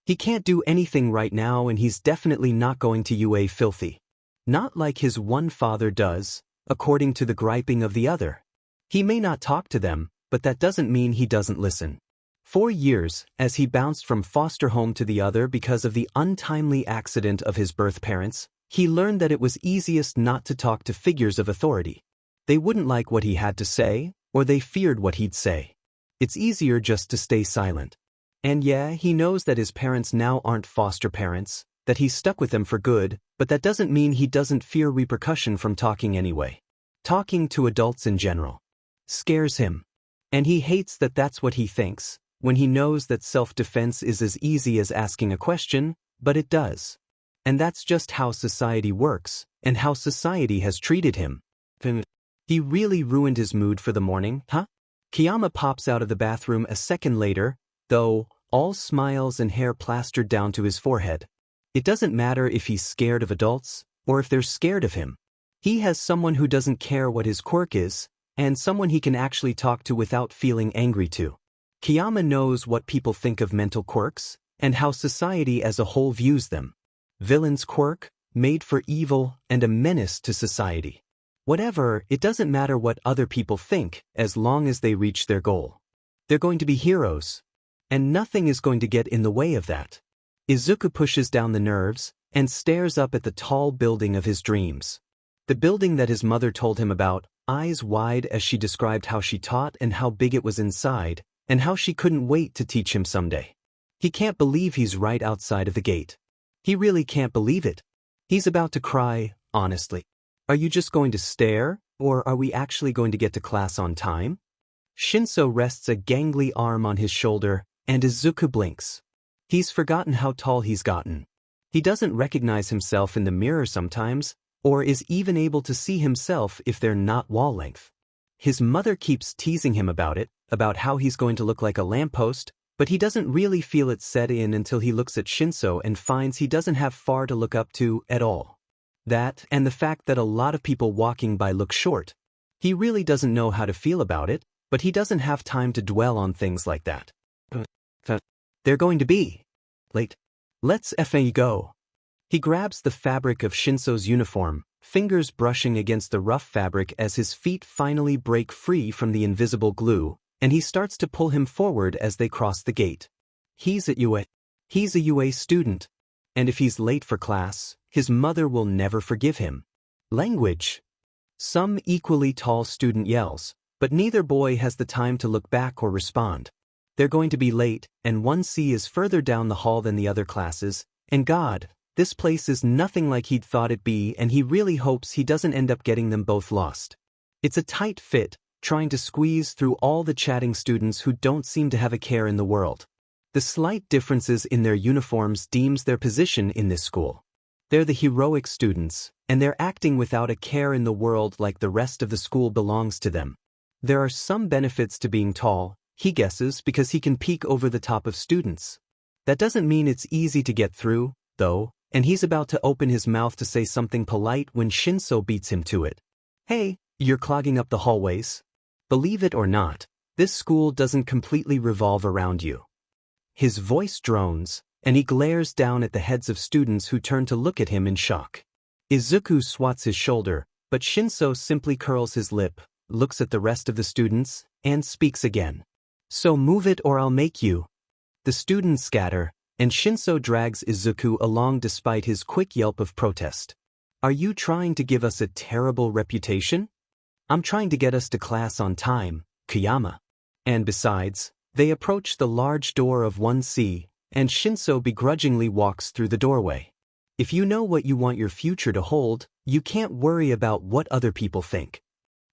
He can't do anything right now, and he's definitely not going to UA filthy. Not like his one father does, according to the griping of the other. He may not talk to them, but that doesn't mean he doesn't listen. 4 years, as he bounced from foster home to the other because of the untimely accident of his birth parents, he learned that it was easiest not to talk to figures of authority. They wouldn't like what he had to say, or they feared what he'd say. It's easier just to stay silent. And yeah, he knows that his parents now aren't foster parents, that he's stuck with them for good, but that doesn't mean he doesn't fear repercussion from talking anyway. Talking to adults in general scares him. And he hates that that's what he thinks, when he knows that self-defense is as easy as asking a question, but it does. And that's just how society works, and how society has treated him. He really ruined his mood for the morning, huh? Kayama pops out of the bathroom a second later, though, all smiles and hair plastered down to his forehead. It doesn't matter if he's scared of adults, or if they're scared of him. He has someone who doesn't care what his quirk is, and someone he can actually talk to without feeling angry to. Kayama knows what people think of mental quirks, and how society as a whole views them. Villain's quirk, made for evil, and a menace to society. Whatever, it doesn't matter what other people think, as long as they reach their goal. They're going to be heroes. And nothing is going to get in the way of that. Izuku pushes down the nerves, and stares up at the tall building of his dreams. The building that his mother told him about, eyes wide as she described how she taught and how big it was inside, and how she couldn't wait to teach him someday. He can't believe he's right outside of the gate. He really can't believe it. He's about to cry, honestly. Are you just going to stare, or are we actually going to get to class on time? Shinso rests a gangly arm on his shoulder, and Izuku blinks. He's forgotten how tall he's gotten. He doesn't recognize himself in the mirror sometimes, or is even able to see himself if they're not wall length. His mother keeps teasing him about it, about how he's going to look like a lamppost, but he doesn't really feel it set in until he looks at Shinso and finds he doesn't have far to look up to at all. That, and the fact that a lot of people walking by look short. He really doesn't know how to feel about it, but he doesn't have time to dwell on things like that. They're going to be late. Let's go. He grabs the fabric of Shinso's uniform, fingers brushing against the rough fabric as his feet finally break free from the invisible glue, and he starts to pull him forward as they cross the gate. He's at UA. He's a UA student. And if he's late for class, his mother will never forgive him. Language. Some equally tall student yells, but neither boy has the time to look back or respond. They're going to be late, and 1C is further down the hall than the other classes, and God, this place is nothing like he'd thought it'd be, and he really hopes he doesn't end up getting them both lost. It's a tight fit, trying to squeeze through all the chatting students who don't seem to have a care in the world. The slight differences in their uniforms deems their position in this school. They're the heroic students, and they're acting without a care in the world like the rest of the school belongs to them. There are some benefits to being tall, he guesses, because he can peek over the top of students. That doesn't mean it's easy to get through, though, and he's about to open his mouth to say something polite when Shinso beats him to it. Hey, you're clogging up the hallways. Believe it or not, this school doesn't completely revolve around you. His voice drones, and he glares down at the heads of students who turn to look at him in shock. Izuku swats his shoulder, but Shinso simply curls his lip, looks at the rest of the students, and speaks again. So move it or I'll make you. The students scatter, and Shinso drags Izuku along despite his quick yelp of protest. Are you trying to give us a terrible reputation? I'm trying to get us to class on time, Kayama. And besides, they approach the large door of 1C, and Shinso begrudgingly walks through the doorway. If you know what you want your future to hold, you can't worry about what other people think.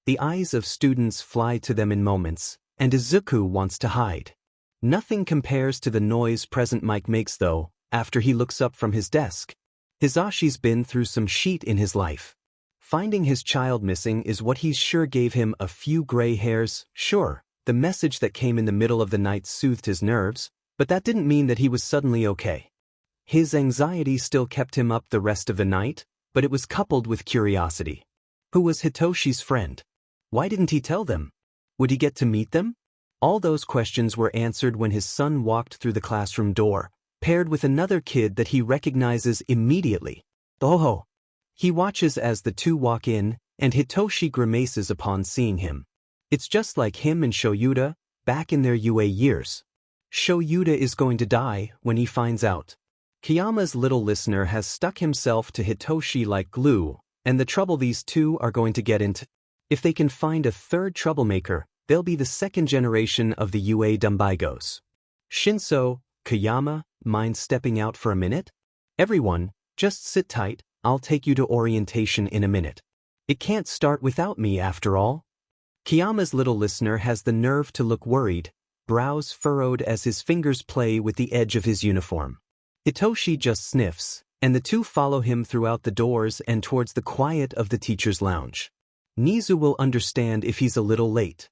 The eyes of students fly to them in moments, and Izuku wants to hide. Nothing compares to the noise Present Mike makes though, after he looks up from his desk. Hisashi's been through some shit in his life. Finding his child missing is what he's sure gave him a few gray hairs. Sure, the message that came in the middle of the night soothed his nerves, but that didn't mean that he was suddenly okay. His anxiety still kept him up the rest of the night, but it was coupled with curiosity. Who was Hitoshi's friend? Why didn't he tell them? Would he get to meet them? All those questions were answered when his son walked through the classroom door, paired with another kid that he recognizes immediately. Oh! He watches as the two walk in, and Hitoshi grimaces upon seeing him. It's just like him and Shoyuta, back in their UA years. Shoyuta is going to die when he finds out. Kayama's little listener has stuck himself to Hitoshi like glue, and the trouble these two are going to get into. If they can find a third troublemaker, they'll be the second generation of the UA Dumbaigos. Shinso, Kayama, mind stepping out for a minute? Everyone, just sit tight, I'll take you to orientation in a minute. It can't start without me after all. Kayama's little listener has the nerve to look worried, brows furrowed as his fingers play with the edge of his uniform. Hitoshi just sniffs, and the two follow him throughout the doors and towards the quiet of the teacher's lounge. Nizu will understand if he's a little late.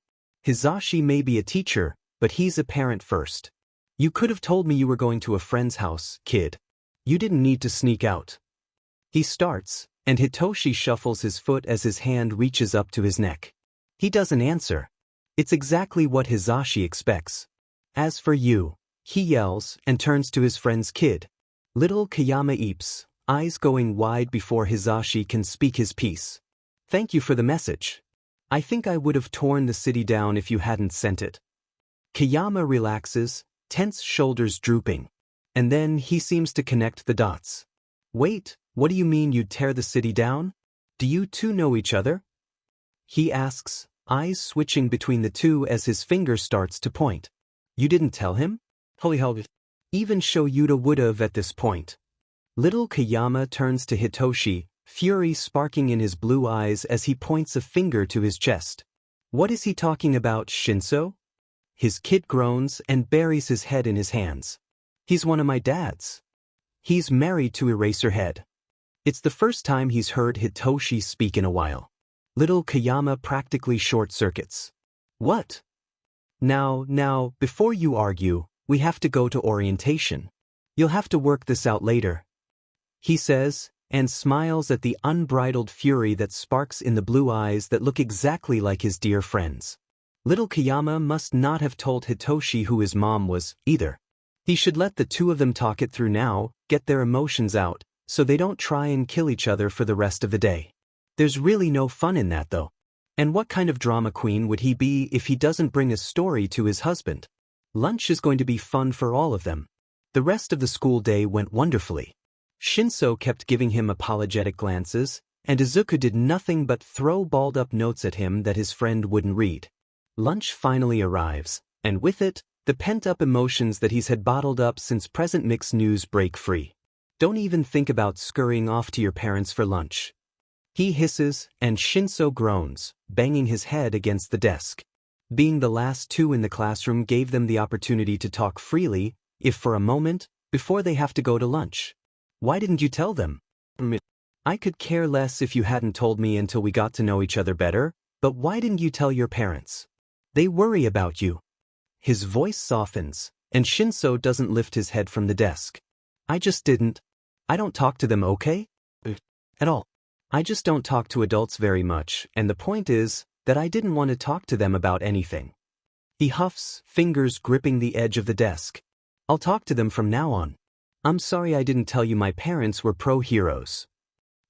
Hisashi may be a teacher, but he's a parent first. You could have told me you were going to a friend's house, kid. You didn't need to sneak out. He starts, and Hitoshi shuffles his foot as his hand reaches up to his neck. He doesn't answer. It's exactly what Hisashi expects. As for you, he yells and turns to his friend's kid. Little Kayama eeps, eyes going wide before Hisashi can speak his piece. Thank you for the message. I think I would have torn the city down if you hadn't sent it. Kayama relaxes, tense shoulders drooping. And then he seems to connect the dots. Wait, what do you mean you'd tear the city down? Do you two know each other? He asks, eyes switching between the two as his finger starts to point. You didn't tell him? Holy hell. Even Shoyuta would have at this point. Little Kayama turns to Hitoshi, fury sparking in his blue eyes as he points a finger to his chest. What is he talking about, Shinso? His kid groans and buries his head in his hands. He's one of my dads. He's married to Eraserhead. It's the first time he's heard Hitoshi speak in a while. Little Kayama practically short-circuits. What? Now, before you argue, we have to go to orientation. You'll have to work this out later. He says, and smiles at the unbridled fury that sparks in the blue eyes that look exactly like his dear friend's. Little Kayama must not have told Hitoshi who his mom was, either. He should let the two of them talk it through now, get their emotions out, so they don't try and kill each other for the rest of the day. There's really no fun in that though. And what kind of drama queen would he be if he doesn't bring a story to his husband? Lunch is going to be fun for all of them. The rest of the school day went wonderfully. Shinso kept giving him apologetic glances, and Izuku did nothing but throw balled-up notes at him that his friend wouldn't read. Lunch finally arrives, and with it, the pent-up emotions that he's had bottled up since present mix news break free. Don't even think about scurrying off to your parents for lunch. He hisses, and Shinso groans, banging his head against the desk. Being the last two in the classroom gave them the opportunity to talk freely, if for a moment, before they have to go to lunch. Why didn't you tell them? I could care less if you hadn't told me until we got to know each other better, but why didn't you tell your parents? They worry about you. His voice softens, and Shinso doesn't lift his head from the desk. I just didn't. I don't talk to them, okay? At all. I just don't talk to adults very much, and the point is that I didn't want to talk to them about anything. He huffs, fingers gripping the edge of the desk. I'll talk to them from now on. I'm sorry I didn't tell you my parents were pro-heroes.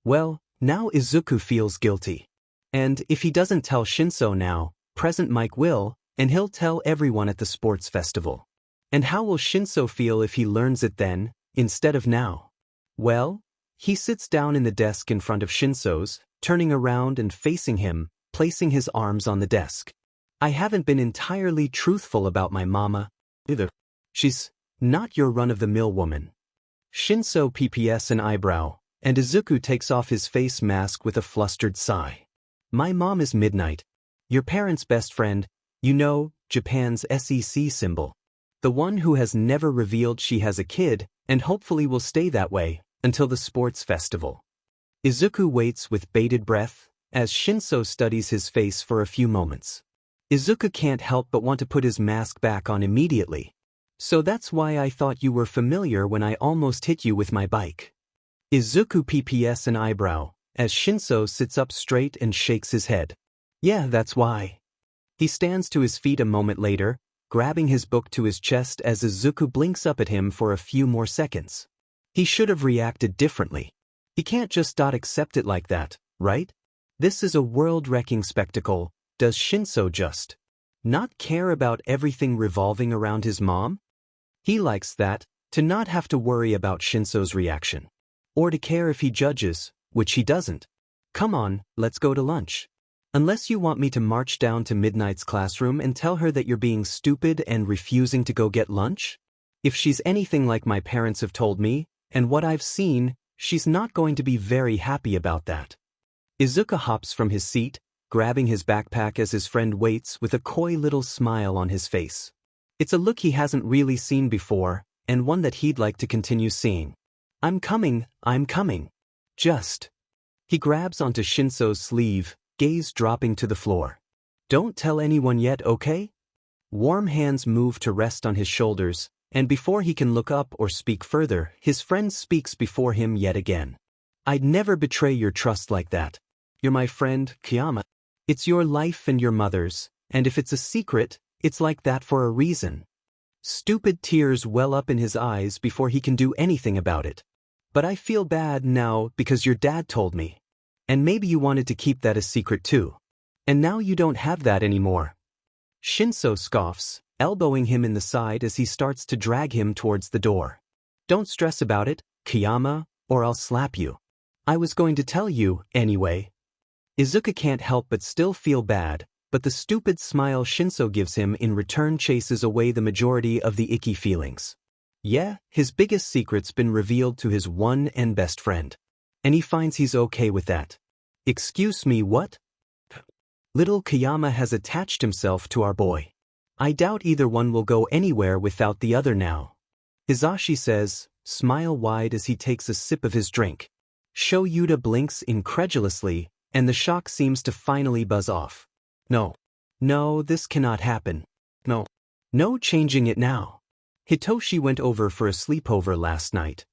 Well, Now Izuku feels guilty. And if he doesn't tell Shinso now, present Mike will, and he'll tell everyone at the sports festival. And how will Shinso feel if he learns it then, instead of now? Well, he sits down in the desk in front of Shinso's, turning around and facing him, placing his arms on the desk. I haven't been entirely truthful about my mama, either. She's not your run-of-the-mill woman. Shinso PPS an eyebrow, and Izuku takes off his face mask with a flustered sigh. My mom is Midnight. Your parents' best friend, you know, Japan's SEC symbol. The one who has never revealed she has a kid, and hopefully will stay that way, until the sports festival. Izuku waits with bated breath, as Shinso studies his face for a few moments. Izuku can't help but want to put his mask back on immediately. So that's why I thought you were familiar when I almost hit you with my bike. Izuku PPS an eyebrow, as Shinso sits up straight and shakes his head. Yeah, that's why. He stands to his feet a moment later, grabbing his book to his chest as Izuku blinks up at him for a few more seconds. He should have reacted differently. He can't just accept it like that, right? This is a world-wrecking spectacle. Does Shinso just not care about everything revolving around his mom? He likes that, to not have to worry about Shinso's reaction. Or to care if he judges, which he doesn't. Come on, let's go to lunch. Unless you want me to march down to Midnight's classroom and tell her that you're being stupid and refusing to go get lunch? If she's anything like my parents have told me, and what I've seen, she's not going to be very happy about that. Izuku hops from his seat, grabbing his backpack as his friend waits with a coy little smile on his face. It's a look he hasn't really seen before, and one that he'd like to continue seeing. I'm coming. Just. He grabs onto Shinso's sleeve, gaze dropping to the floor. Don't tell anyone yet, okay? Warm hands move to rest on his shoulders, and before he can look up or speak further, his friend speaks before him yet again. I'd never betray your trust like that. You're my friend, Kayama. It's your life and your mother's, and if it's a secret, it's like that for a reason. Stupid tears well up in his eyes before he can do anything about it. But I feel bad now because your dad told me. And maybe you wanted to keep that a secret too. And now you don't have that anymore. Shinso scoffs, elbowing him in the side as he starts to drag him towards the door. Don't stress about it, Kayama, or I'll slap you. I was going to tell you, anyway. Izuku can't help but still feel bad, but the stupid smile Shinso gives him in return chases away the majority of the icky feelings. Yeah, his biggest secret's been revealed to his one and best friend. And he finds he's okay with that. Excuse me, what? Little Kayama has attached himself to our boy. I doubt either one will go anywhere without the other now. Hizashi says, smile wide as he takes a sip of his drink. Shoyuta blinks incredulously, and the shock seems to finally buzz off. No, this cannot happen. No changing it now. Hitoshi went over for a sleepover last night.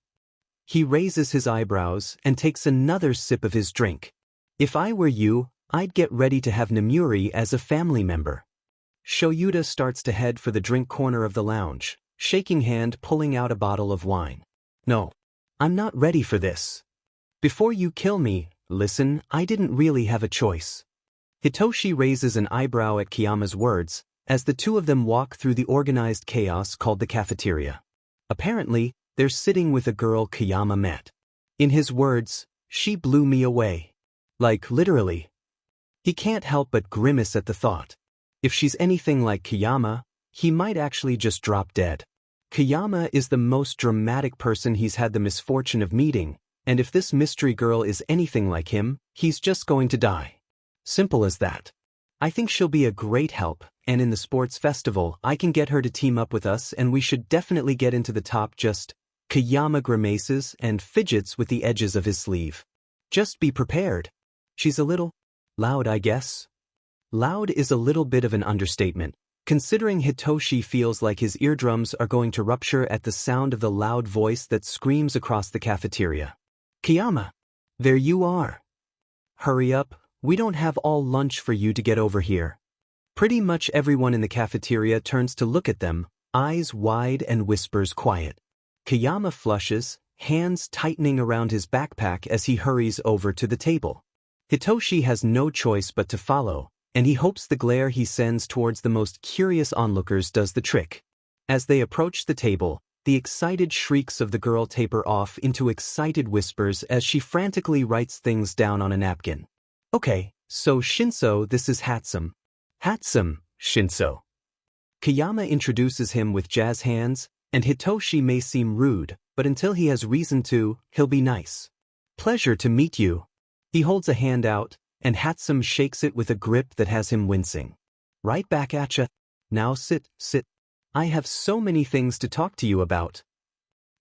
He raises his eyebrows and takes another sip of his drink. If I were you, I'd get ready to have Namuri as a family member. Shoyuta starts to head for the drink corner of the lounge, shaking hand pulling out a bottle of wine. No, I'm not ready for this. Before you kill me, listen, I didn't really have a choice. Hitoshi raises an eyebrow at Kayama's words, as the two of them walk through the organized chaos called the cafeteria. Apparently, they're sitting with a girl Kayama met. In his words, she blew me away. Like, literally. He can't help but grimace at the thought. If she's anything like Kayama, he might actually just drop dead. Kayama is the most dramatic person he's had the misfortune of meeting, and if this mystery girl is anything like him, he's just going to die. Simple as that. I think she'll be a great help, and in the sports festival, I can get her to team up with us and we should definitely get into the top just. Kayama grimaces and fidgets with the edges of his sleeve. Just be prepared. She's a little loud, I guess. Loud is a little bit of an understatement, considering Hitoshi feels like his eardrums are going to rupture at the sound of the loud voice that screams across the cafeteria. Kayama, there you are. Hurry up, we don't have all lunch for you to get over here. Pretty much everyone in the cafeteria turns to look at them, eyes wide and whispers quiet. Kayama flushes, hands tightening around his backpack as he hurries over to the table. Hitoshi has no choice but to follow, and he hopes the glare he sends towards the most curious onlookers does the trick. As they approach the table, the excited shrieks of the girl taper off into excited whispers as she frantically writes things down on a napkin. Okay, so Shinso, this is Hatsum. Hatsum, Shinso. Kayama introduces him with jazz hands, and Hitoshi may seem rude, but until he has reason to, he'll be nice. Pleasure to meet you. He holds a hand out, and Hatsum shakes it with a grip that has him wincing. Right back at ya. Now sit. I have so many things to talk to you about.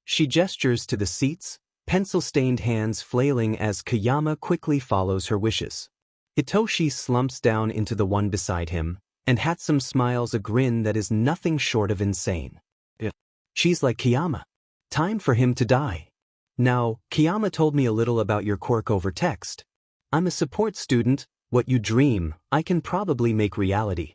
She gestures to the seats, pencil-stained hands flailing as Kayama quickly follows her wishes. Hitoshi slumps down into the one beside him, and Hatsum smiles a grin that is nothing short of insane. She's like Kayama. Time for him to die. Now, Kayama told me a little about your quirk over text. I'm a support student. What you dream, I can probably make reality.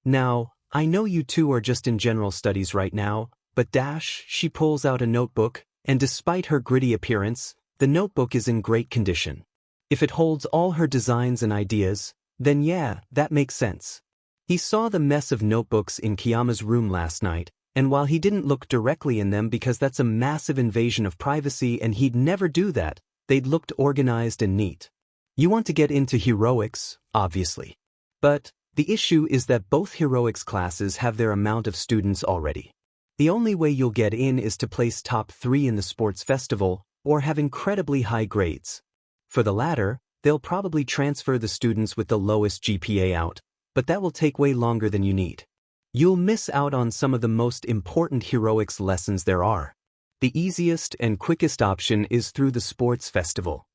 Now, I know you two are just in general studies right now, but she pulls out a notebook, and despite her gritty appearance, the notebook is in great condition. If it holds all her designs and ideas, then yeah, that makes sense. He saw the mess of notebooks in Kayama's room last night, and while he didn't look directly in them because that's a massive invasion of privacy and he'd never do that, they'd looked organized and neat. You want to get into heroics, obviously. But the issue is that both heroics classes have their amount of students already. The only way you'll get in is to place top 3 in the sports festival or have incredibly high grades. For the latter, they'll probably transfer the students with the lowest GPA out, but that will take way longer than you need. You'll miss out on some of the most important heroics lessons there are. The easiest and quickest option is through the sports festival.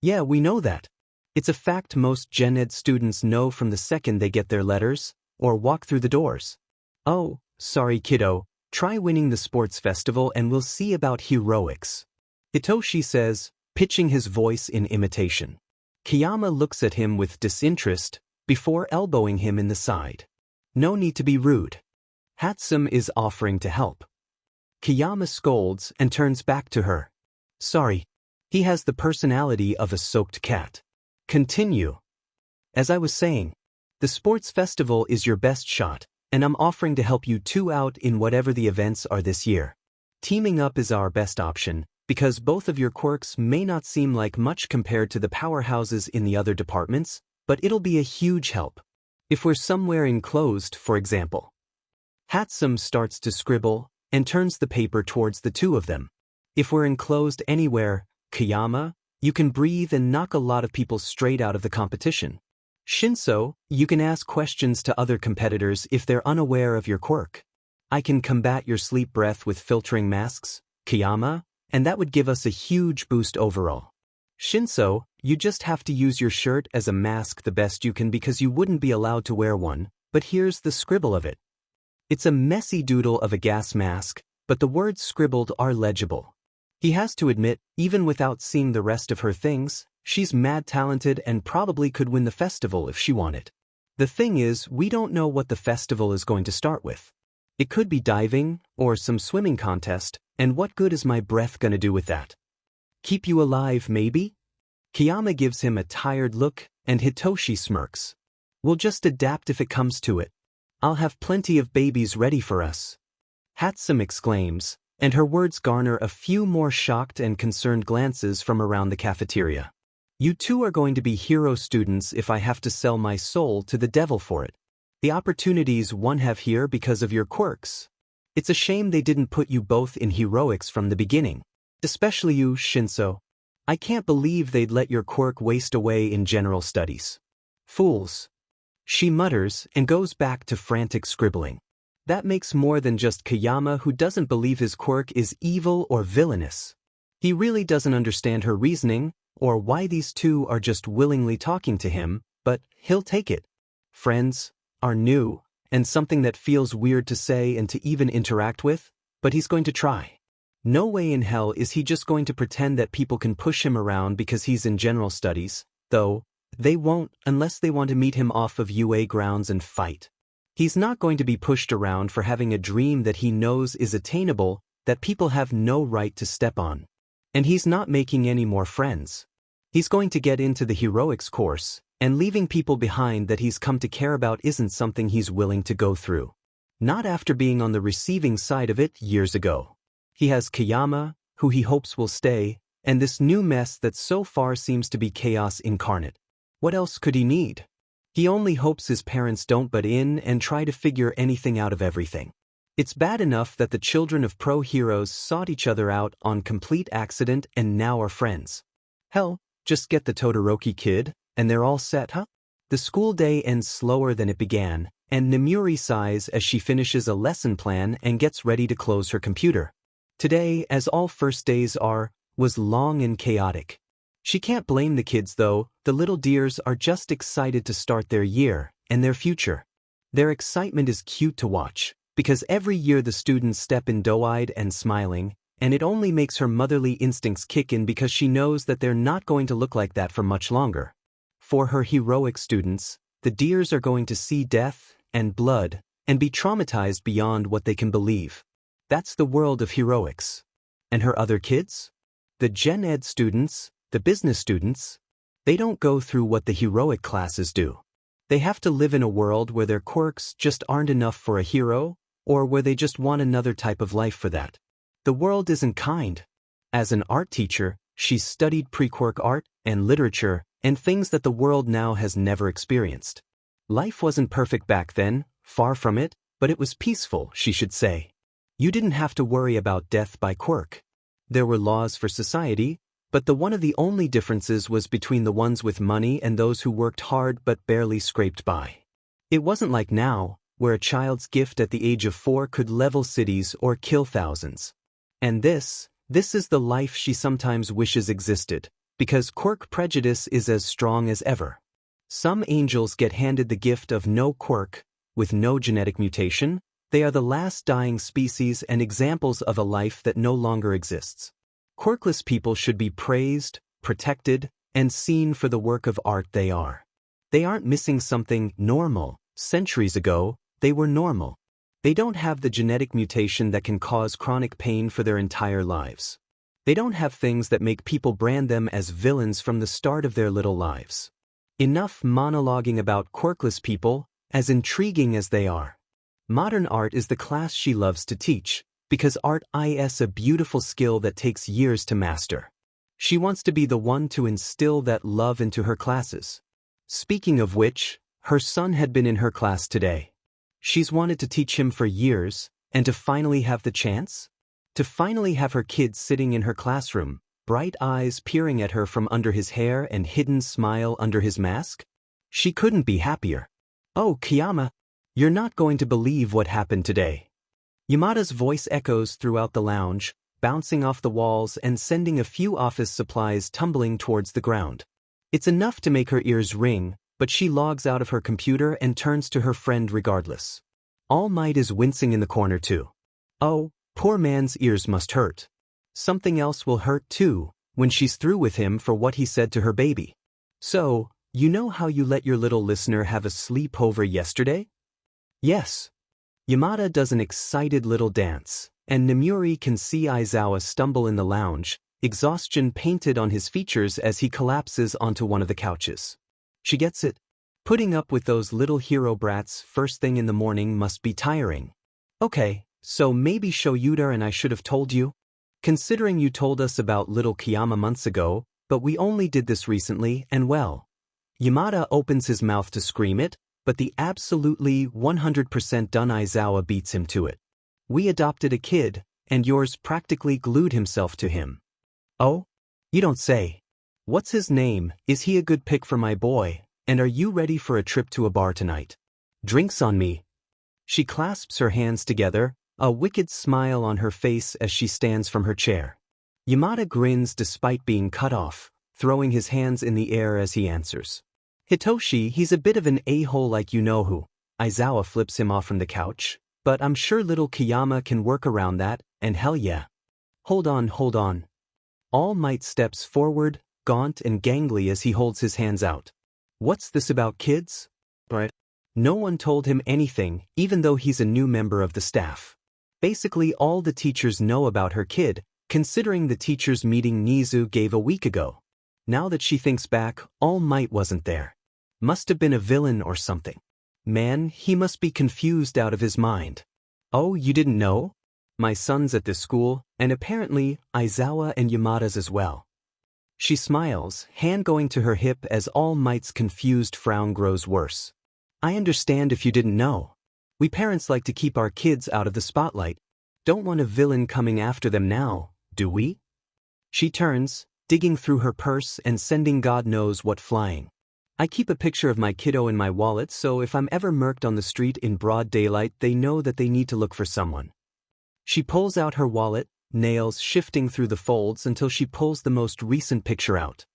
Yeah, we know that. It's a fact most Gen Ed students know from the second they get their letters or walk through the doors. Oh, sorry kiddo, try winning the sports festival and we'll see about heroics. Hitoshi says, pitching his voice in imitation. Kayama looks at him with disinterest before elbowing him in the side. No need to be rude. Hatsum is offering to help. Kayama scolds and turns back to her. Sorry. He has the personality of a soaked cat. Continue. As I was saying, the sports festival is your best shot, and I'm offering to help you two out in whatever the events are this year. Teaming up is our best option, because both of your quirks may not seem like much compared to the powerhouses in the other departments, but it'll be a huge help. If we're somewhere enclosed, for example. Hatsum starts to scribble and turns the paper towards the two of them. If we're enclosed anywhere, Kayama, you can breathe and knock a lot of people straight out of the competition. Shinso, you can ask questions to other competitors if they're unaware of your quirk. I can combat your sleep breath with filtering masks, Kayama, and that would give us a huge boost overall. Shinso, you just have to use your shirt as a mask the best you can because you wouldn't be allowed to wear one, but here's the scribble of it. It's a messy doodle of a gas mask, but the words scribbled are legible. He has to admit, even without seeing the rest of her things, she's mad talented and probably could win the festival if she wanted. The thing is, we don't know what the festival is going to start with. It could be diving, or some swimming contest, and what good is my breath gonna do with that? Keep you alive, maybe? Kayama gives him a tired look, and Hitoshi smirks. We'll just adapt if it comes to it. I'll have plenty of babies ready for us. Hatsum exclaims, and her words garner a few more shocked and concerned glances from around the cafeteria. You two are going to be hero students if I have to sell my soul to the devil for it. The opportunities one have here because of your quirks. It's a shame they didn't put you both in heroics from the beginning. Especially you, Shinso. I can't believe they'd let your quirk waste away in general studies. Fools. She mutters and goes back to frantic scribbling. That makes more than just Kayama who doesn't believe his quirk is evil or villainous. He really doesn't understand her reasoning, or why these two are just willingly talking to him, but he'll take it. Friends are new, and something that feels weird to say and to even interact with, but he's going to try. No way in hell is he just going to pretend that people can push him around because he's in general studies, though they won't unless they want to meet him off of UA grounds and fight. He's not going to be pushed around for having a dream that he knows is attainable, that people have no right to step on. And he's not making any more friends. He's going to get into the heroics course, and leaving people behind that he's come to care about isn't something he's willing to go through. Not after being on the receiving side of it years ago. He has Kayama, who he hopes will stay, and this new mess that so far seems to be chaos incarnate. What else could he need? He only hopes his parents don't butt in and try to figure anything out of everything. It's bad enough that the children of pro-heroes sought each other out on complete accident and now are friends. Hell, just get the Todoroki kid, and they're all set, huh? The school day ends slower than it began, and Nemuri sighs as she finishes a lesson plan and gets ready to close her computer. Today, as all first days are, was long and chaotic. She can't blame the kids though, the little dears are just excited to start their year and their future. Their excitement is cute to watch, because every year the students step in doe-eyed and smiling, and it only makes her motherly instincts kick in because she knows that they're not going to look like that for much longer. For her heroic students, the dears are going to see death and blood and be traumatized beyond what they can believe. That's the world of heroics. And her other kids? The Gen Ed students, the business students, they don't go through what the heroic classes do. They have to live in a world where their quirks just aren't enough for a hero, or where they just want another type of life for that. The world isn't kind. As an art teacher, she's studied pre-quirk art and literature and things that the world now has never experienced. Life wasn't perfect back then, far from it, but it was peaceful, she should say. You didn't have to worry about death by quirk. There were laws for society, but one of the only differences was between the ones with money and those who worked hard but barely scraped by. It wasn't like now, where a child's gift at the age of 4 could level cities or kill thousands. And this is the life she sometimes wishes existed, because quirk prejudice is as strong as ever. Some angels get handed the gift of no quirk, with no genetic mutation. They are the last dying species and examples of a life that no longer exists. Quirkless people should be praised, protected, and seen for the work of art they are. They aren't missing something normal. Centuries ago, they were normal. They don't have the genetic mutation that can cause chronic pain for their entire lives. They don't have things that make people brand them as villains from the start of their little lives. Enough monologuing about quirkless people, as intriguing as they are. Modern art is the class she loves to teach, because art is a beautiful skill that takes years to master. She wants to be the one to instill that love into her classes. Speaking of which, her son had been in her class today. She's wanted to teach him for years, and to finally have the chance? To finally have her kid sitting in her classroom, bright eyes peering at her from under his hair and hidden smile under his mask? She couldn't be happier. Oh, Kayama, you're not going to believe what happened today. Yamada's voice echoes throughout the lounge, bouncing off the walls and sending a few office supplies tumbling towards the ground. It's enough to make her ears ring, but she logs out of her computer and turns to her friend regardless. All Might is wincing in the corner too. Oh, poor man's ears must hurt. Something else will hurt too, when she's through with him for what he said to her baby. So, you know how you let your little listener have a sleepover yesterday? Yes. Yamada does an excited little dance, and Nemuri can see Aizawa stumble in the lounge, exhaustion painted on his features as he collapses onto one of the couches. She gets it. Putting up with those little hero brats first thing in the morning must be tiring. Okay, so maybe Shoyuda and I should have told you? Considering you told us about little Kayama months ago, but we only did this recently and well. Yamada opens his mouth to scream it, but the absolutely 100% done Aizawa beats him to it. We adopted a kid, and yours practically glued himself to him. Oh? You don't say. What's his name? Is he a good pick for my boy? And are you ready for a trip to a bar tonight? Drinks on me. She clasps her hands together, a wicked smile on her face as she stands from her chair. Yamada grins despite being cut off, throwing his hands in the air as he answers. Hitoshi, he's a bit of an a-hole like you know who. Aizawa flips him off from the couch, but I'm sure little Kayama can work around that, and hell yeah. Hold on. All Might steps forward, gaunt and gangly as he holds his hands out. What's this about kids? Right. No one told him anything, even though he's a new member of the staff. Basically all the teachers know about her kid, considering the teacher's meeting Nizu gave a week ago. Now that she thinks back, All Might wasn't there. Must have been a villain or something. Man, he must be confused out of his mind. Oh, you didn't know? My son's at this school, and apparently Aizawa and Yamada's as well. She smiles, hand going to her hip as All Might's confused frown grows worse. I understand if you didn't know. We parents like to keep our kids out of the spotlight. Don't want a villain coming after them now, do we? She turns, digging through her purse and sending God knows what flying. I keep a picture of my kiddo in my wallet, so if I'm ever murked on the street in broad daylight, they know that they need to look for someone. She pulls out her wallet, nails shifting through the folds until she pulls the most recent picture out.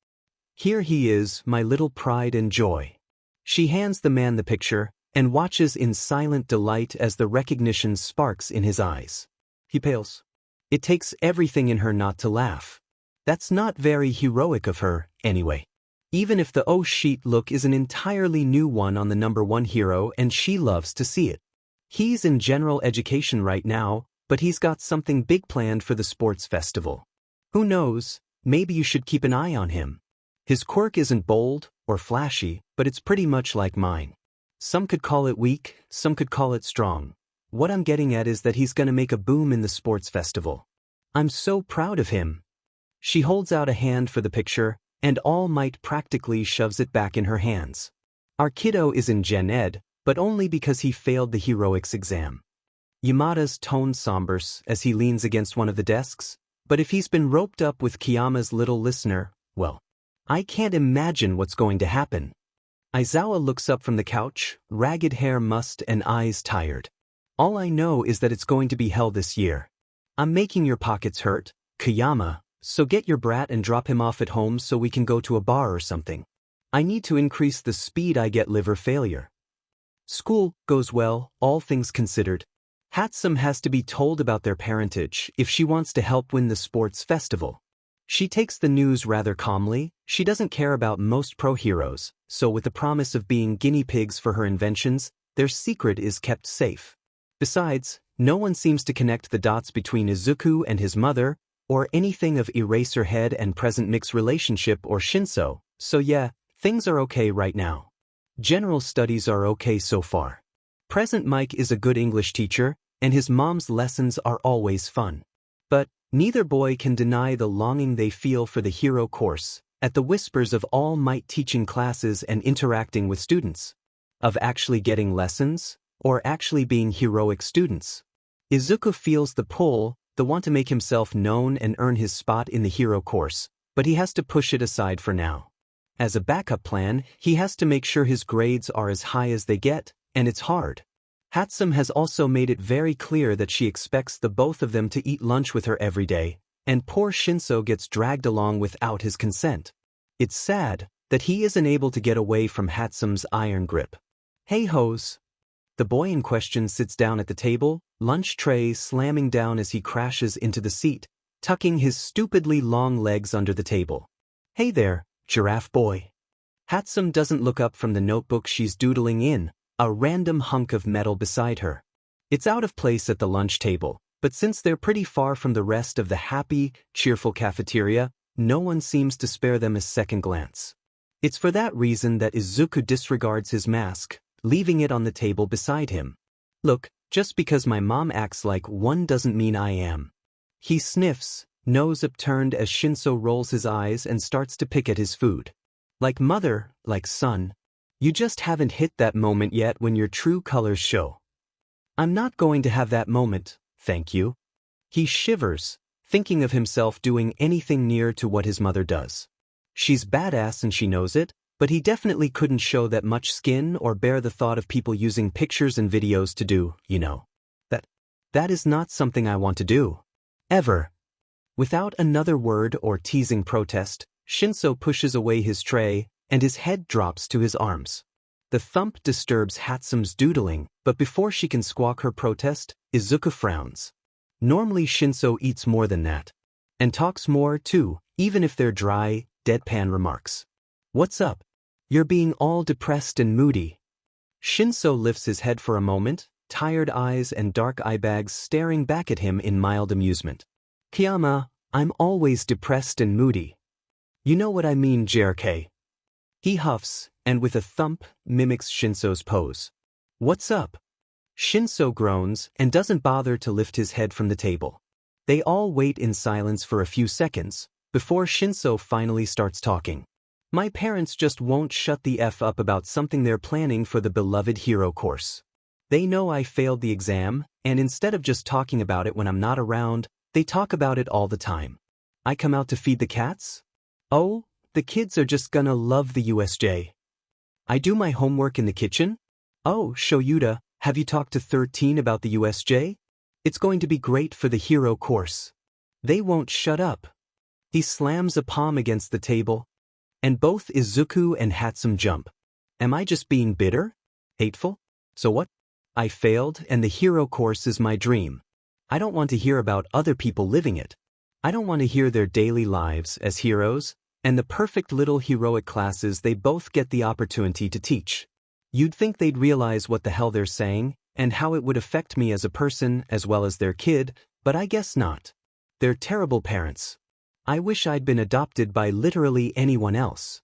Here he is, my little pride and joy. She hands the man the picture and watches in silent delight as the recognition sparks in his eyes. He pales. It takes everything in her not to laugh. That's not very heroic of her, anyway. Even if the oh shit look is an entirely new one on the #1 hero and she loves to see it. He's in general education right now, but he's got something big planned for the sports festival. Who knows, maybe you should keep an eye on him. His quirk isn't bold or flashy, but it's pretty much like mine. Some could call it weak, some could call it strong. What I'm getting at is that he's gonna make a boom in the sports festival. I'm so proud of him. She holds out a hand for the picture, and All Might practically shoves it back in her hands. Our kiddo is in Gen Ed, but only because he failed the heroics exam. Yamada's tone sombers as he leans against one of the desks, but if he's been roped up with Kayama's little listener, well, I can't imagine what's going to happen. Aizawa looks up from the couch, ragged hair mussed and eyes tired. All I know is that it's going to be hell this year. I'm making your pockets hurt, Kayama, so get your brat and drop him off at home so we can go to a bar or something. I need to increase the speed I get liver failure. School goes well, all things considered. Hatsum has to be told about their parentage if she wants to help win the sports festival. She takes the news rather calmly. She doesn't care about most pro-heroes, so with the promise of being guinea pigs for her inventions, their secret is kept safe. Besides, no one seems to connect the dots between Izuku and his mother, or anything of Eraserhead and present mix relationship or Shinso, so yeah, things are okay right now. General studies are okay so far. Present Mike is a good English teacher, and his mom's lessons are always fun. But neither boy can deny the longing they feel for the hero course, at the whispers of All Might teaching classes and interacting with students. Of actually getting lessons, or actually being heroic students. Izuku feels the pull, the want to make himself known and earn his spot in the hero course, but he has to push it aside for now. As a backup plan, he has to make sure his grades are as high as they get, and it's hard. Hatsum has also made it very clear that she expects the both of them to eat lunch with her every day, and poor Shinso gets dragged along without his consent. It's sad that he isn't able to get away from Hatsum's iron grip. Hey hoes. The boy in question sits down at the table, lunch tray slamming down as he crashes into the seat, tucking his stupidly long legs under the table. Hey there, giraffe boy. Hatsum doesn't look up from the notebook she's doodling in, a random hunk of metal beside her. It's out of place at the lunch table, but since they're pretty far from the rest of the happy, cheerful cafeteria, no one seems to spare them a second glance. It's for that reason that Izuku disregards his mask, leaving it on the table beside him. Look, just because my mom acts like one doesn't mean I am. He sniffs, nose upturned as Shinso rolls his eyes and starts to pick at his food. Like mother, like son. You just haven't hit that moment yet when your true colors show. I'm not going to have that moment, thank you. He shivers, thinking of himself doing anything near to what his mother does. She's badass and she knows it, but he definitely couldn't show that much skin or bear the thought of people using pictures and videos to do, you know. That is not something I want to do. Ever. Without another word or teasing protest, Shinso pushes away his tray, and his head drops to his arms. The thump disturbs Hatsum's doodling, but before she can squawk her protest, Izuku frowns. Normally Shinso eats more than that. And talks more, too, even if they're dry, deadpan remarks. What's up? You're being all depressed and moody. Shinso lifts his head for a moment, tired eyes and dark eye bags staring back at him in mild amusement. Kayama, I'm always depressed and moody. You know what I mean, JRK. He huffs, and with a thump, mimics Shinso's pose. What's up? Shinso groans and doesn't bother to lift his head from the table. They all wait in silence for a few seconds, before Shinso finally starts talking. My parents just won't shut the F up about something they're planning for the beloved hero course. They know I failed the exam, and instead of just talking about it when I'm not around, they talk about it all the time. I come out to feed the cats? Oh, the kids are just gonna love the USJ. I do my homework in the kitchen? Oh, Shoyuta, have you talked to 13 about the USJ? It's going to be great for the hero course. They won't shut up. He slams a palm against the table, and both Izuku and Hatsum jump. Am I just being bitter? Hateful? So what? I failed, and the hero course is my dream. I don't want to hear about other people living it. I don't want to hear their daily lives as heroes, and the perfect little heroic classes they both get the opportunity to teach. You'd think they'd realize what the hell they're saying, and how it would affect me as a person as well as their kid, but I guess not. They're terrible parents. I wish I'd been adopted by literally anyone else.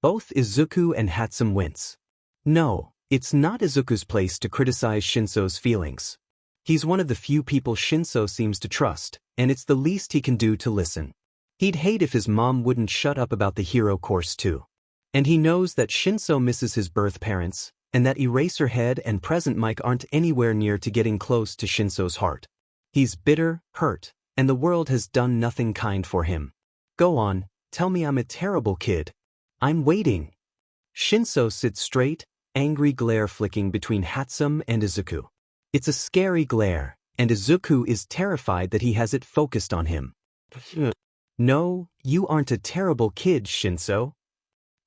Both Izuku and Hatsum wince. No, it's not Izuku's place to criticize Shinso's feelings. He's one of the few people Shinso seems to trust, and it's the least he can do to listen. He'd hate if his mom wouldn't shut up about the hero course too. And he knows that Shinso misses his birth parents, and that Eraserhead and Present Mike aren't anywhere near to getting close to Shinso's heart. He's bitter, hurt, and the world has done nothing kind for him. Go on, tell me I'm a terrible kid. I'm waiting. Shinso sits straight, angry glare flicking between Hatsum and Izuku. It's a scary glare, and Izuku is terrified that he has it focused on him. No, you aren't a terrible kid, Shinso.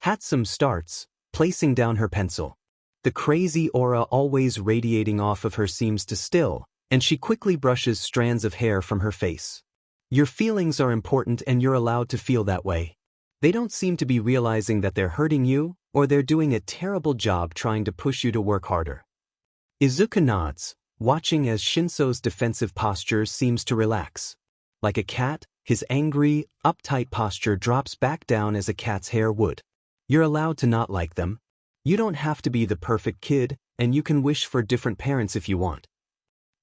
Hatsum starts, placing down her pencil. The crazy aura always radiating off of her seems to still, and she quickly brushes strands of hair from her face. Your feelings are important and you're allowed to feel that way. They don't seem to be realizing that they're hurting you, or they're doing a terrible job trying to push you to work harder. Izuku nods, watching as Shinso's defensive posture seems to relax. Like a cat, his angry, uptight posture drops back down as a cat's hair would. You're allowed to not like them. You don't have to be the perfect kid, and you can wish for different parents if you want.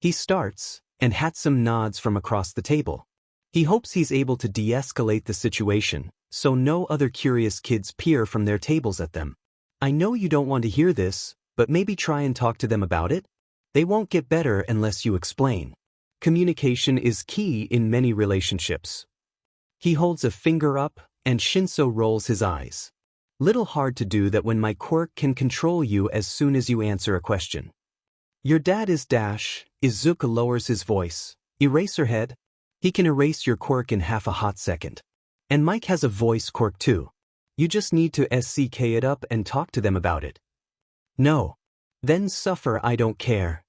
He starts, and Hatsum nods from across the table. He hopes he's able to de-escalate the situation, so no other curious kids peer from their tables at them. I know you don't want to hear this, but maybe try and talk to them about it. They won't get better unless you explain. Communication is key in many relationships. He holds a finger up, and Shinso rolls his eyes. Little hard to do that when my quirk can control you as soon as you answer a question. Your dad is dash, Izuku lowers his voice. Eraserhead. He can erase your quirk in half a hot second. And Mike has a voice quirk too. You just need to SCK it up and talk to them about it. No. Then suffer, I don't care.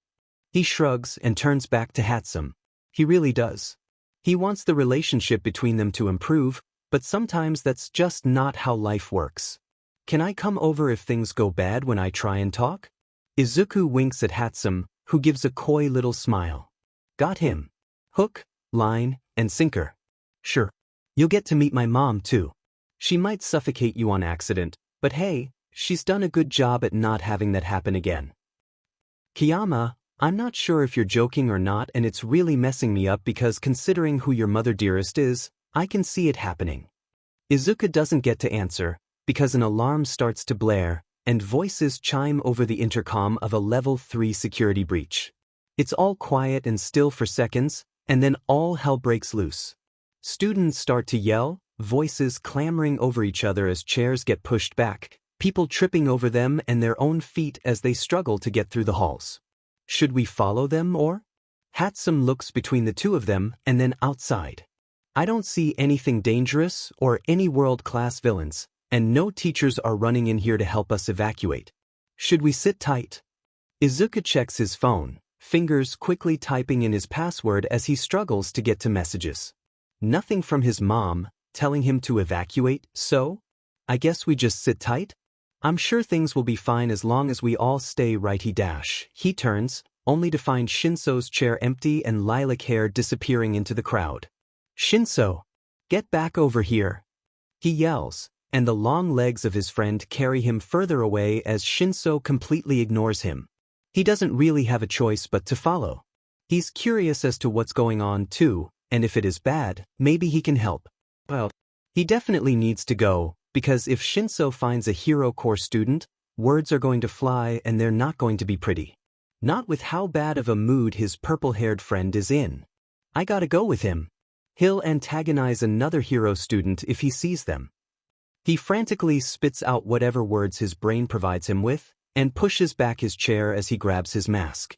He shrugs and turns back to Hatsum. He really does. He wants the relationship between them to improve, but sometimes that's just not how life works. Can I come over if things go bad when I try and talk? Izuku winks at Hatsum, who gives a coy little smile. Got him. Hook, line, and sinker. Sure. You'll get to meet my mom too. She might suffocate you on accident, but hey, she's done a good job at not having that happen again. Kayama, I'm not sure if you're joking or not, and it's really messing me up because considering who your mother dearest is, I can see it happening. Izuku doesn't get to answer, because an alarm starts to blare, and voices chime over the intercom of a level 3 security breach. It's all quiet and still for seconds, and then all hell breaks loose. Students start to yell, voices clamoring over each other as chairs get pushed back, people tripping over them and their own feet as they struggle to get through the halls. Should we follow them or? Hatsum looks between the two of them and then outside. I don't see anything dangerous or any world-class villains, and no teachers are running in here to help us evacuate. Should we sit tight? Izuku checks his phone, fingers quickly typing in his password as he struggles to get to messages. Nothing from his mom, telling him to evacuate, so? I guess we just sit tight? I'm sure things will be fine as long as we all stay right. He turns, only to find Shinso's chair empty and lilac hair disappearing into the crowd. Shinso, Get back over here. He yells, and the long legs of his friend carry him further away as Shinso completely ignores him. He doesn't really have a choice but to follow. He's curious as to what's going on too, and if it is bad, maybe he can help. Well, he definitely needs to go, because if Shinso finds a Hero Corps student, words are going to fly and they're not going to be pretty. Not with how bad of a mood his purple-haired friend is in. I gotta go with him. He'll antagonize another hero student if he sees them. He frantically spits out whatever words his brain provides him with, and pushes back his chair as he grabs his mask.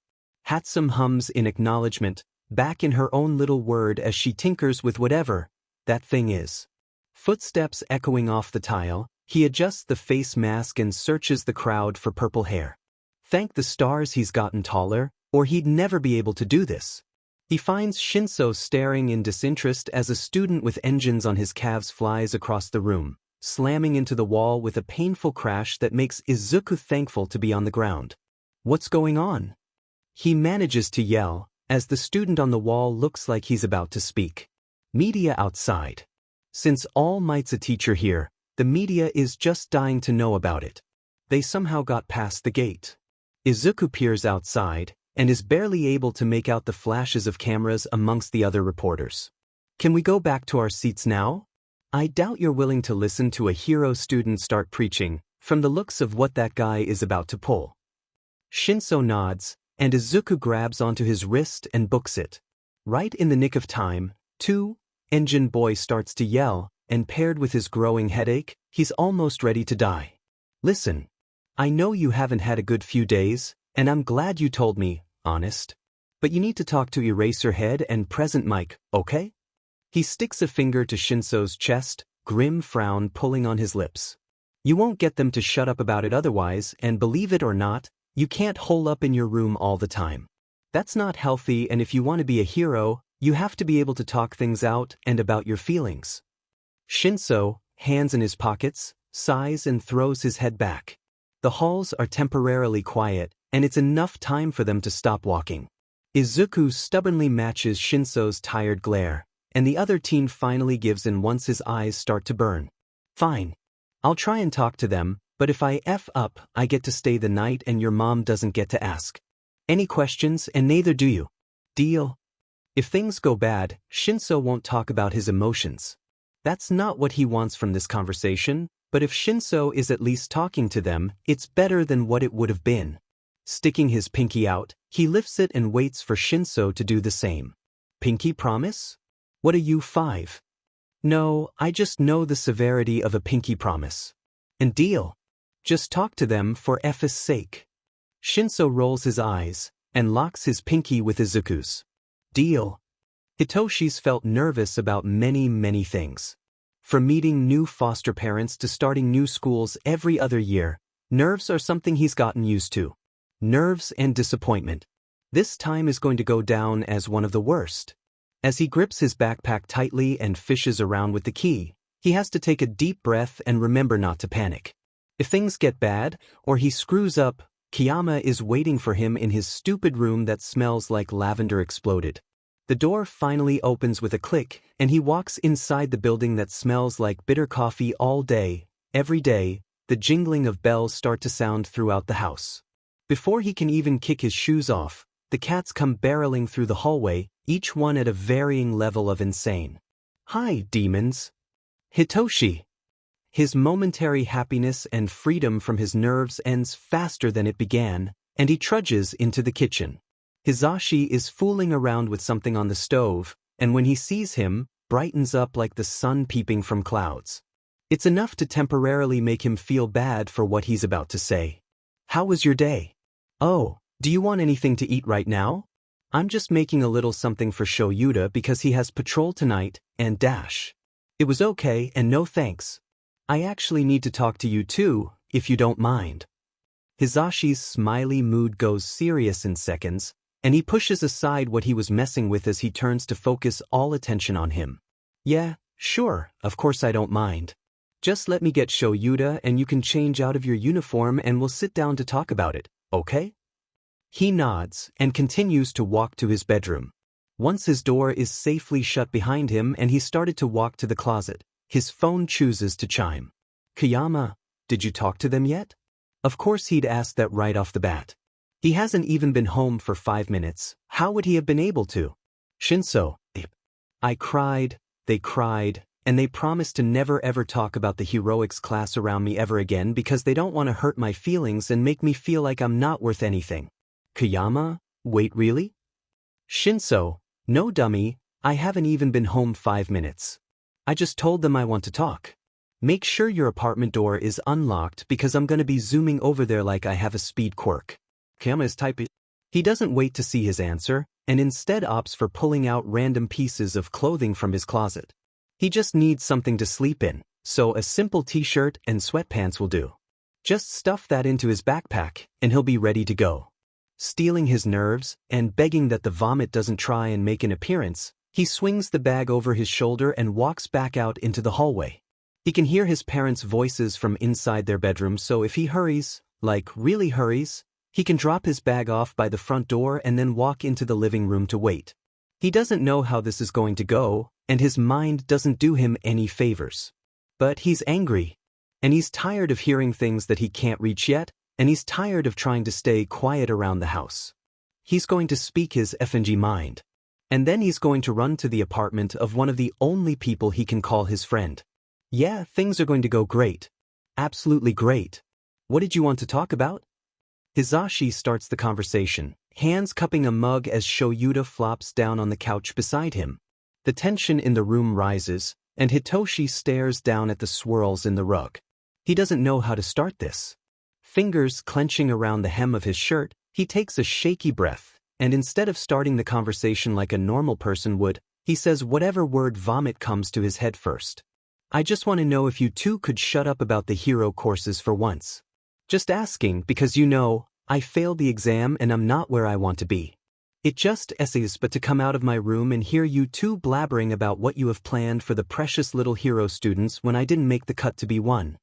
Hatsum hums in acknowledgement, back in her own little word as she tinkers with whatever that thing is. Footsteps echoing off the tile, he adjusts the face mask and searches the crowd for purple hair. Thank the stars he's gotten taller, or he'd never be able to do this. He finds Shinso staring in disinterest as a student with engines on his calves flies across the room, slamming into the wall with a painful crash that makes Izuku thankful to be on the ground. What's going on? He manages to yell, as the student on the wall looks like he's about to speak. Media outside. Since All Might's a teacher here, the media is just dying to know about it. They somehow got past the gate. Izuku peers outside, and is barely able to make out the flashes of cameras amongst the other reporters. Can we go back to our seats now? I doubt you're willing to listen to a hero student start preaching, from the looks of what that guy is about to pull. Shinso nods, and Izuku grabs onto his wrist and books it. Right in the nick of time, Engine Boy starts to yell, and paired with his growing headache, he's almost ready to die. Listen. I know you haven't had a good few days, and I'm glad you told me, honest. But you need to talk to Eraserhead and Present Mike, okay? He sticks a finger to Shinso's chest, grim frown pulling on his lips. You won't get them to shut up about it otherwise, and believe it or not, you can't hole up in your room all the time. That's not healthy, and if you want to be a hero, you have to be able to talk things out and about your feelings. Shinso, hands in his pockets, sighs and throws his head back. The halls are temporarily quiet, and it's enough time for them to stop walking. Izuku stubbornly matches Shinso's tired glare, and the other teen finally gives in once his eyes start to burn. Fine. I'll try and talk to them, but if I F up, I get to stay the night and your mom doesn't get to ask any questions, and neither do you. Deal? If things go bad, Shinso won't talk about his emotions. That's not what he wants from this conversation, but if Shinso is at least talking to them, it's better than what it would have been. Sticking his pinky out, he lifts it and waits for Shinso to do the same. Pinky promise? What are you, 5? No, I just know the severity of a pinky promise. And deal. Just talk to them for F's sake. Shinso rolls his eyes, and locks his pinky with Izuku's. Deal. Hitoshi's felt nervous about many things. From meeting new foster parents to starting new schools every other year, nerves are something he's gotten used to. Nerves and disappointment. This time is going to go down as one of the worst. As he grips his backpack tightly and fishes around with the key, he has to take a deep breath and remember not to panic. If things get bad, or he screws up, Kayama is waiting for him in his stupid room that smells like lavender exploded. The door finally opens with a click, and he walks inside the building that smells like bitter coffee all day, every day. The jingling of bells start to sound throughout the house. Before he can even kick his shoes off, the cats come barreling through the hallway, each one at a varying level of insane. Hi, demons. Hitoshi. His momentary happiness and freedom from his nerves ends faster than it began, and he trudges into the kitchen. Hizashi is fooling around with something on the stove, and when he sees him, brightens up like the sun peeping from clouds. It's enough to temporarily make him feel bad for what he's about to say. How was your day? Oh, do you want anything to eat right now? I'm just making a little something for Shoyuta because he has patrol tonight, and dash. It was okay and no thanks. I actually need to talk to you too, if you don't mind. Hizashi's smiley mood goes serious in seconds, and he pushes aside what he was messing with as he turns to focus all attention on him. Yeah, sure, of course I don't mind. Just let me get Shoyuta and you can change out of your uniform and we'll sit down to talk about it, okay? He nods and continues to walk to his bedroom. Once his door is safely shut behind him and he started to walk to the closet, his phone chooses to chime. Kayama, did you talk to them yet? Of course he'd asked that right off the bat. He hasn't even been home for 5 minutes, how would he have been able to? Shinso, I cried, they cried, and they promised to never ever talk about the heroics class around me ever again because they don't want to hurt my feelings and make me feel like I'm not worth anything. Kayama, wait really? Shinso, no dummy, I haven't even been home 5 minutes. I just told them I want to talk. Make sure your apartment door is unlocked because I'm gonna be zooming over there like I have a speed quirk. Kayama is typing. He doesn't wait to see his answer, and instead opts for pulling out random pieces of clothing from his closet. He just needs something to sleep in, so a simple t-shirt and sweatpants will do. Just stuff that into his backpack, and he'll be ready to go. Stealing his nerves, and begging that the vomit doesn't try and make an appearance, he swings the bag over his shoulder and walks back out into the hallway. He can hear his parents' voices from inside their bedroom, so if he hurries, like really hurries, he can drop his bag off by the front door and then walk into the living room to wait. He doesn't know how this is going to go, and his mind doesn't do him any favors. But he's angry, and he's tired of hearing things that he can't reach yet, and he's tired of trying to stay quiet around the house. He's going to speak his FNG mind. And then he's going to run to the apartment of one of the only people he can call his friend. Yeah, things are going to go great. Absolutely great. What did you want to talk about? Hisashi starts the conversation, hands cupping a mug as Shoyuta flops down on the couch beside him. The tension in the room rises, and Hitoshi stares down at the swirls in the rug. He doesn't know how to start this. Fingers clenching around the hem of his shirt, he takes a shaky breath, and instead of starting the conversation like a normal person would, he says whatever word vomit comes to his head first. I just want to know if you two could shut up about the hero courses for once. Just asking because you know, I failed the exam and I'm not where I want to be. It just is but to come out of my room and hear you two blabbering about what you have planned for the precious little hero students when I didn't make the cut to be one.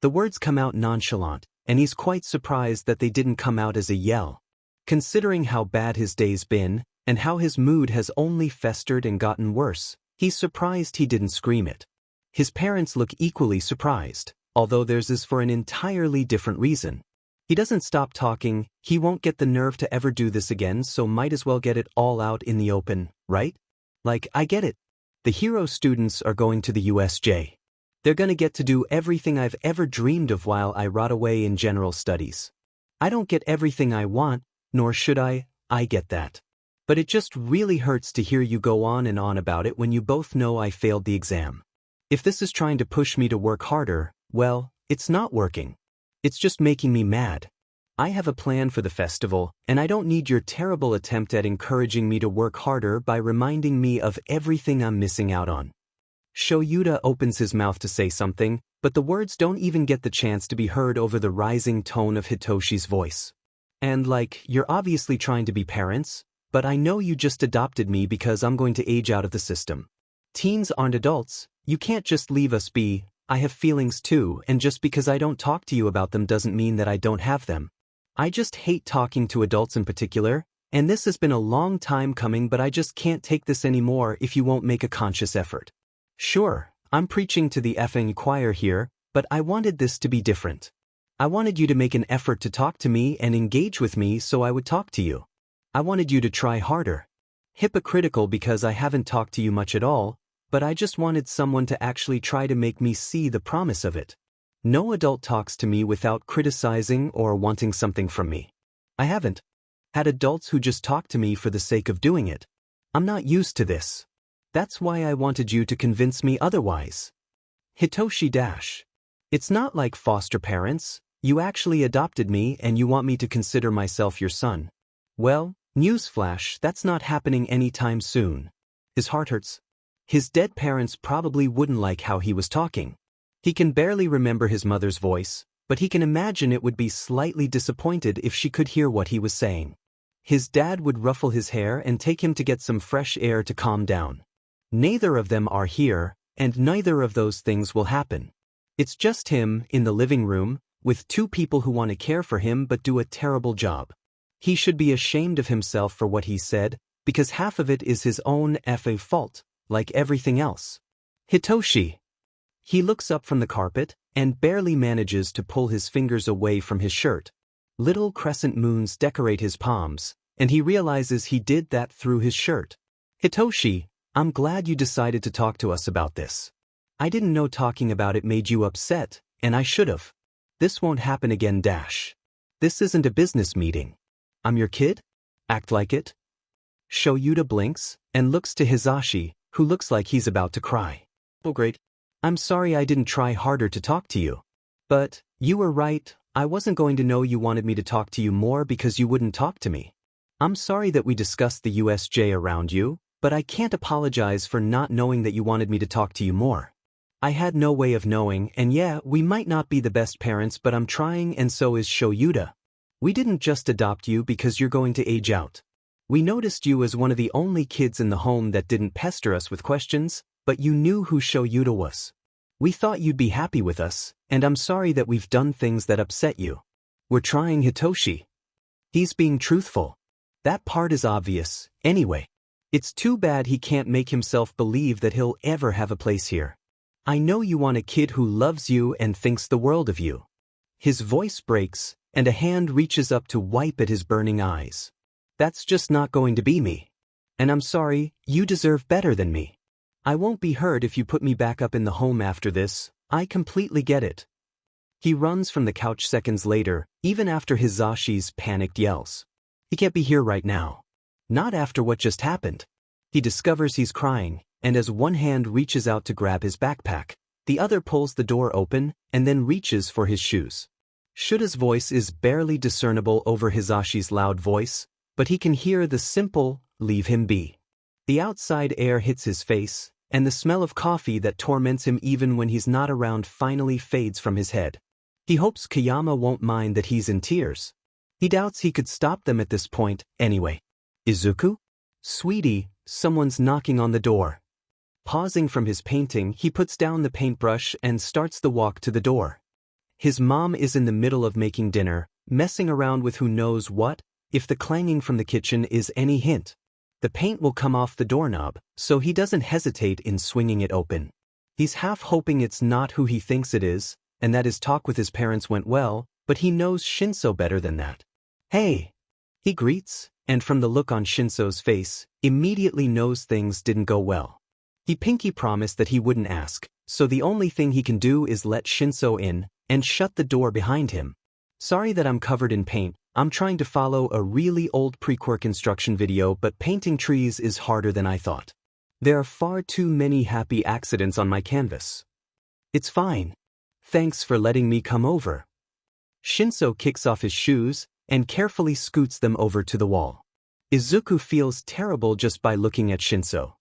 The words come out nonchalant, and he's quite surprised that they didn't come out as a yell. Considering how bad his day's been, and how his mood has only festered and gotten worse, he's surprised he didn't scream it. His parents look equally surprised, although theirs is for an entirely different reason. He doesn't stop talking, he won't get the nerve to ever do this again, so might as well get it all out in the open, right? Like, I get it. The hero students are going to the USJ. They're gonna get to do everything I've ever dreamed of while I rot away in general studies. I don't get everything I want, nor should I get that. But it just really hurts to hear you go on and on about it when you both know I failed the exam. If this is trying to push me to work harder, well, it's not working. It's just making me mad. I have a plan for the festival, and I don't need your terrible attempt at encouraging me to work harder by reminding me of everything I'm missing out on. Shoyuta opens his mouth to say something, but the words don't even get the chance to be heard over the rising tone of Hitoshi's voice. And like, you're obviously trying to be parents, but I know you just adopted me because I'm going to age out of the system. Teens aren't adults, you can't just leave us be. I have feelings too, and just because I don't talk to you about them doesn't mean that I don't have them. I just hate talking to adults in particular, and this has been a long time coming, but I just can't take this anymore if you won't make a conscious effort. Sure, I'm preaching to the effing choir here, but I wanted this to be different. I wanted you to make an effort to talk to me and engage with me so I would talk to you. I wanted you to try harder. Hypocritical because I haven't talked to you much at all, but I just wanted someone to actually try to make me see the promise of it. No adult talks to me without criticizing or wanting something from me. I haven't had adults who just talk to me for the sake of doing it. I'm not used to this. That's why I wanted you to convince me otherwise. Hitoshi dash. It's not like foster parents. You actually adopted me and you want me to consider myself your son. Well, newsflash, that's not happening anytime soon. His heart hurts. His dead parents probably wouldn't like how he was talking. He can barely remember his mother's voice, but he can imagine it would be slightly disappointed if she could hear what he was saying. His dad would ruffle his hair and take him to get some fresh air to calm down. Neither of them are here, and neither of those things will happen. It's just him, in the living room, with two people who want to care for him but do a terrible job. He should be ashamed of himself for what he said, because half of it is his own fault, like everything else. Hitoshi. He looks up from the carpet and barely manages to pull his fingers away from his shirt. Little crescent moons decorate his palms, and he realizes he did that through his shirt. Hitoshi, I'm glad you decided to talk to us about this. I didn't know talking about it made you upset, and I should've. This won't happen again. This isn't a business meeting. I'm your kid? Act like it. Shoyuta blinks and looks to Hisashi, who looks like he's about to cry. Oh great. I'm sorry I didn't try harder to talk to you. But, you were right, I wasn't going to know you wanted me to talk to you more because you wouldn't talk to me. I'm sorry that we discussed the USJ around you, but I can't apologize for not knowing that you wanted me to talk to you more. I had no way of knowing, and yeah, we might not be the best parents, but I'm trying, and so is Shoyuta. We didn't just adopt you because you're going to age out. We noticed you as one of the only kids in the home that didn't pester us with questions, but you knew who Shoyuta was. We thought you'd be happy with us, and I'm sorry that we've done things that upset you. We're trying. Hitoshi. He's being truthful. That part is obvious, anyway. It's too bad he can't make himself believe that he'll ever have a place here. I know you want a kid who loves you and thinks the world of you. His voice breaks, and a hand reaches up to wipe at his burning eyes. That's just not going to be me. And I'm sorry, you deserve better than me. I won't be hurt if you put me back up in the home after this, I completely get it. He runs from the couch seconds later, even after Hisashi's panicked yells. He can't be here right now. Not after what just happened. He discovers he's crying, and as one hand reaches out to grab his backpack, the other pulls the door open and then reaches for his shoes. Shuta's voice is barely discernible over Hisashi's loud voice, but he can hear the simple, "Leave him be." The outside air hits his face, and the smell of coffee that torments him even when he's not around finally fades from his head. He hopes Kayama won't mind that he's in tears. He doubts he could stop them at this point, anyway. Izuku? Sweetie, someone's knocking on the door. Pausing from his painting, he puts down the paintbrush and starts the walk to the door. His mom is in the middle of making dinner, messing around with who knows what, if the clanging from the kitchen is any hint. The paint will come off the doorknob, so he doesn't hesitate in swinging it open. He's half hoping it's not who he thinks it is, and that his talk with his parents went well, but he knows Shinso better than that. Hey! He greets, and from the look on Shinso's face, immediately knows things didn't go well. He pinky promised that he wouldn't ask, so the only thing he can do is let Shinso in, and shut the door behind him. Sorry that I'm covered in paint, I'm trying to follow a really old pre-quirk instruction video, but painting trees is harder than I thought. There are far too many happy accidents on my canvas. It's fine. Thanks for letting me come over. Shinso kicks off his shoes, and carefully scoots them over to the wall. Izuku feels terrible just by looking at Shinso.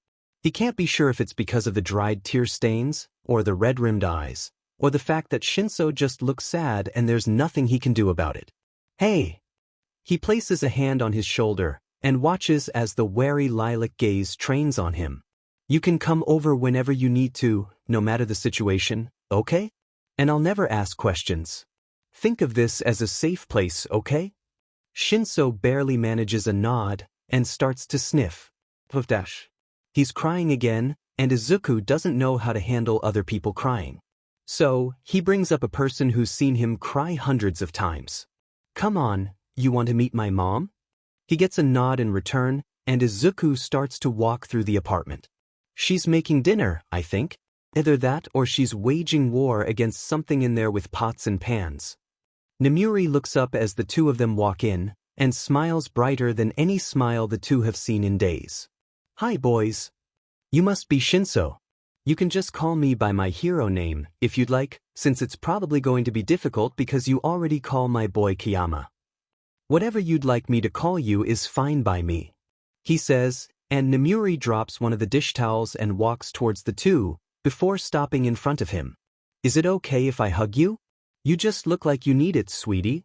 He can't be sure if it's because of the dried tear stains, or the red-rimmed eyes, or the fact that Shinso just looks sad and there's nothing he can do about it. Hey! He places a hand on his shoulder, and watches as the wary lilac gaze trains on him. You can come over whenever you need to, no matter the situation, okay? And I'll never ask questions. Think of this as a safe place, okay? Shinso barely manages a nod, and starts to sniff. He's crying again, and Izuku doesn't know how to handle other people crying. So, he brings up a person who's seen him cry hundreds of times. Come on, you want to meet my mom? He gets a nod in return, and Izuku starts to walk through the apartment. She's making dinner, I think. Either that or she's waging war against something in there with pots and pans. Nemuri looks up as the two of them walk in, and smiles brighter than any smile the two have seen in days. Hi boys. You must be Shinso. You can just call me by my hero name, if you'd like, since it's probably going to be difficult because you already call my boy Kayama. Whatever you'd like me to call you is fine by me. He says, and Nemuri drops one of the dish towels and walks towards the two, before stopping in front of him. Is it okay if I hug you? You just look like you need it, sweetie.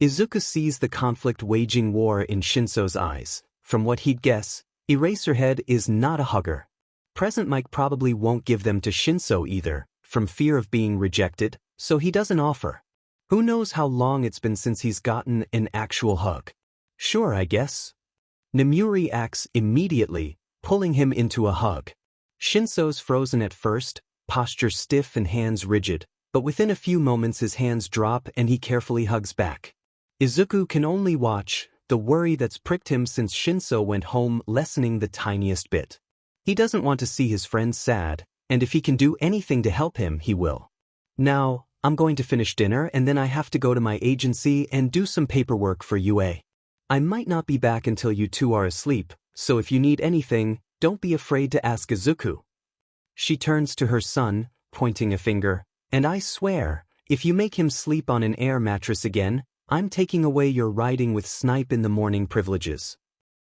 Izuku sees the conflict waging war in Shinso's eyes. From what he'd guess, Eraserhead is not a hugger. Present Mike probably won't give them to Shinso either, from fear of being rejected, so he doesn't offer. Who knows how long it's been since he's gotten an actual hug. Sure, I guess. Nemuri acts immediately, pulling him into a hug. Shinso's frozen at first, posture stiff and hands rigid, but within a few moments his hands drop and he carefully hugs back. Izuku can only watch, the worry that's pricked him since Shinso went home lessening the tiniest bit. He doesn't want to see his friend sad, and if he can do anything to help him, he will. Now, I'm going to finish dinner and then I have to go to my agency and do some paperwork for UA. I might not be back until you two are asleep, so if you need anything, don't be afraid to ask Izuku. She turns to her son, pointing a finger, and I swear, if you make him sleep on an air mattress again, I'm taking away your riding with Snipe in the morning privileges.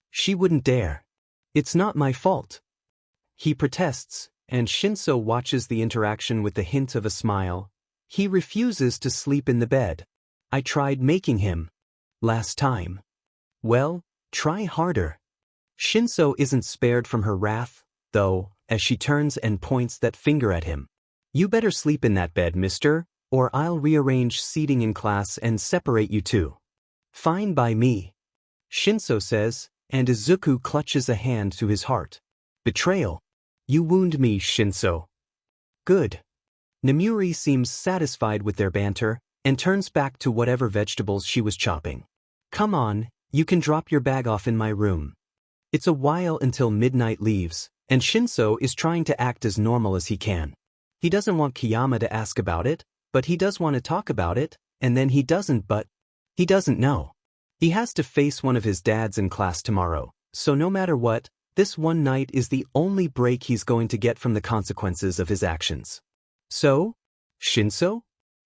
She wouldn't dare. It's not my fault. He protests, and Shinso watches the interaction with the hint of a smile. He refuses to sleep in the bed. I tried making him. Last time. Well, try harder. Shinso isn't spared from her wrath, though, as she turns and points that finger at him. You better sleep in that bed, mister, or I'll rearrange seating in class and separate you two. Fine by me. Shinso says, and Izuku clutches a hand to his heart. Betrayal. You wound me, Shinso. Good. Nemuri seems satisfied with their banter, and turns back to whatever vegetables she was chopping. Come on, you can drop your bag off in my room. It's a while until midnight leaves, and Shinso is trying to act as normal as he can. He doesn't want Kayama to ask about it, but he does want to talk about it, and then he doesn't know. He has to face one of his dads in class tomorrow, so no matter what, this one night is the only break he's going to get from the consequences of his actions. So? Shinso?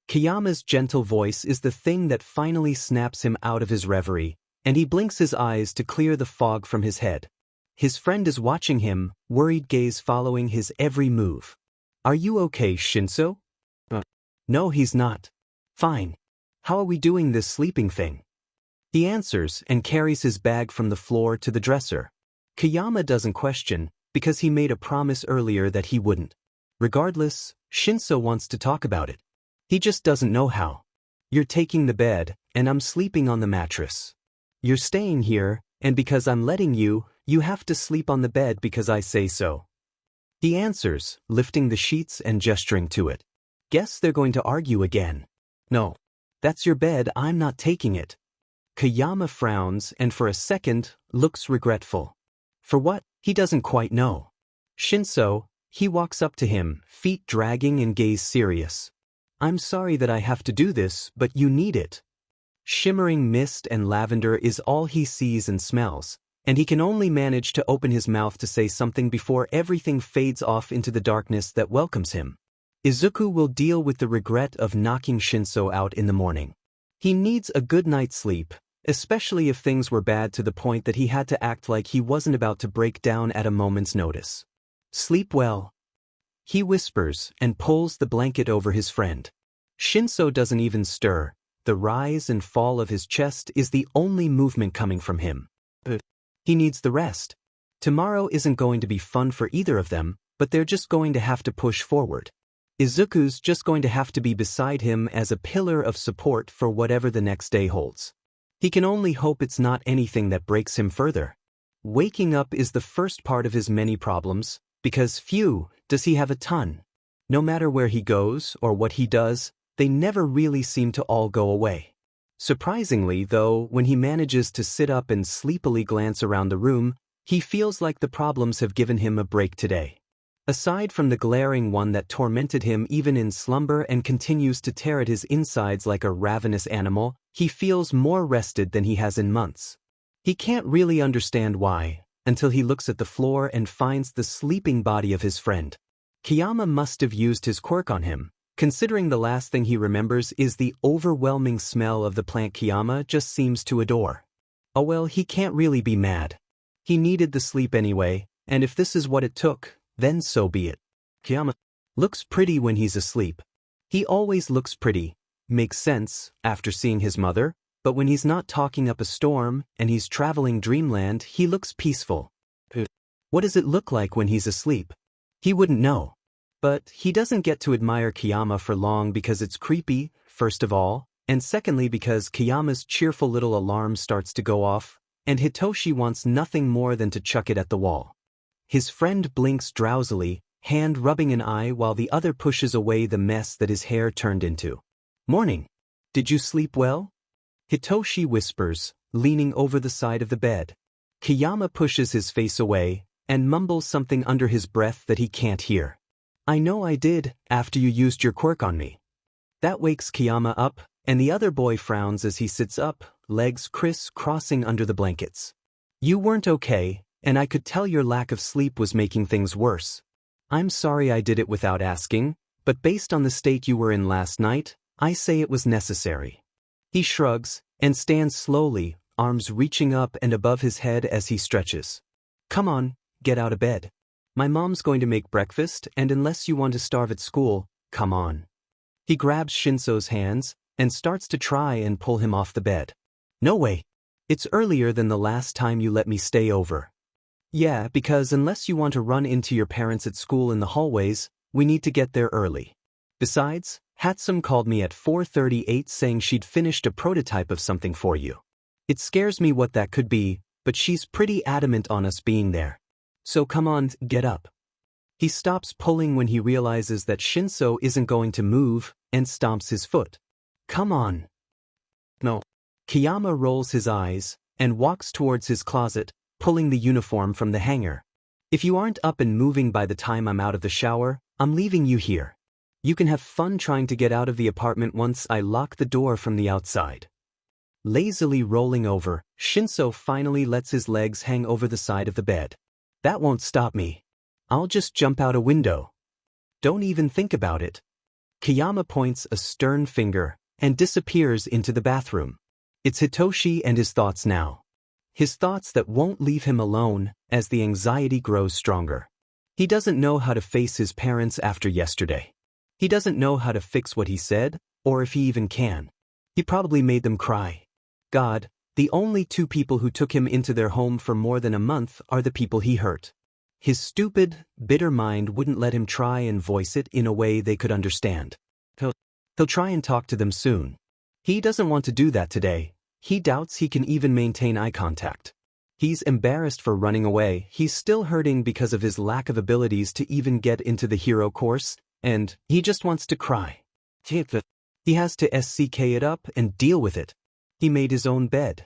Kayama's gentle voice is the thing that finally snaps him out of his reverie, and he blinks his eyes to clear the fog from his head. His friend is watching him, worried gaze following his every move. Are you okay, Shinso? No, he's not. Fine. How are we doing this sleeping thing? He answers and carries his bag from the floor to the dresser. Kayama doesn't question, because he made a promise earlier that he wouldn't. Regardless, Shinso wants to talk about it. He just doesn't know how. You're taking the bed, and I'm sleeping on the mattress. You're staying here, and because I'm letting you, you have to sleep on the bed because I say so. He answers, lifting the sheets and gesturing to it. Guess they're going to argue again. No. That's your bed, I'm not taking it. Kayama frowns and for a second, looks regretful. For what, he doesn't quite know. Shinso, he walks up to him, feet dragging and gaze serious. I'm sorry that I have to do this, but you need it. Shimmering mist and lavender is all he sees and smells, and he can only manage to open his mouth to say something before everything fades off into the darkness that welcomes him. Izuku will deal with the regret of knocking Shinso out in the morning. He needs a good night's sleep, especially if things were bad to the point that he had to act like he wasn't about to break down at a moment's notice. Sleep well. He whispers and pulls the blanket over his friend. Shinso doesn't even stir. The rise and fall of his chest is the only movement coming from him. He needs the rest. Tomorrow isn't going to be fun for either of them, but they're just going to have to push forward. Izuku's just going to have to be beside him as a pillar of support for whatever the next day holds. He can only hope it's not anything that breaks him further. Waking up is the first part of his many problems, because phew, does he have a ton. No matter where he goes or what he does, they never really seem to all go away. Surprisingly, though, when he manages to sit up and sleepily glance around the room, he feels like the problems have given him a break today. Aside from the glaring one that tormented him even in slumber and continues to tear at his insides like a ravenous animal, he feels more rested than he has in months. He can't really understand why, until he looks at the floor and finds the sleeping body of his friend. Kayama must have used his quirk on him, considering the last thing he remembers is the overwhelming smell of the plant Kayama just seems to adore. Oh well, he can't really be mad. He needed the sleep anyway, and if this is what it took, then so be it. Kayama looks pretty when he's asleep. He always looks pretty, makes sense, after seeing his mother, but when he's not talking up a storm and he's traveling dreamland, he looks peaceful. What does it look like when he's asleep? He wouldn't know. But he doesn't get to admire Kayama for long because it's creepy, first of all, and secondly because Kayama's cheerful little alarm starts to go off, and Hitoshi wants nothing more than to chuck it at the wall. His friend blinks drowsily, hand rubbing an eye while the other pushes away the mess that his hair turned into. Morning. Did you sleep well? Hitoshi whispers, leaning over the side of the bed. Kayama pushes his face away and mumbles something under his breath that he can't hear. I know I did, after you used your quirk on me. That wakes Kayama up, and the other boy frowns as he sits up, legs criss-crossing under the blankets. You weren't okay, and I could tell your lack of sleep was making things worse. I'm sorry I did it without asking, but based on the state you were in last night, I say it was necessary. He shrugs and stands slowly, arms reaching up and above his head as he stretches. Come on, get out of bed. My mom's going to make breakfast, and unless you want to starve at school, come on. He grabs Shinso's hands and starts to try and pull him off the bed. No way. It's earlier than the last time you let me stay over. Yeah, because unless you want to run into your parents at school in the hallways, we need to get there early. Besides, Hatsum called me at 4:38 saying she'd finished a prototype of something for you. It scares me what that could be, but she's pretty adamant on us being there. So come on, get up. He stops pulling when he realizes that Shinso isn't going to move and stomps his foot. Come on. No. Kayama rolls his eyes and walks towards his closet, pulling the uniform from the hanger. If you aren't up and moving by the time I'm out of the shower, I'm leaving you here. You can have fun trying to get out of the apartment once I lock the door from the outside. Lazily rolling over, Shinso finally lets his legs hang over the side of the bed. That won't stop me. I'll just jump out a window. Don't even think about it. Kayama points a stern finger and disappears into the bathroom. It's Hitoshi and his thoughts now. His thoughts that won't leave him alone as the anxiety grows stronger. He doesn't know how to face his parents after yesterday. He doesn't know how to fix what he said, or if he even can. He probably made them cry. God, the only two people who took him into their home for more than a month are the people he hurt. His stupid, bitter mind wouldn't let him try and voice it in a way they could understand. He'll try and talk to them soon. He doesn't want to do that today. He doubts he can even maintain eye contact. He's embarrassed for running away. He's still hurting because of his lack of abilities to even get into the hero course, and he just wants to cry. He has to SCK it up and deal with it. He made his own bed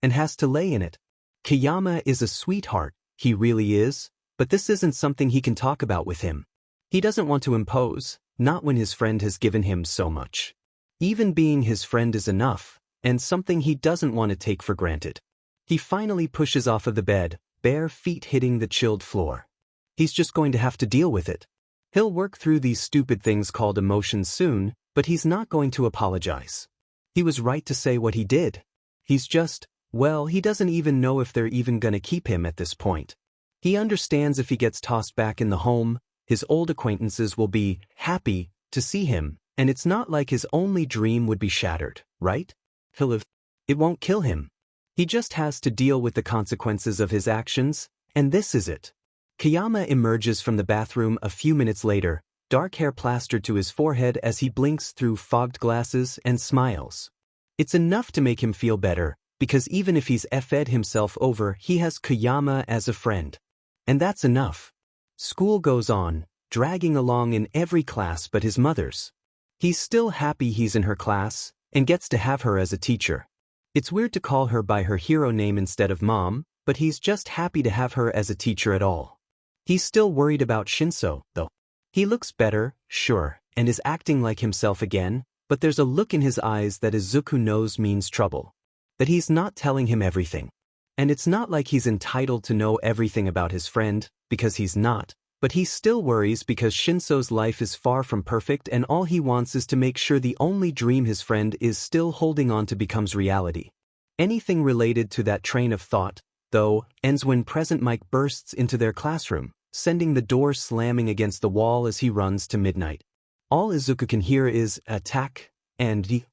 and has to lay in it. Kayama is a sweetheart, he really is, but this isn't something he can talk about with him. He doesn't want to impose, not when his friend has given him so much. Even being his friend is enough, and something he doesn't want to take for granted. He finally pushes off of the bed, bare feet hitting the chilled floor. He's just going to have to deal with it. He'll work through these stupid things called emotions soon, but he's not going to apologize. He was right to say what he did. He's just, well, he doesn't even know if they're even gonna keep him at this point. He understands if he gets tossed back in the home, his old acquaintances will be happy to see him, and it's not like his only dream would be shattered, right? It won't kill him. He just has to deal with the consequences of his actions, and this is it. Kayama emerges from the bathroom a few minutes later, dark hair plastered to his forehead as he blinks through fogged glasses and smiles. It's enough to make him feel better, because even if he's FE'd himself over, he has Kayama as a friend. And that's enough. School goes on, dragging along in every class but his mother's. He's still happy he's in her class, and gets to have her as a teacher. It's weird to call her by her hero name instead of mom, but he's just happy to have her as a teacher at all. He's still worried about Shinso, though. He looks better, sure, and is acting like himself again, but there's a look in his eyes that Izuku knows means trouble. That he's not telling him everything. And it's not like he's entitled to know everything about his friend, because he's not, but he still worries because Shinso's life is far from perfect and all he wants is to make sure the only dream his friend is still holding on to becomes reality. Anything related to that train of thought, though, ends when Present Mike bursts into their classroom, sending the door slamming against the wall as he runs to midnight. All Izuku can hear is attack, and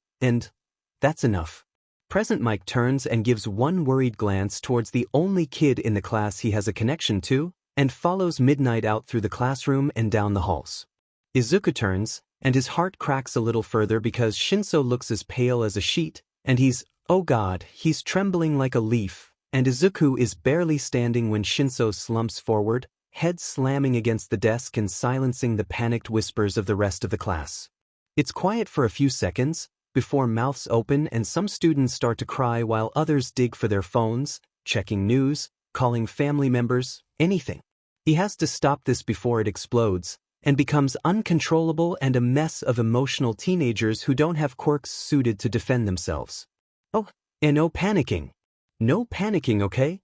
that's enough. Present Mike turns and gives one worried glance towards the only kid in the class he has a connection to, and follows Midnight out through the classroom and down the halls. Izuku turns, and his heart cracks a little further because Shinso looks as pale as a sheet, and he's trembling like a leaf, and Izuku is barely standing when Shinso slumps forward, head slamming against the desk and silencing the panicked whispers of the rest of the class. It's quiet for a few seconds, before mouths open and some students start to cry while others dig for their phones, checking news, calling family members, anything. He has to stop this before it explodes, and becomes uncontrollable and a mess of emotional teenagers who don't have quirks suited to defend themselves. Oh, and no panicking. No panicking, okay?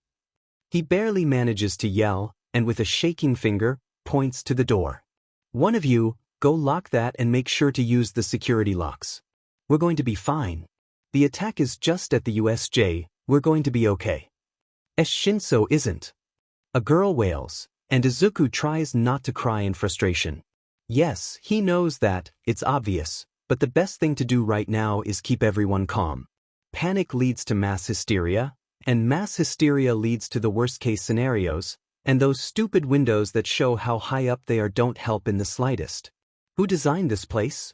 He barely manages to yell, and with a shaking finger, points to the door. One of you, go lock that and make sure to use the security locks. We're going to be fine. The attack is just at the USJ, we're going to be okay. Shinso isn't. A girl wails, and Izuku tries not to cry in frustration. Yes, he knows that, it's obvious, but the best thing to do right now is keep everyone calm. Panic leads to mass hysteria, and mass hysteria leads to the worst-case scenarios, and those stupid windows that show how high up they are don't help in the slightest. Who designed this place?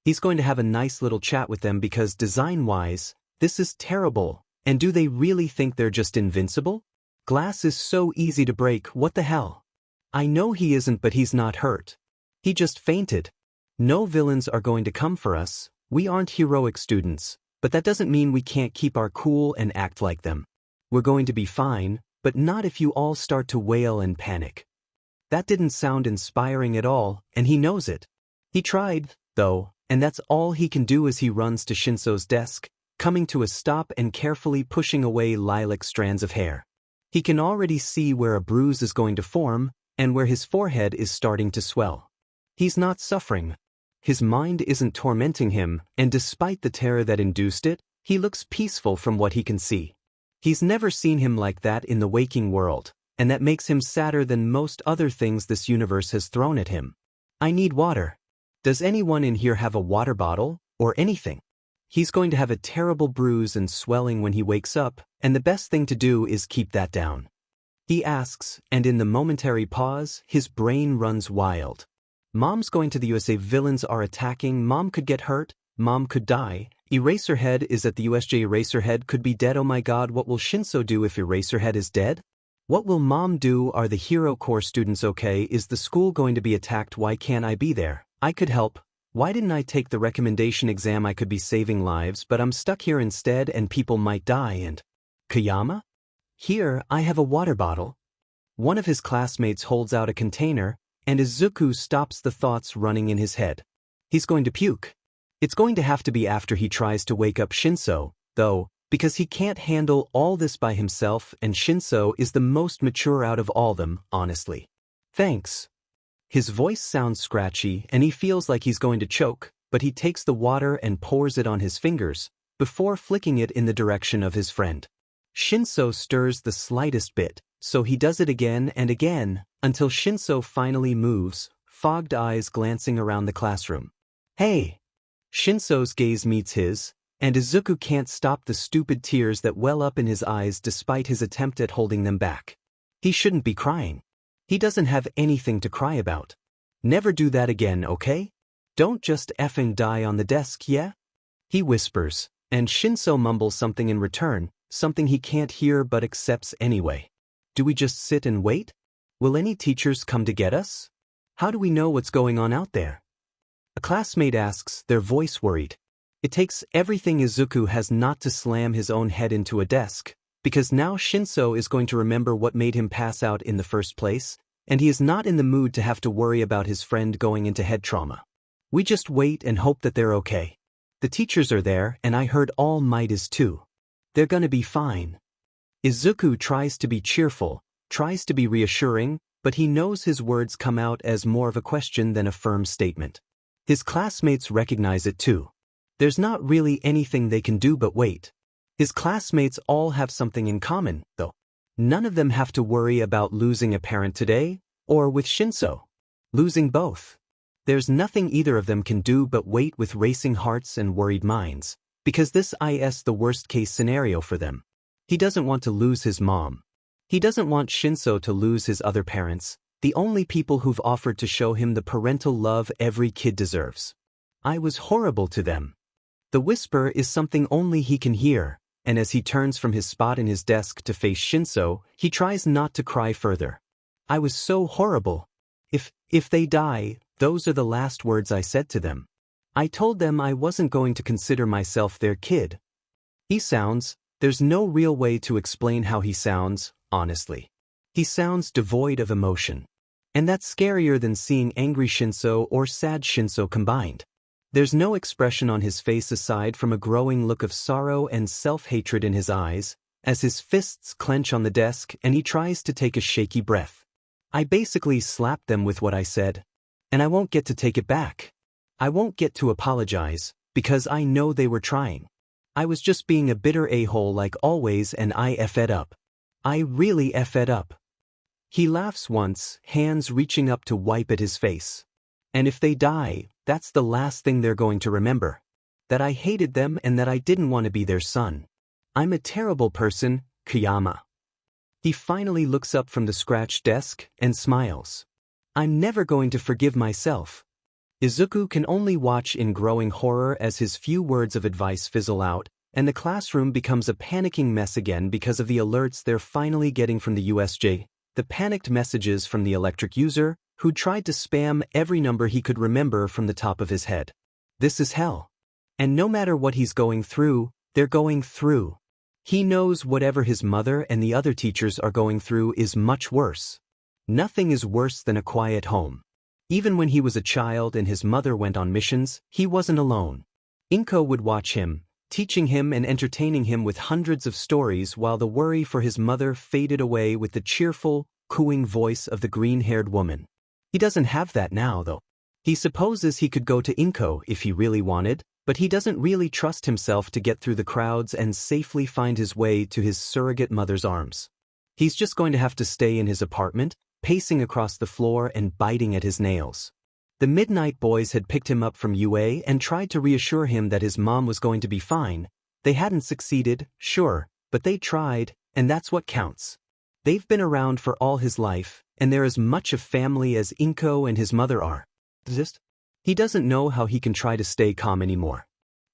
He's going to have a nice little chat with them because design-wise, this is terrible, and do they really think they're just invincible? Glass is so easy to break, what the hell? I know he isn't, but he's not hurt. He just fainted. No villains are going to come for us, we aren't heroic students, but that doesn't mean we can't keep our cool and act like them. We're going to be fine, but not if you all start to wail and panic. That didn't sound inspiring at all, and he knows it. He tried, though, and that's all he can do as he runs to Shinso's desk, coming to a stop and carefully pushing away lilac strands of hair. He can already see where a bruise is going to form, and where his forehead is starting to swell. He's not suffering. His mind isn't tormenting him, and despite the terror that induced it, he looks peaceful from what he can see. He's never seen him like that in the waking world, and that makes him sadder than most other things this universe has thrown at him. I need water. Does anyone in here have a water bottle, or anything? He's going to have a terrible bruise and swelling when he wakes up, and the best thing to do is keep that down. He asks, and in the momentary pause, his brain runs wild. Mom's going to the USA, villains are attacking, Mom could get hurt, Mom could die, Eraserhead is at the USJ, Eraserhead could be dead, oh my god, what will Shinso do if Eraserhead is dead? What will Mom do, are the Hero Corps students okay, is the school going to be attacked, why can't I be there? I could help. Why didn't I take the recommendation exam, I could be saving lives, but I'm stuck here instead and people might die and… Kayama? Here, I have a water bottle. One of his classmates holds out a container, and Izuku stops the thoughts running in his head. He's going to puke. It's going to have to be after he tries to wake up Shinso, though, because he can't handle all this by himself and Shinso is the most mature out of all them, honestly. Thanks. His voice sounds scratchy and he feels like he's going to choke, but he takes the water and pours it on his fingers, before flicking it in the direction of his friend. Shinso stirs the slightest bit, so he does it again and again, until Shinso finally moves, fogged eyes glancing around the classroom. Hey! Shinso's gaze meets his, and Izuku can't stop the stupid tears that well up in his eyes despite his attempt at holding them back. He shouldn't be crying. He doesn't have anything to cry about. Never do that again, okay? Don't just effing die on the desk, yeah? He whispers, and Shinso mumbles something in return, something he can't hear but accepts anyway. Do we just sit and wait? Will any teachers come to get us? How do we know what's going on out there? A classmate asks, their voice worried. It takes everything Izuku has not to slam his own head into a desk, because now Shinso is going to remember what made him pass out in the first place, and he is not in the mood to have to worry about his friend going into head trauma. We just wait and hope that they're okay. The teachers are there, and I heard All Might is too. They're gonna be fine. Izuku tries to be cheerful, tries to be reassuring, but he knows his words come out as more of a question than a firm statement. His classmates recognize it too. There's not really anything they can do but wait. His classmates all have something in common, though. None of them have to worry about losing a parent today, or with Shinso. Losing both. There's nothing either of them can do but wait with racing hearts and worried minds, because this is the worst-case scenario for them. He doesn't want to lose his mom. He doesn't want Shinso to lose his other parents, the only people who've offered to show him the parental love every kid deserves. I was horrible to them. The whisper is something only he can hear, and as he turns from his spot in his desk to face Shinso, he tries not to cry further. I was so horrible. If they die, those are the last words I said to them. I told them I wasn't going to consider myself their kid. There's no real way to explain how he sounds, honestly. He sounds devoid of emotion. And that's scarier than seeing angry Shinso or sad Shinso combined. There's no expression on his face aside from a growing look of sorrow and self-hatred in his eyes, as his fists clench on the desk and he tries to take a shaky breath. I basically slapped them with what I said. And I won't get to take it back. I won't get to apologize, because I know they were trying. I was just being a bitter a-hole like always and I effed up. I really effed up. He laughs once, hands reaching up to wipe at his face. And if they die, that's the last thing they're going to remember. That I hated them and that I didn't want to be their son. I'm a terrible person, Kayama. He finally looks up from the scratched desk and smiles. I'm never going to forgive myself. Izuku can only watch in growing horror as his few words of advice fizzle out, and the classroom becomes a panicking mess again because of the alerts they're finally getting from the USJ, the panicked messages from the electric user, who tried to spam every number he could remember from the top of his head. This is hell. And no matter what he's going through, they're going through. He knows whatever his mother and the other teachers are going through is much worse. Nothing is worse than a quiet home. Even when he was a child and his mother went on missions, he wasn't alone. Inko would watch him, teaching him and entertaining him with hundreds of stories while the worry for his mother faded away with the cheerful, cooing voice of the green-haired woman. He doesn't have that now, though. He supposes he could go to Inko if he really wanted, but he doesn't really trust himself to get through the crowds and safely find his way to his surrogate mother's arms. He's just going to have to stay in his apartment, pacing across the floor and biting at his nails. The Midnight Boys had picked him up from UA and tried to reassure him that his mom was going to be fine. They hadn't succeeded, sure, but they tried, and that's what counts. They've been around for all his life, and they're as much a family as Inko and his mother are. He doesn't know how he can try to stay calm anymore.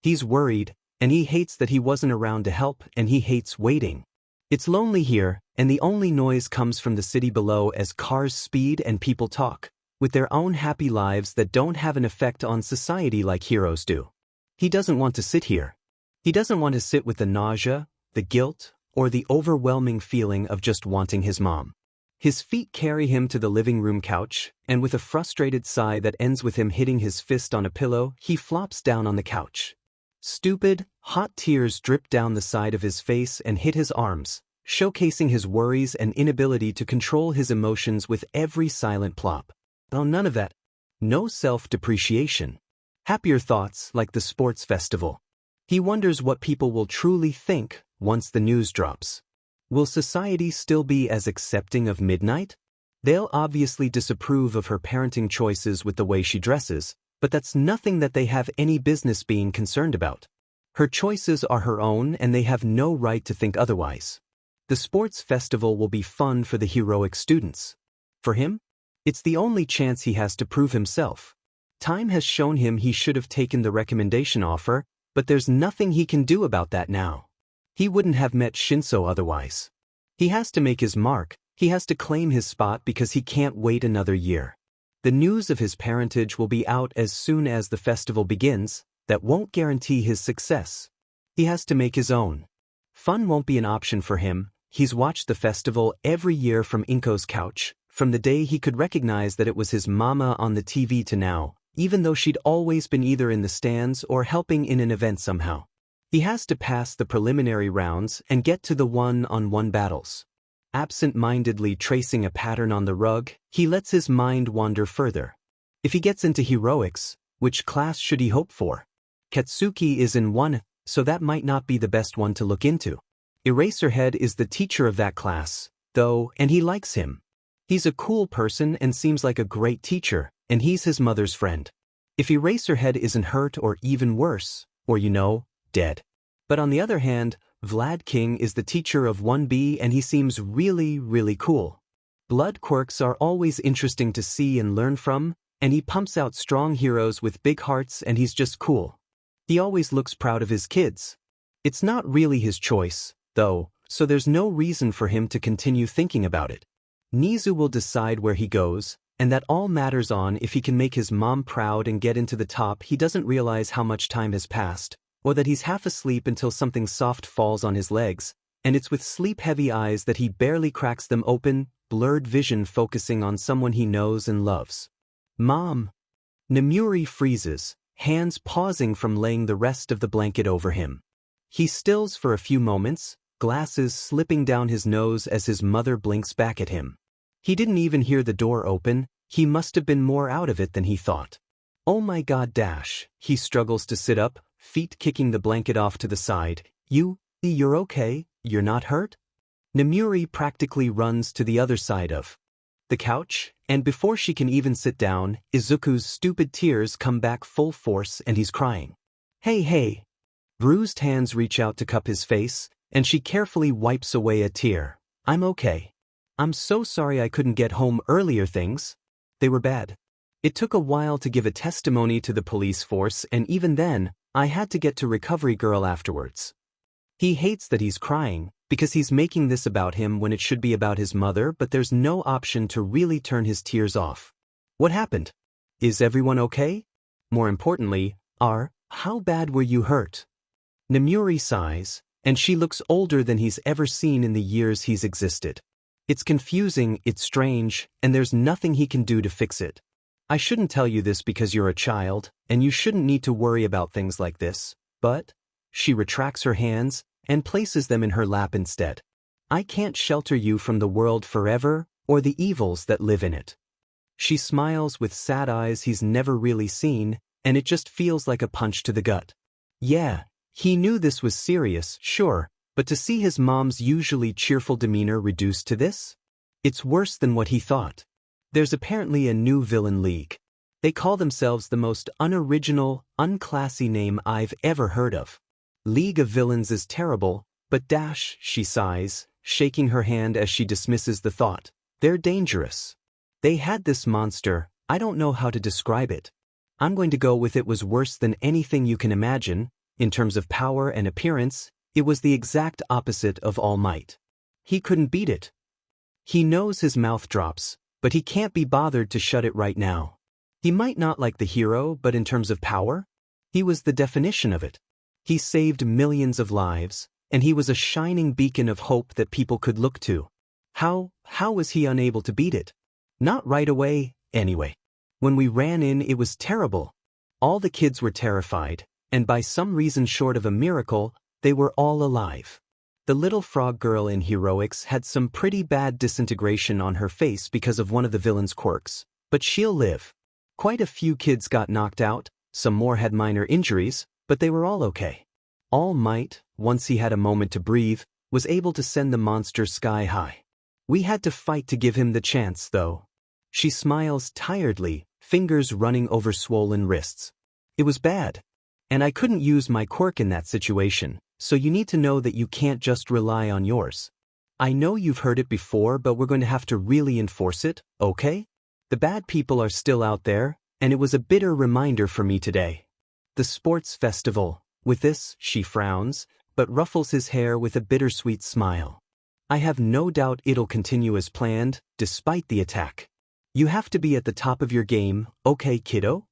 He's worried, and he hates that he wasn't around to help, and he hates waiting. It's lonely here, and the only noise comes from the city below as cars speed and people talk, with their own happy lives that don't have an effect on society like heroes do. He doesn't want to sit here. He doesn't want to sit with the nausea, the guilt, or the overwhelming feeling of just wanting his mom. His feet carry him to the living room couch, and with a frustrated sigh that ends with him hitting his fist on a pillow, he flops down on the couch. Stupid, hot tears drip down the side of his face and hit his arms, showcasing his worries and inability to control his emotions with every silent plop. Oh, none of that. No self-depreciation. Happier thoughts like the sports festival. He wonders what people will truly think once the news drops. Will society still be as accepting of Midnight? They'll obviously disapprove of her parenting choices with the way she dresses, but that's nothing that they have any business being concerned about. Her choices are her own and they have no right to think otherwise. The sports festival will be fun for the heroic students. For him, it's the only chance he has to prove himself. Time has shown him he should have taken the recommendation offer, but there's nothing he can do about that now. He wouldn't have met Shinso otherwise. He has to make his mark, he has to claim his spot because he can't wait another year. The news of his parentage will be out as soon as the festival begins. That won't guarantee his success. He has to make his own. Fun won't be an option for him. He's watched the festival every year from Inko's couch, from the day he could recognize that it was his mama on the TV to now, even though she'd always been either in the stands or helping in an event somehow. He has to pass the preliminary rounds and get to the one-on-one battles. Absent-mindedly tracing a pattern on the rug, he lets his mind wander further. If he gets into heroics, which class should he hope for? Katsuki is in one, so that might not be the best one to look into. Eraserhead is the teacher of that class, though, and he likes him. He's a cool person and seems like a great teacher, and he's his mother's friend. If Eraserhead isn't hurt or even worse, or dead. But on the other hand, Vlad King is the teacher of 1B and he seems really, really cool. Blood quirks are always interesting to see and learn from, and he pumps out strong heroes with big hearts and he's just cool. He always looks proud of his kids. It's not really his choice, though, so there's no reason for him to continue thinking about it. Nizu will decide where he goes, and that all matters on if he can make his mom proud and get into the top. He doesn't realize how much time has passed, or that he's half asleep until something soft falls on his legs, and it's with sleep-heavy eyes that he barely cracks them open, blurred vision focusing on someone he knows and loves. Mom! Nemuri freezes, hands pausing from laying the rest of the blanket over him. He stills for a few moments, glasses slipping down his nose as his mother blinks back at him. He didn't even hear the door open. He must have been more out of it than he thought. Oh my god dash, he struggles to sit up, feet kicking the blanket off to the side. You're okay, you're not hurt? Nemuri practically runs to the other side of the couch, and before she can even sit down, Izuku's stupid tears come back full force and he's crying. Hey. Bruised hands reach out to cup his face, and she carefully wipes away a tear. I'm okay. I'm so sorry I couldn't get home earlier. Things, they were bad. It took a while to give a testimony to the police force, and even then, I had to get to Recovery Girl afterwards. He hates that he's crying, because he's making this about him when it should be about his mother, but there's no option to really turn his tears off. What happened? Is everyone okay? More importantly, how bad were you hurt? Nemuri sighs, and she looks older than he's ever seen in the years he's existed. It's confusing, it's strange, and there's nothing he can do to fix it. I shouldn't tell you this because you're a child, and you shouldn't need to worry about things like this, but… She retracts her hands and places them in her lap instead. I can't shelter you from the world forever, or the evils that live in it. She smiles with sad eyes he's never really seen, and it just feels like a punch to the gut. Yeah, he knew this was serious, sure, but to see his mom's usually cheerful demeanor reduced to this? It's worse than what he thought. There's apparently a new villain league. They call themselves the most unoriginal, unclassy name I've ever heard of. League of Villains is terrible, but dash, she sighs, shaking her hand as she dismisses the thought. They're dangerous. They had this monster, I don't know how to describe it. I'm going to go with it was worse than anything you can imagine. In terms of power and appearance, it was the exact opposite of All Might. He couldn't beat it. He knows his mouth drops, but he can't be bothered to shut it right now. He might not like the hero, but in terms of power, he was the definition of it. He saved millions of lives, and he was a shining beacon of hope that people could look to. How was he unable to beat it? Not right away, anyway. When we ran in, it was terrible. All the kids were terrified, and by some reason short of a miracle, they were all alive. The little frog girl in Heroics had some pretty bad disintegration on her face because of one of the villain's quirks, but she'll live. Quite a few kids got knocked out, some more had minor injuries, but they were all okay. All Might, once he had a moment to breathe, was able to send the monster sky high. We had to fight to give him the chance, though. She smiles tiredly, fingers running over swollen wrists. It was bad. And I couldn't use my quirk in that situation, so you need to know that you can't just rely on yours. I know you've heard it before, but we're going to have to really enforce it, okay? The bad people are still out there, and it was a bitter reminder for me today. The sports festival. With this, she frowns, but ruffles his hair with a bittersweet smile. I have no doubt it'll continue as planned, despite the attack. You have to be at the top of your game, okay, kiddo?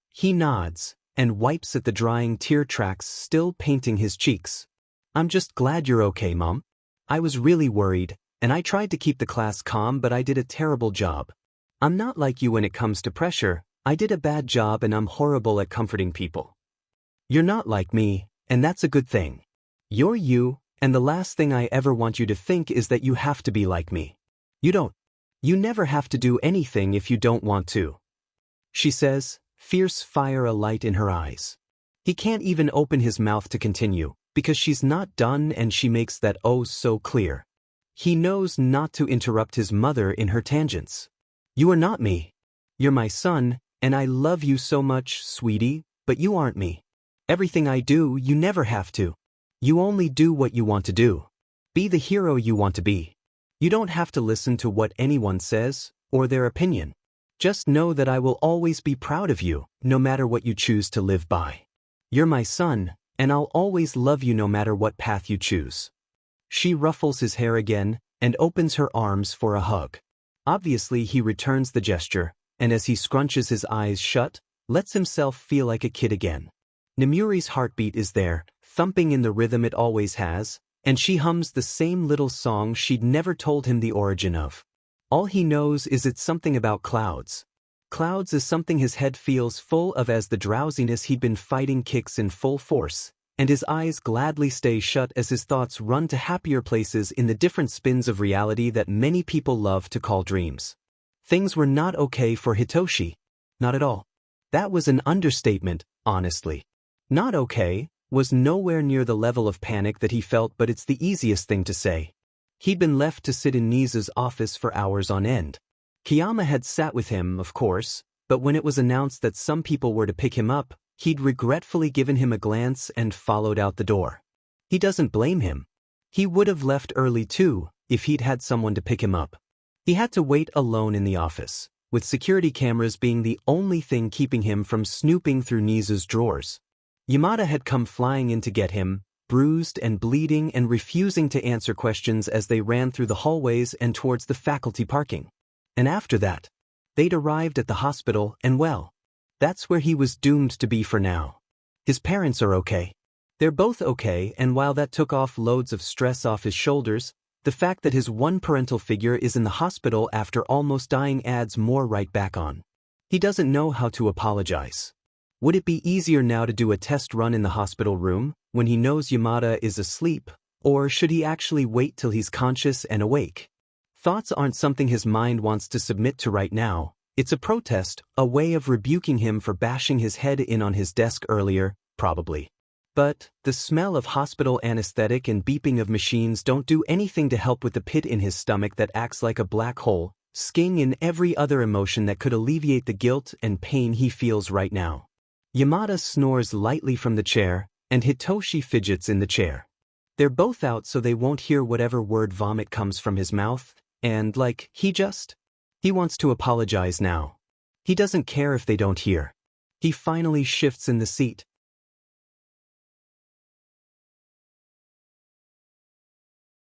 He nods, and wipes at the drying tear tracks still painting his cheeks. I'm just glad you're okay, Mom. I was really worried, and I tried to keep the class calm, but I did a terrible job. I'm not like you when it comes to pressure. I did a bad job and I'm horrible at comforting people. You're not like me, and that's a good thing. You're you, and the last thing I ever want you to think is that you have to be like me. You don't. You never have to do anything if you don't want to. She says, fierce fire alight in her eyes. He can't even open his mouth to continue, because she's not done, and she makes that oh so clear. He knows not to interrupt his mother in her tangents. You are not me. You're my son, and I love you so much, sweetie, but you aren't me. Everything I do, you never have to. You only do what you want to do. Be the hero you want to be. You don't have to listen to what anyone says, or their opinion. Just know that I will always be proud of you, no matter what you choose to live by. You're my son, and I'll always love you no matter what path you choose. She ruffles his hair again and opens her arms for a hug. Obviously he returns the gesture, and as he scrunches his eyes shut, lets himself feel like a kid again. Nemuri's heartbeat is there, thumping in the rhythm it always has, and she hums the same little song she'd never told him the origin of. All he knows is it's something about clouds. Clouds is something his head feels full of as the drowsiness he'd been fighting kicks in full force, and his eyes gladly stay shut as his thoughts run to happier places in the different spins of reality that many people love to call dreams. Things were not okay for Hitoshi. Not at all. That was an understatement, honestly. Not okay was nowhere near the level of panic that he felt, but it's the easiest thing to say. He'd been left to sit in Nisa's office for hours on end. Kayama had sat with him, of course, but when it was announced that some people were to pick him up, he'd regretfully given him a glance and followed out the door. He doesn't blame him. He would have left early too, if he'd had someone to pick him up. He had to wait alone in the office, with security cameras being the only thing keeping him from snooping through Nisa's drawers. Yamada had come flying in to get him, bruised and bleeding and refusing to answer questions as they ran through the hallways and towards the faculty parking. And after that, they'd arrived at the hospital and well, that's where he was doomed to be for now. His parents are okay. They're both okay, and while that took off loads of stress off his shoulders, the fact that his one parental figure is in the hospital after almost dying adds more right back on. He doesn't know how to apologize. Would it be easier now to do a test run in the hospital room, when he knows Yamada is asleep, or should he actually wait till he's conscious and awake? Thoughts aren't something his mind wants to submit to right now. It's a protest, a way of rebuking him for bashing his head in on his desk earlier, probably. But the smell of hospital anesthetic and beeping of machines don't do anything to help with the pit in his stomach that acts like a black hole, stinging in every other emotion that could alleviate the guilt and pain he feels right now. Yamada snores lightly from the chair, and Hitoshi fidgets in the chair. They're both out so they won't hear whatever word vomit comes from his mouth, and he wants to apologize now. He doesn't care if they don't hear. He finally shifts in the seat,